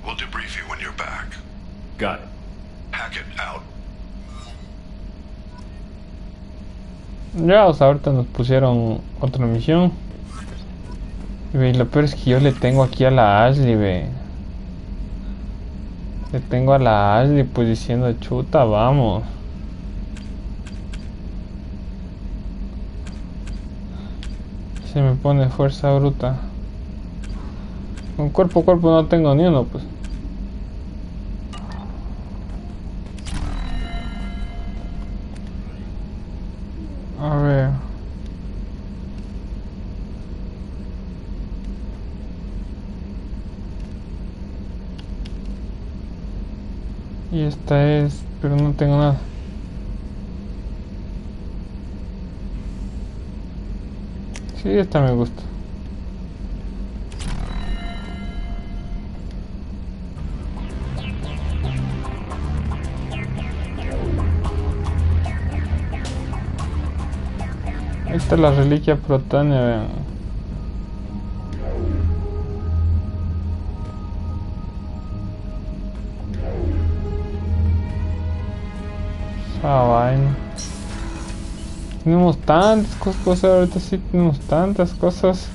Q: We'll debrief you when you're back.
C: Got it.
Q: Hackett out.
A: Ya, o sea, ahorita nos pusieron otra misión. Y lo peor es que yo le tengo aquí a la Ashley, ve. Le tengo a la Ashley pues diciendo chuta, vamos. Se me pone fuerza bruta. Con cuerpo a cuerpo no tengo ni uno, pues. A ver. Y esta es, pero no tengo nada. Sí, esta me gusta. Ahí está la reliquia protánea, vean. Esa vaina. Tenemos tantas cosas, ahorita sí tenemos tantas cosas.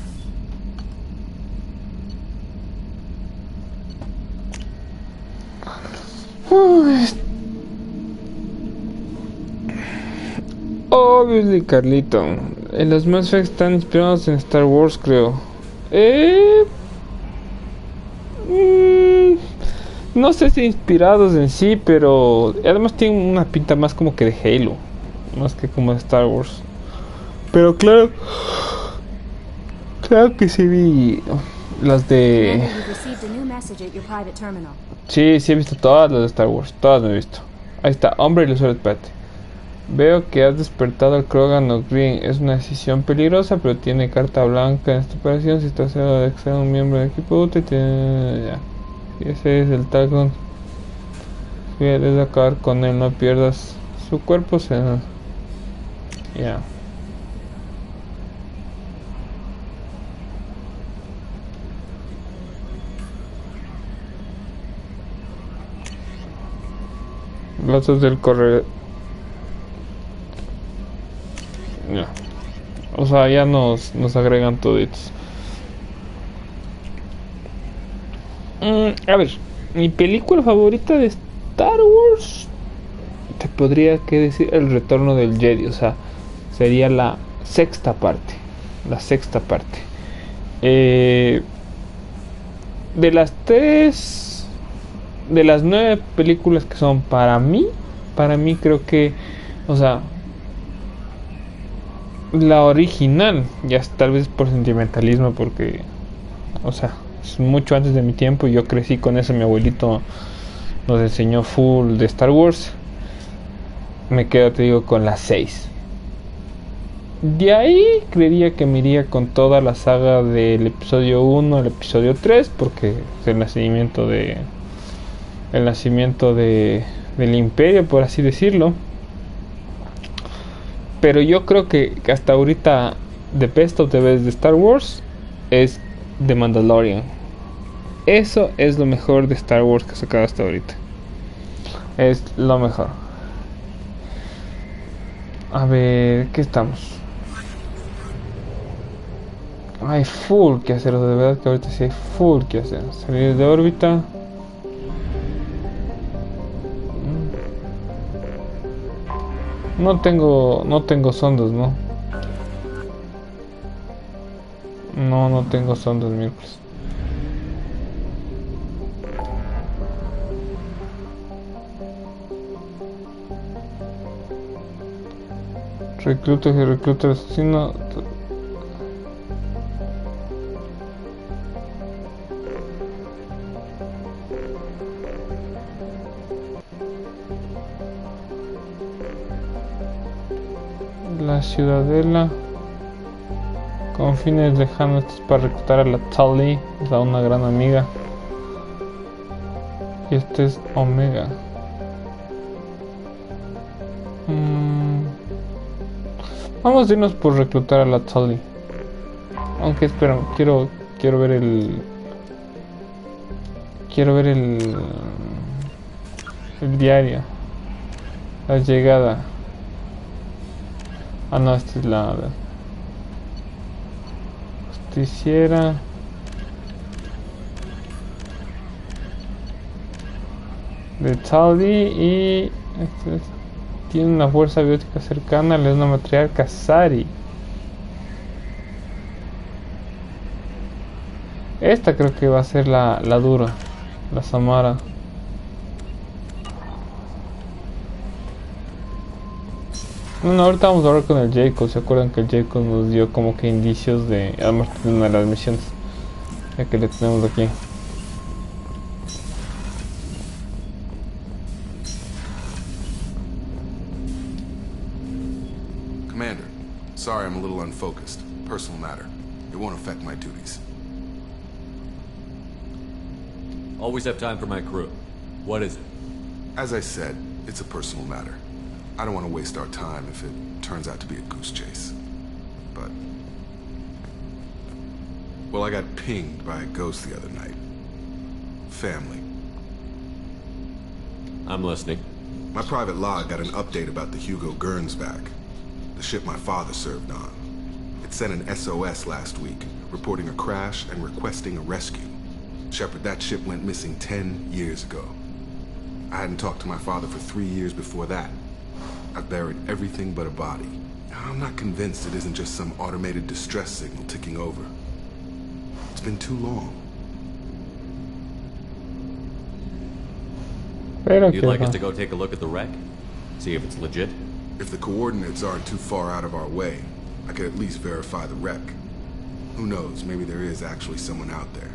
A: Obviously, Carlito. Los Mass Effect están inspirados en Star Wars, creo. No sé si inspirados en sí, pero además tienen una pinta más como que de Halo, más que como de Star Wars. Pero claro que sí vi las de... Sí, he visto todas las de Star Wars, todas me he visto. Ahí está, hombre y el usuario, espérate. Veo que has despertado al Krogan o Green. Es una decisión peligrosa, pero tiene carta blanca en esta operación. Si estás seguro de que sea un miembro del equipo útil, ya. Si ese es el Talcon, si quieres acabar con él, no pierdas su cuerpo. Ya. Datos del correo. Ya. O sea, ya nos agregan toditos. A ver, mi película favorita de Star Wars, te podría que decir El Retorno del Jedi. O sea, sería la sexta parte. La sexta parte. De las 9 películas que son para mí creo que, o sea, la original, ya tal vez por sentimentalismo, porque, o sea, es mucho antes de mi tiempo y yo crecí con eso. Mi abuelito nos enseñó full de Star Wars. Me quedo, te digo, con las 6. De ahí creería que me iría con toda la saga del episodio 1 al episodio 3, porque es el nacimiento del imperio, por así decirlo. Pero yo creo que hasta ahorita The Best of the Best de Star Wars es The Mandalorian. Eso es lo mejor de Star Wars que ha sacado hasta ahorita. Es lo mejor. A ver, ¿qué estamos? Hay full que hacer, de verdad que ahorita sí hay full que hacer. Salir de órbita. No tengo sondas, ¿no? No tengo sondas, miércoles. Reclutas y reclutas asesino. La ciudadela con fines lejanos. Esto es para reclutar a la Tully, o sea, una gran amiga. Y este es Omega. Vamos a irnos por reclutar a la Tully. Aunque espera, quiero ver el diario. La llegada. Ah, no, esta es la justiciera. De Tully y tiene una fuerza biótica cercana, le es una matriarca Sari. Esta creo que va a ser la dura, la Samara. Bueno, ahorita vamos a hablar con el Jacob. ¿Se acuerdan que el Jacob nos dio como que indicios de, además de una de las misiones, ya que le tenemos aquí?
M: Commander, sorry I'm a little unfocused. Personal matter. It won't affect my duties.
C: Always have time for my crew. What is it?
M: As I said, it's a personal matter. I don't want to waste our time if it turns out to be a goose chase. But... well, I got pinged by a ghost the other night. Family.
C: I'm listening.
M: My private log got an update about the Hugo Gernsback, the ship my father served on. It sent an SOS last week, reporting a crash and requesting a rescue. Shepard, that ship went missing 10 years ago. I hadn't talked to my father for 3 years before that. I've buried everything but a body. I'm not convinced it isn't just some automated distress signal ticking over. It's been too long.
C: You'd like us to go take a look at the wreck? See if it's legit?
M: If the coordinates aren't too far out of our way, I could at least verify the wreck. Who knows, maybe there is actually someone out there.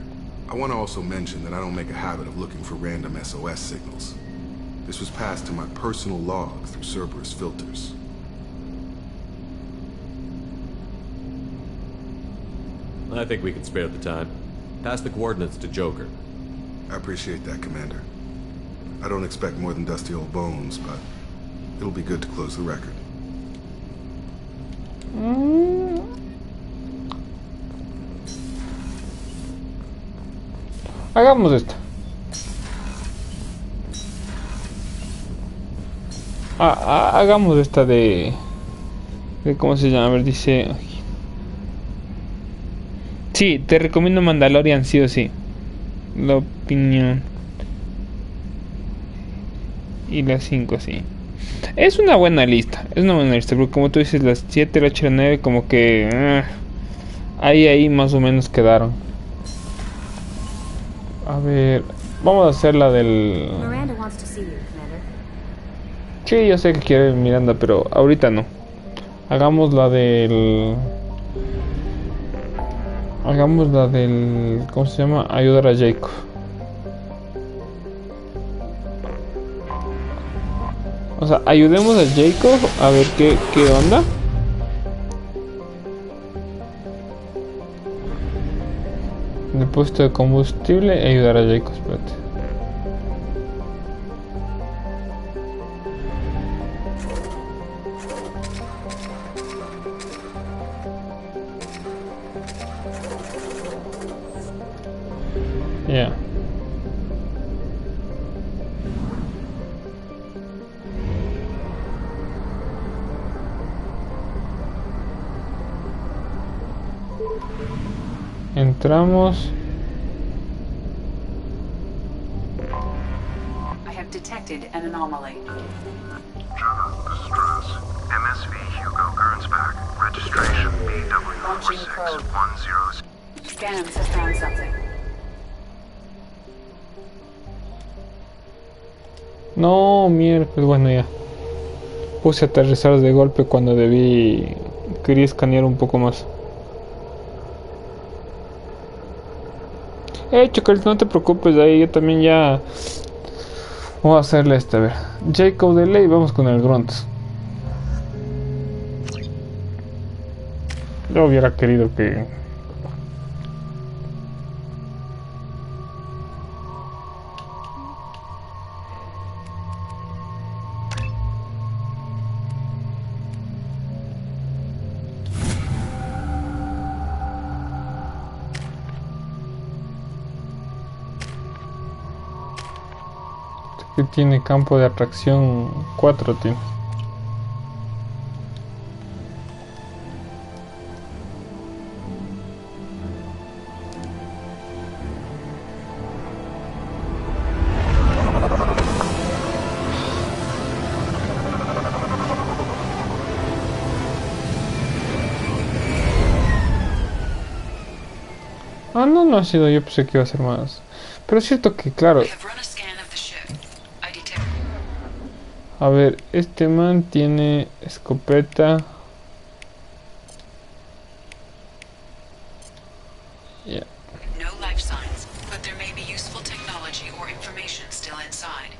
M: I want to also mention that I don't make a habit of looking for random SOS signals. This was passed to my personal logs through Cerberus filters.
C: I think we can spare the time. Pass the coordinates to Joker.
M: I appreciate that, Commander. I don't expect more than dusty old bones, but it'll be good to close the record.
A: Hagamos esto. Hagamos esta de ¿cómo se llama? A ver, dice... Sí, te recomiendo Mandalorian sí o sí. La opinión. Y las 5 sí. Es una buena lista. Es una buena lista. Porque como tú dices, las 7, las 8, las 9 como que... ahí más o menos quedaron. A ver... Vamos a hacer la del...
B: Miranda wants to see you, Commander.
A: Sí, yo sé que quiere Miranda, pero ahorita no. Hagamos la del... ¿Cómo se llama? Ayudar a Jacob. O sea, ayudemos a Jacob a ver qué onda. Depósito de combustible y ayudar a Jacob, espérate. Ya. Entramos.
R: I have detected an anomaly.
V: Distress. MSV Hugo Gernsback. Registration BW4610.
R: Scans have found something.
A: No, miércoles, bueno ya. Puse a aterrizar de golpe cuando quería escanear un poco más. Chocolate, no te preocupes, ahí yo también ya... Vamos a hacerle a ver. Jacob de ley, vamos con el Grunt. Yo hubiera querido que... que tiene campo de atracción 4 tiene. No ha sido, yo pensé que iba a ser más. Pero es cierto que, claro. A ver, este man tiene escopeta. Yeah.
H: No life signs, but there may be useful technology or information still inside.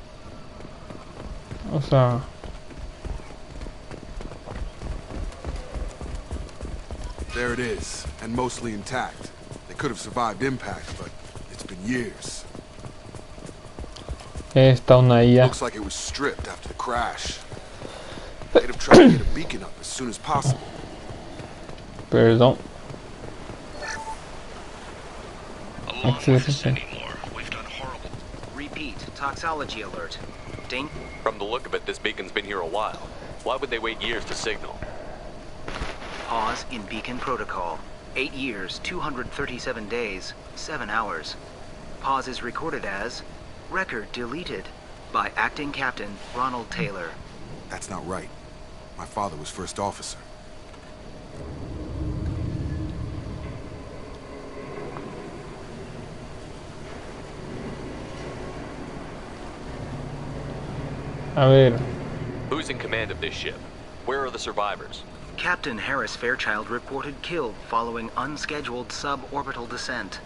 A: O sea.
M: There it is, and mostly intact. They could have survived impact, but it's been years.
A: Está una IA.
M: Looks like it was stripped after the crash. They'd have tried to get a beacon up as soon as possible.
A: Perdón.
W: We've done horrible. Repeat, toxology alert.
C: From the look of it, this beacon's been here a while. Why would they wait years to signal?
W: Pause in beacon protocol. 8 years, 237 days, 7 hours. Pause is recorded as record deleted by Acting Captain Ronald Taylor.
M: That's not right. My father was first officer.
A: A ver.
C: Who's in command of this ship? Where are the survivors?
W: Captain Harris Fairchild reported killed following unscheduled suborbital descent.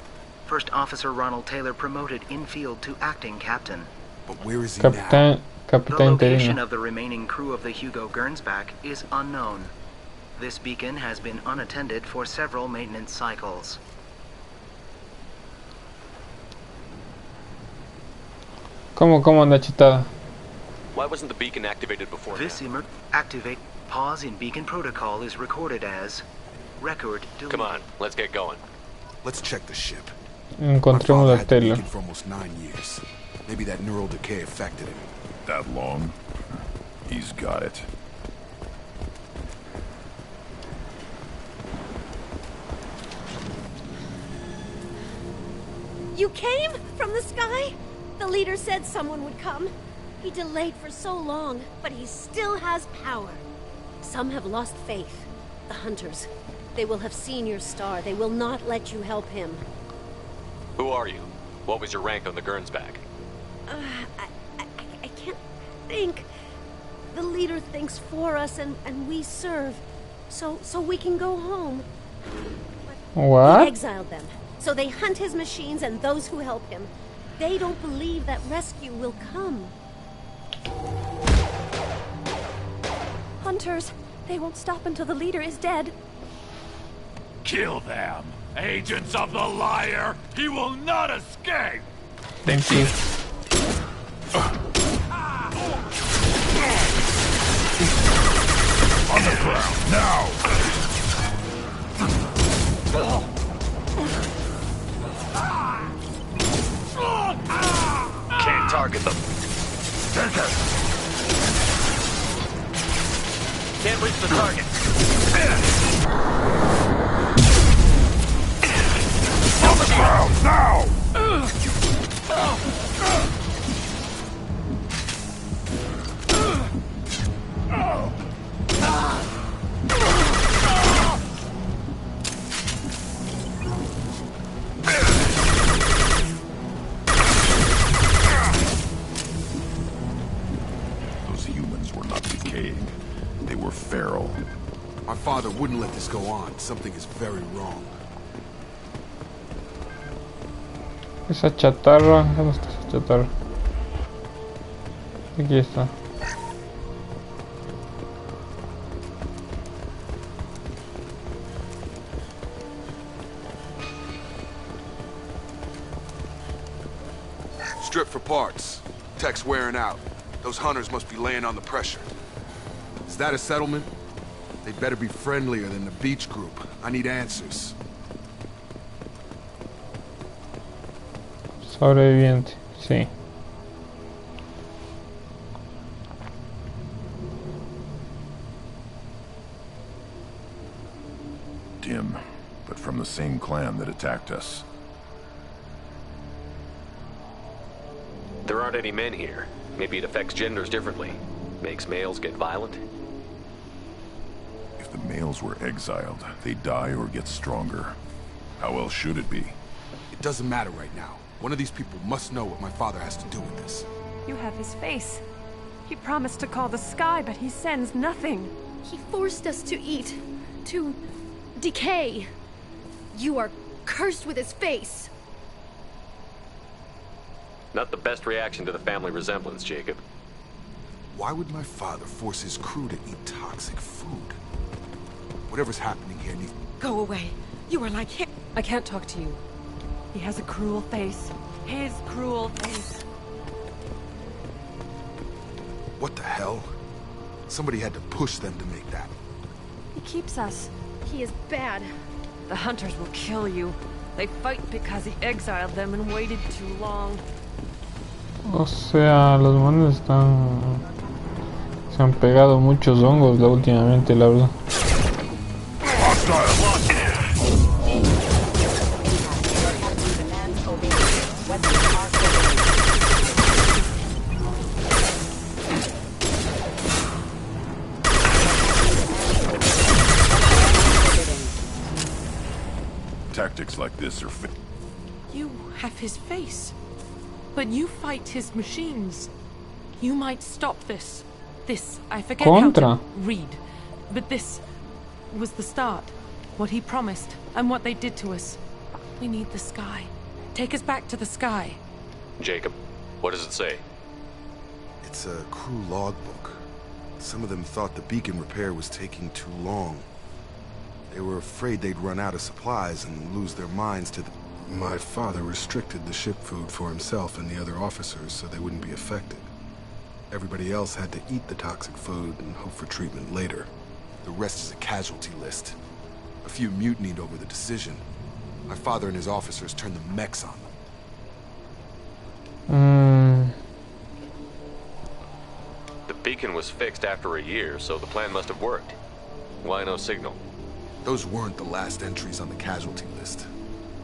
W: First Officer Ronald Taylor promoted in-field to acting captain.
M: But where is he
A: Capitán
M: now?
W: The
A: Capitán
W: location
A: interino.
W: of the remaining crew of the Hugo Gernsback is unknown. This beacon has been unattended for several maintenance cycles.
A: ¿Cómo anda chetada?
C: Why wasn't the beacon activated before?
W: This activate pause in beacon protocol is recorded as record deleted.
C: Come on, let's get going.
M: Let's check the ship.
A: Encontremos la tela.
M: For almost 9 years. Maybe that neural decay affected him.
D: That long? He's got it.
P: You came from the sky? The leader said someone would come. He delayed for so long, but he still has power. Some have lost faith. The hunters. They will have seen your star. They will not let you help him.
C: Who are you? What was your rank on the Gernsback?
P: I can't think. The leader thinks for us and we serve. So we can go home.
A: What?
P: He exiled them. So they hunt his machines and those who help him. They don't believe that rescue will come.
K: Hunters, they won't stop until the leader is dead.
L: Kill them! Agents of the liar! He will not escape!
A: Thank you.
L: On the ground, now!
C: Can't target them.
L: Take it!
C: Can't reach the target.
L: On the ground, now!
D: Those humans were not decaying. They were feral.
M: My father wouldn't let this go on. Something is very wrong.
A: Esa chatarra. ¿Dónde está esa chatarra? Aquí está.
M: Strip for parts. Tech's wearing out. Those hunters must be laying on the pressure. Is that a settlement? They'd better be friendlier than the beach group. I need answers.
A: Sobreviviente, sí.
D: Dim, but from the same clan that attacked us.
C: There aren't any men here. Maybe it affects genders differently. Makes males get violent.
D: If the males were exiled, they die or get stronger. How else should it be?
M: It doesn't matter right now. One of these people must know what my father has to do with this.
K: You have his face. He promised to call the sky, but he sends nothing.
P: He forced us to eat, to decay. You are cursed with his face.
C: Not the best reaction to the family resemblance, Jacob.
M: Why would my father force his crew to eat toxic food? Whatever's happening here needs...
K: Go away. You are like him. I can't talk to you. He has a cruel face. His cruel face.
M: What the hell? Somebody had to push them to make that.
K: He keeps us.
P: He is bad.
K: The hunters will kill you. They fight because he exiled them and waited too long.
A: O sea, los monos están... Se han pegado muchos hongos últimamente, la verdad.
D: Tactics like this are
K: You have his face. But you fight his machines. You might stop this. This, I forget how to read. But this was the start. What he promised, and what they did to us. We need the sky. Take us back to the sky.
C: Jacob, what does it say?
M: It's It's a crew logbook. Some of them thought the beacon repair was taking too long. They were afraid they'd run out of supplies and lose their minds to the... My father restricted the ship food for himself and the other officers so they wouldn't be affected. Everybody else had to eat the toxic food and hope for treatment later. The rest is a casualty list. A few mutinied over the decision. My father and his officers turned the mechs on them.
C: The beacon was fixed after a year, so the plan must have worked. Why no signal?
M: Those weren't the last entries on the casualty list.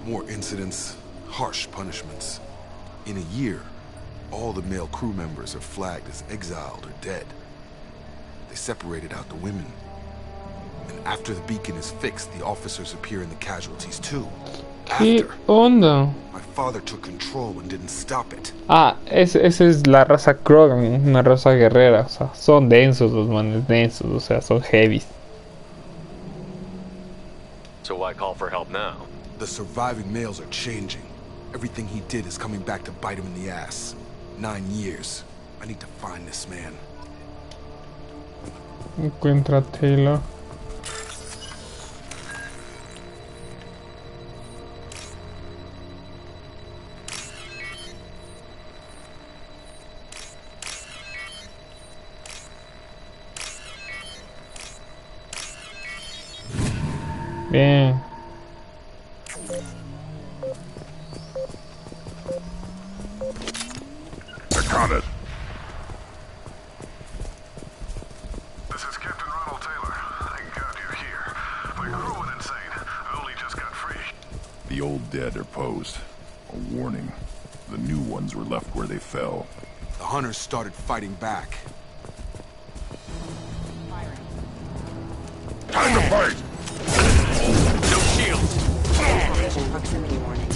M: More incidents, harsh punishments. In a year, all the male crew members are flagged as exiled or dead. They separated out the women. And after the beacon is fixed, the officers appear in the casualties too.
A: ¿Qué onda?
M: My father took control and didn't stop it.
A: Ah, esa es la raza Krogan, una raza guerrera. O sea, son densos los manes, densos, o sea, son heavies.
C: So why call for help now?
M: The surviving males are changing. Everything he did is coming back to bite him in the ass. 9 years. I need to find this man.
A: Encuentra a Taylor. Bien.
G: I got it.
V: This is Captain Ronald Taylor. Thank God you're here. My crew went insane. I only just got free.
G: The old dead are posed. A warning. The new ones were left where they fell.
M: The hunters started fighting back.
G: Time to fight!
C: No shields!
B: Proximity warning.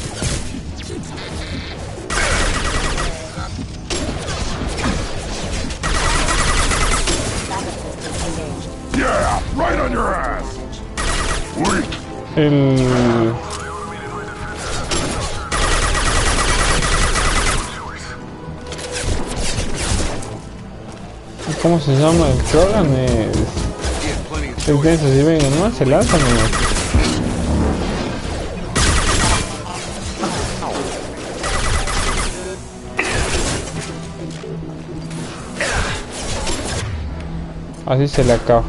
G: Yeah! Right on your ass! Weak!
A: ¿Cómo se llama? El Krogan es denso, si ven nomás se lanzan nomás. Así se le acaba.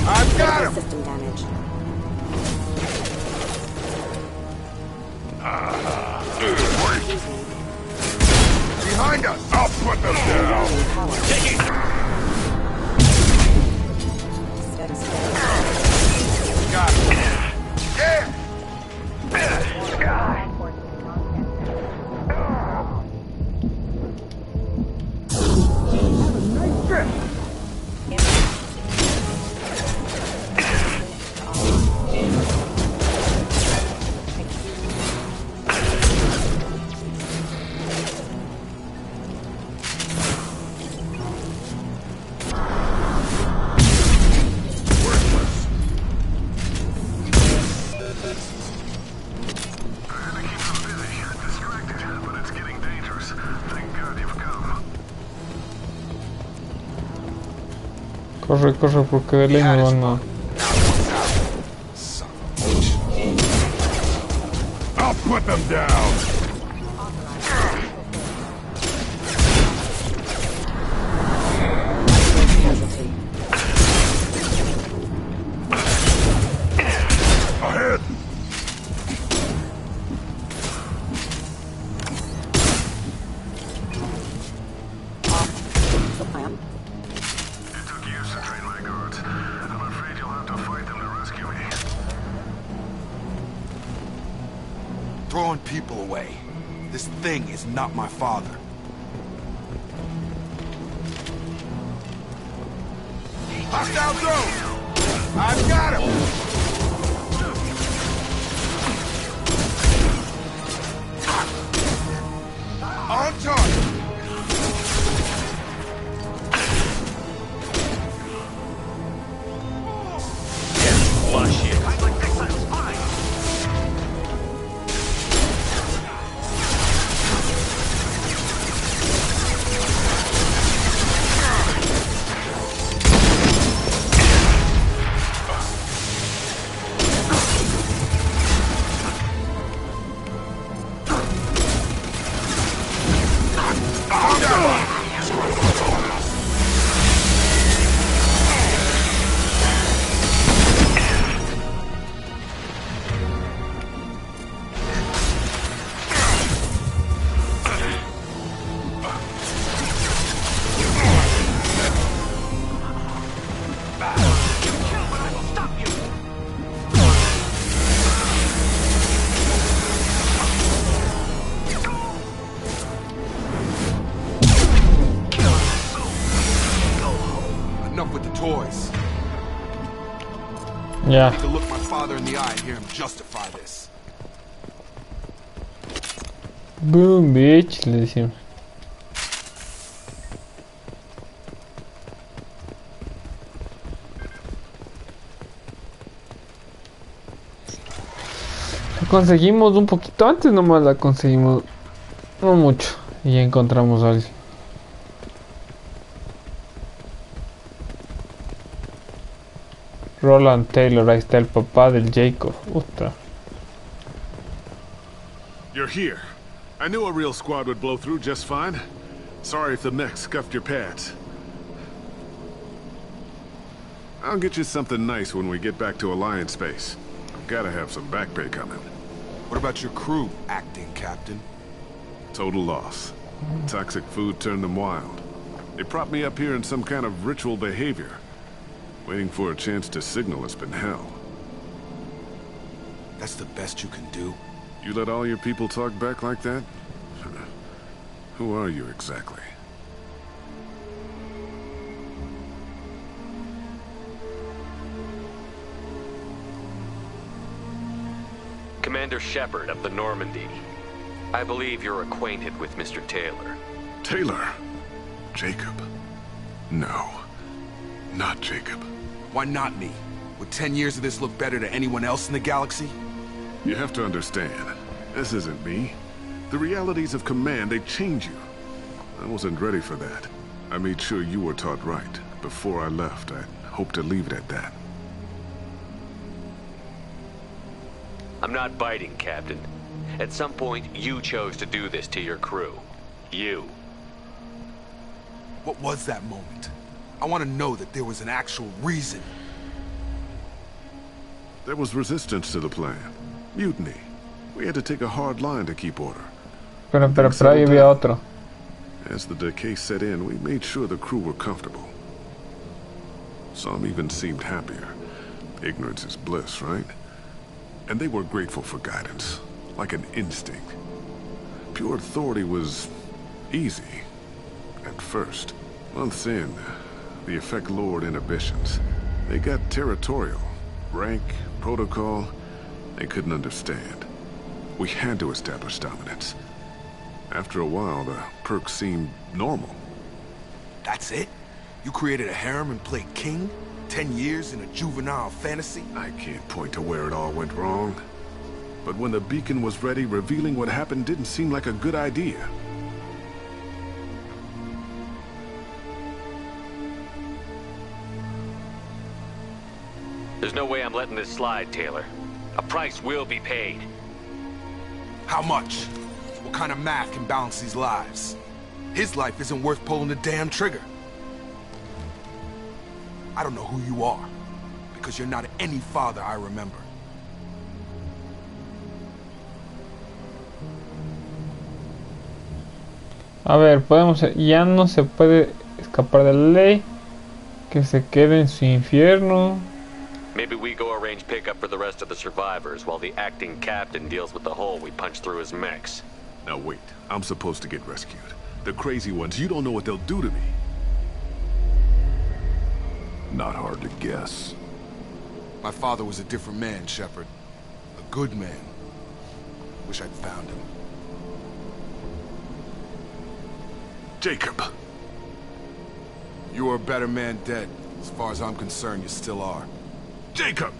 G: I've got him!
B: System damage.
G: Behind us! I'll put them down! Take it! Got it. Yeah!
A: Corre, corre, porque de ley me van a...
G: I'll put them down! Ahead!
M: Throwing people away. This thing is not my father.
G: Hostile drone! I've got him! On target!
M: enough with the toys.
A: Yeah.
M: I need to look my father in the eye and hear him justify this.
A: Boom, bitch, le decimos. La conseguimos un poquito antes, nomás la conseguimos. No mucho. Y ya encontramos a alguien. Roland Taylor, ahí está el papá del Jacob. Ostras.
G: You're here. I knew a real squad would blow through just fine. Sorry if the mech scuffed your pads. I'll get you something nice when we get back to Alliance space. I've gotta have some back pay coming.
M: What about your crew, acting captain?
G: Total loss. Toxic food turned them wild. They propped me up here in some kind of ritual behavior. Waiting for a chance to signal has been hell.
M: That's the best you can do?
G: You let all your people talk back like that? Who are you exactly?
C: Commander Shepard of the Normandy. I believe you're acquainted with Mr. Taylor.
G: Taylor? Jacob? No. Not Jacob.
M: Why not me? Would 10 years of this look better to anyone else in the galaxy?
G: You have to understand, this isn't me. The realities of command, they change you. I wasn't ready for that. I made sure you were taught right. Before I left, I hoped to leave it at that.
C: I'm not biting, Captain. At some point, you chose to do this to your crew. You.
M: What was that moment? I want to know that there was an actual reason.
G: There was resistance to the plan. Mutiny. We had to take a hard line to keep order.
A: Pero ahí había otro.
G: As the decay set in, we made sure the crew were comfortable. Some even seemed happier. Ignorance is bliss, right? And they were grateful for guidance, like an instinct. Pure authority was easy, at first. Months in, the effect lowered inhibitions. They got territorial. Rank, protocol, they couldn't understand. We had to establish dominance. After a while, the perks seemed normal.
M: That's it? You created a harem and played king? 10 years in a juvenile fantasy?
G: I can't point to where it all went wrong. But when the beacon was ready, revealing what happened didn't seem like a good idea.
C: There's no way I'm letting this slide, Taylor. A price will be paid.
M: How much? What kind of math can balance these lives? His life isn't worth pulling the damn trigger. I don't know who you are, because you're not any father I remember.
A: A ver, ya no se puede escapar de la ley. Que se quede en su infierno.
C: Maybe we go arrange pickup for the rest of the survivors while the acting captain deals with the hole we punched through his mechs.
G: Now wait, I'm supposed to get rescued. The crazy ones, you don't know what they'll do to me.
D: Not hard to guess.
M: My father was a different man, Shepard. A good man. Wish I'd found him.
G: Jacob!
M: You were a better man dead. As far as I'm concerned, you still are.
G: Jacob!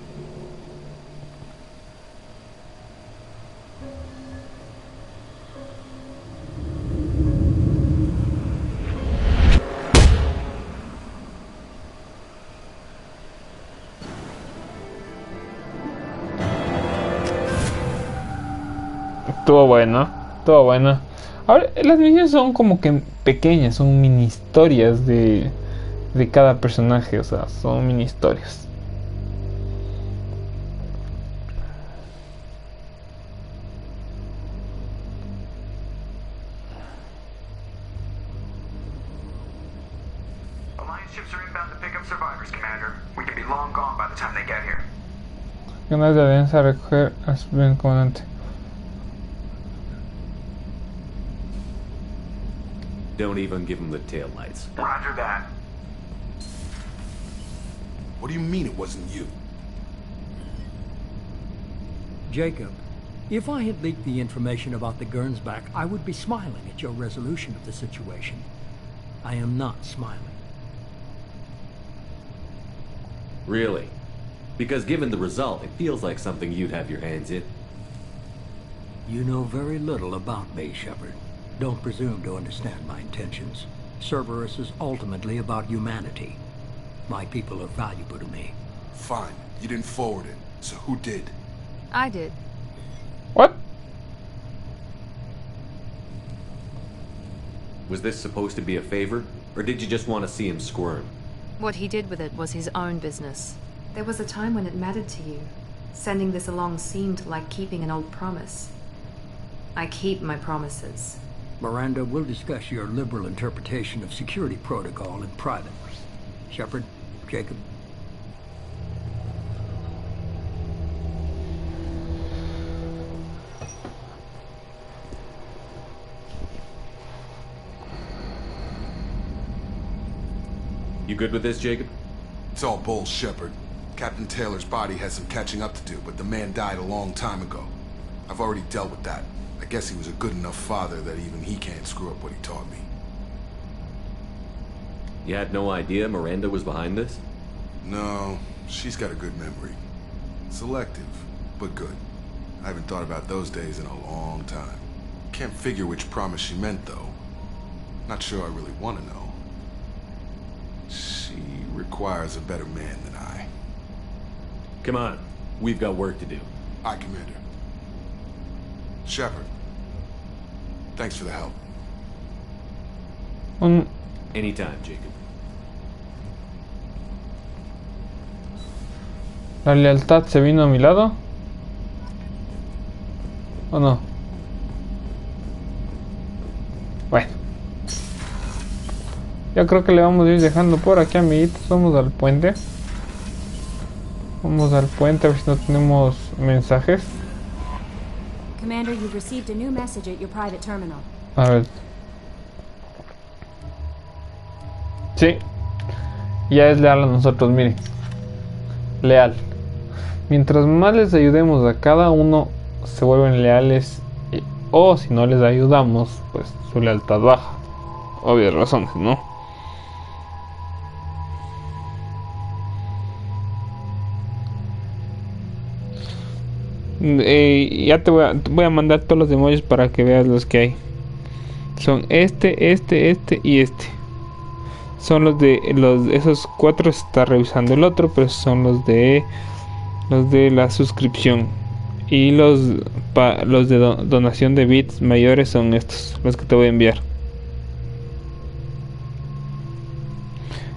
A: Estuvo bueno, estuvo bueno. Ahora, las misiones son como que pequeñas, son mini historias de cada personaje, o sea, son mini historias.
E: Alliance ships are inbound to pick up survivors, Commander. We can be long gone by the time they get here.
A: Ganas de alianza a recoger a su bien comandante.
C: Don't even give them the taillights.
E: Roger that.
M: What do you mean it wasn't you?
T: Jacob, if I had leaked the information about the Gernsback, I would be smiling at your resolution of the situation. I am not smiling.
C: Really? Because given the result, it feels like something you'd have your hands in.
T: You know very little about me, Shepard. Don't presume to understand my intentions. Cerberus is ultimately about humanity. My people are valuable to me.
M: Fine. You didn't forward it. So who did?
N: I did.
A: What?
C: Was this supposed to be a favor? Or did you just want to see him squirm?
N: What he did with it was his own business. There was a time when it mattered to you. Sending this along seemed like keeping an old promise. I keep my promises.
T: Miranda, we'll discuss your liberal interpretation of security protocol in private. Shepard, Jacob.
C: You good with this, Jacob?
M: It's all bull, Shepard. Captain Taylor's body has some catching up to do, but the man died a long time ago. I've already dealt with that. I guess he was a good enough father that even he can't screw up what he taught me.
C: You had no idea Miranda was behind this?
M: No, she's got a good memory. Selective, but good. I haven't thought about those days in a long time. Can't figure which promise she meant, though. Not sure I really want to know. She requires a better man than I.
C: Come on, we've got work to do.
M: Aye, Commander. Shepard, thanks for the help.
C: Anytime, Jacob.
A: ¿La lealtad se vino a mi lado? ¿O no? Bueno. Yo creo que le vamos a ir dejando por aquí, amiguitos. Vamos al puente. Vamos al puente a ver si no tenemos mensajes.
J: Commander, you've received a new message at your private terminal.
A: A ver. Sí. Ya es leal a nosotros, miren. Leal. Mientras más les ayudemos a cada uno, se vuelven leales. O si no les ayudamos, pues su lealtad baja. Obvias razones, ¿no? Ya te voy a mandar todos los emojis para que veas los que hay. Son este y este. Son esos cuatro. Está revisando el otro, pero son los de la suscripción. Y los de donación de bits mayores son estos, los que te voy a enviar.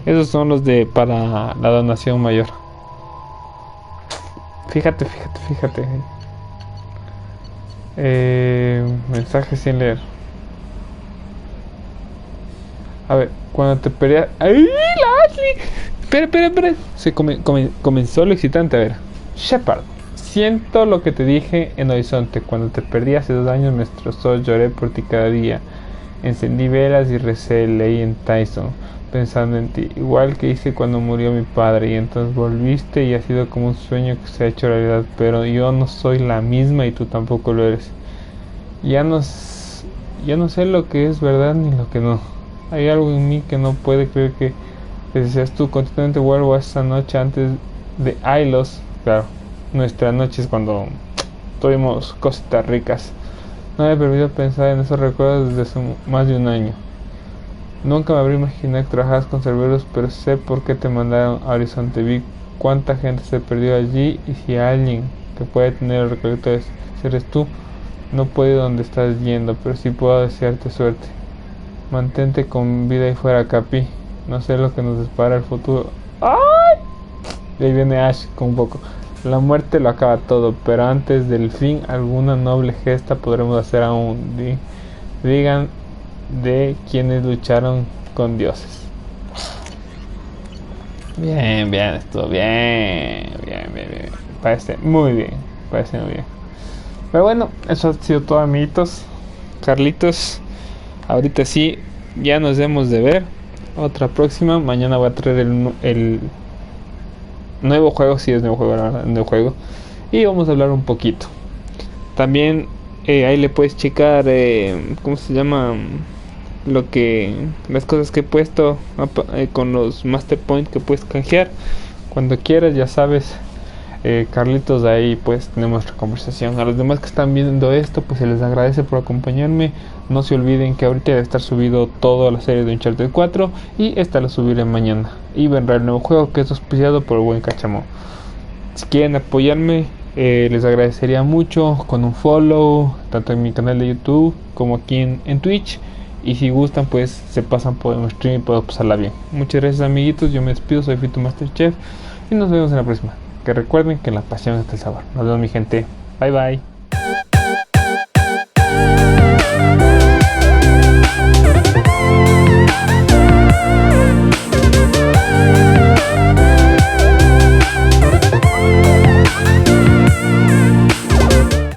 A: Esos son los de para la donación mayor. Fíjate. Mensajes sin leer. A ver, cuando te peleas. ¡Ay, la Ashley! Espera. Se comenzó lo excitante. A ver, Shepard. Siento lo que te dije en Horizonte. Cuando te perdí hace 2 años, me destrozó. Lloré por ti cada día. Encendí velas y recé. Leí en Tyson, pensando en ti. Igual que hice cuando murió mi padre. Y entonces volviste y ha sido como un sueño que se ha hecho realidad. Pero yo no soy la misma y tú tampoco lo eres. Ya no sé lo que es verdad ni lo que no. Hay algo en mí que no puede creer que seas tú. Continuamente vuelvo a esa noche antes de Ailos. Claro, nuestra noche es cuando tuvimos cositas ricas. No me he permitido pensar en esos recuerdos desde hace más de 1 año. Nunca me habría imaginado que trabajas con Cerberus, pero sé por qué te mandaron a Horizonte. Vi cuánta gente se perdió allí y si alguien que puede tener el recolecto eres tú. No puedo ir donde estás yendo, pero sí puedo desearte suerte. Mantente con vida y fuera, Capi. No sé lo que nos depara el futuro. ¡Ay! Y ahí viene Ash con un poco. La muerte lo acaba todo, pero antes del fin alguna noble gesta podremos hacer aún. Digan de quienes lucharon con dioses. Bien, estuvo bien. Parece muy bien. Pero bueno, eso ha sido todo, amiguitos. Carlitos, ahorita sí, ya nos debemos de ver. Otra próxima. Mañana voy a traer nuevo juego, sí es nuevo juego, la verdad, nuevo juego. Y vamos a hablar un poquito. También ahí le puedes checar, ¿cómo se llama? Las cosas que he puesto con los Master Point que puedes canjear cuando quieras, ya sabes. Carlitos, de ahí pues tenemos nuestra conversación. A los demás que están viendo esto, pues se les agradece por acompañarme. No se olviden que ahorita debe estar subido toda la serie de Uncharted 4 y esta la subiré mañana. Y vendrá el nuevo juego que es auspiciado por el buen Cachamo. Si quieren apoyarme, les agradecería mucho con un follow, tanto en mi canal de YouTube como aquí en Twitch. Y si gustan, pues se pasan por el stream y puedo pasarla bien. Muchas gracias, amiguitos. Yo me despido, soy Fito Masterchef y nos vemos en la próxima. Que recuerden que en la pasión está el sabor. Nos vemos, mi gente. Bye bye.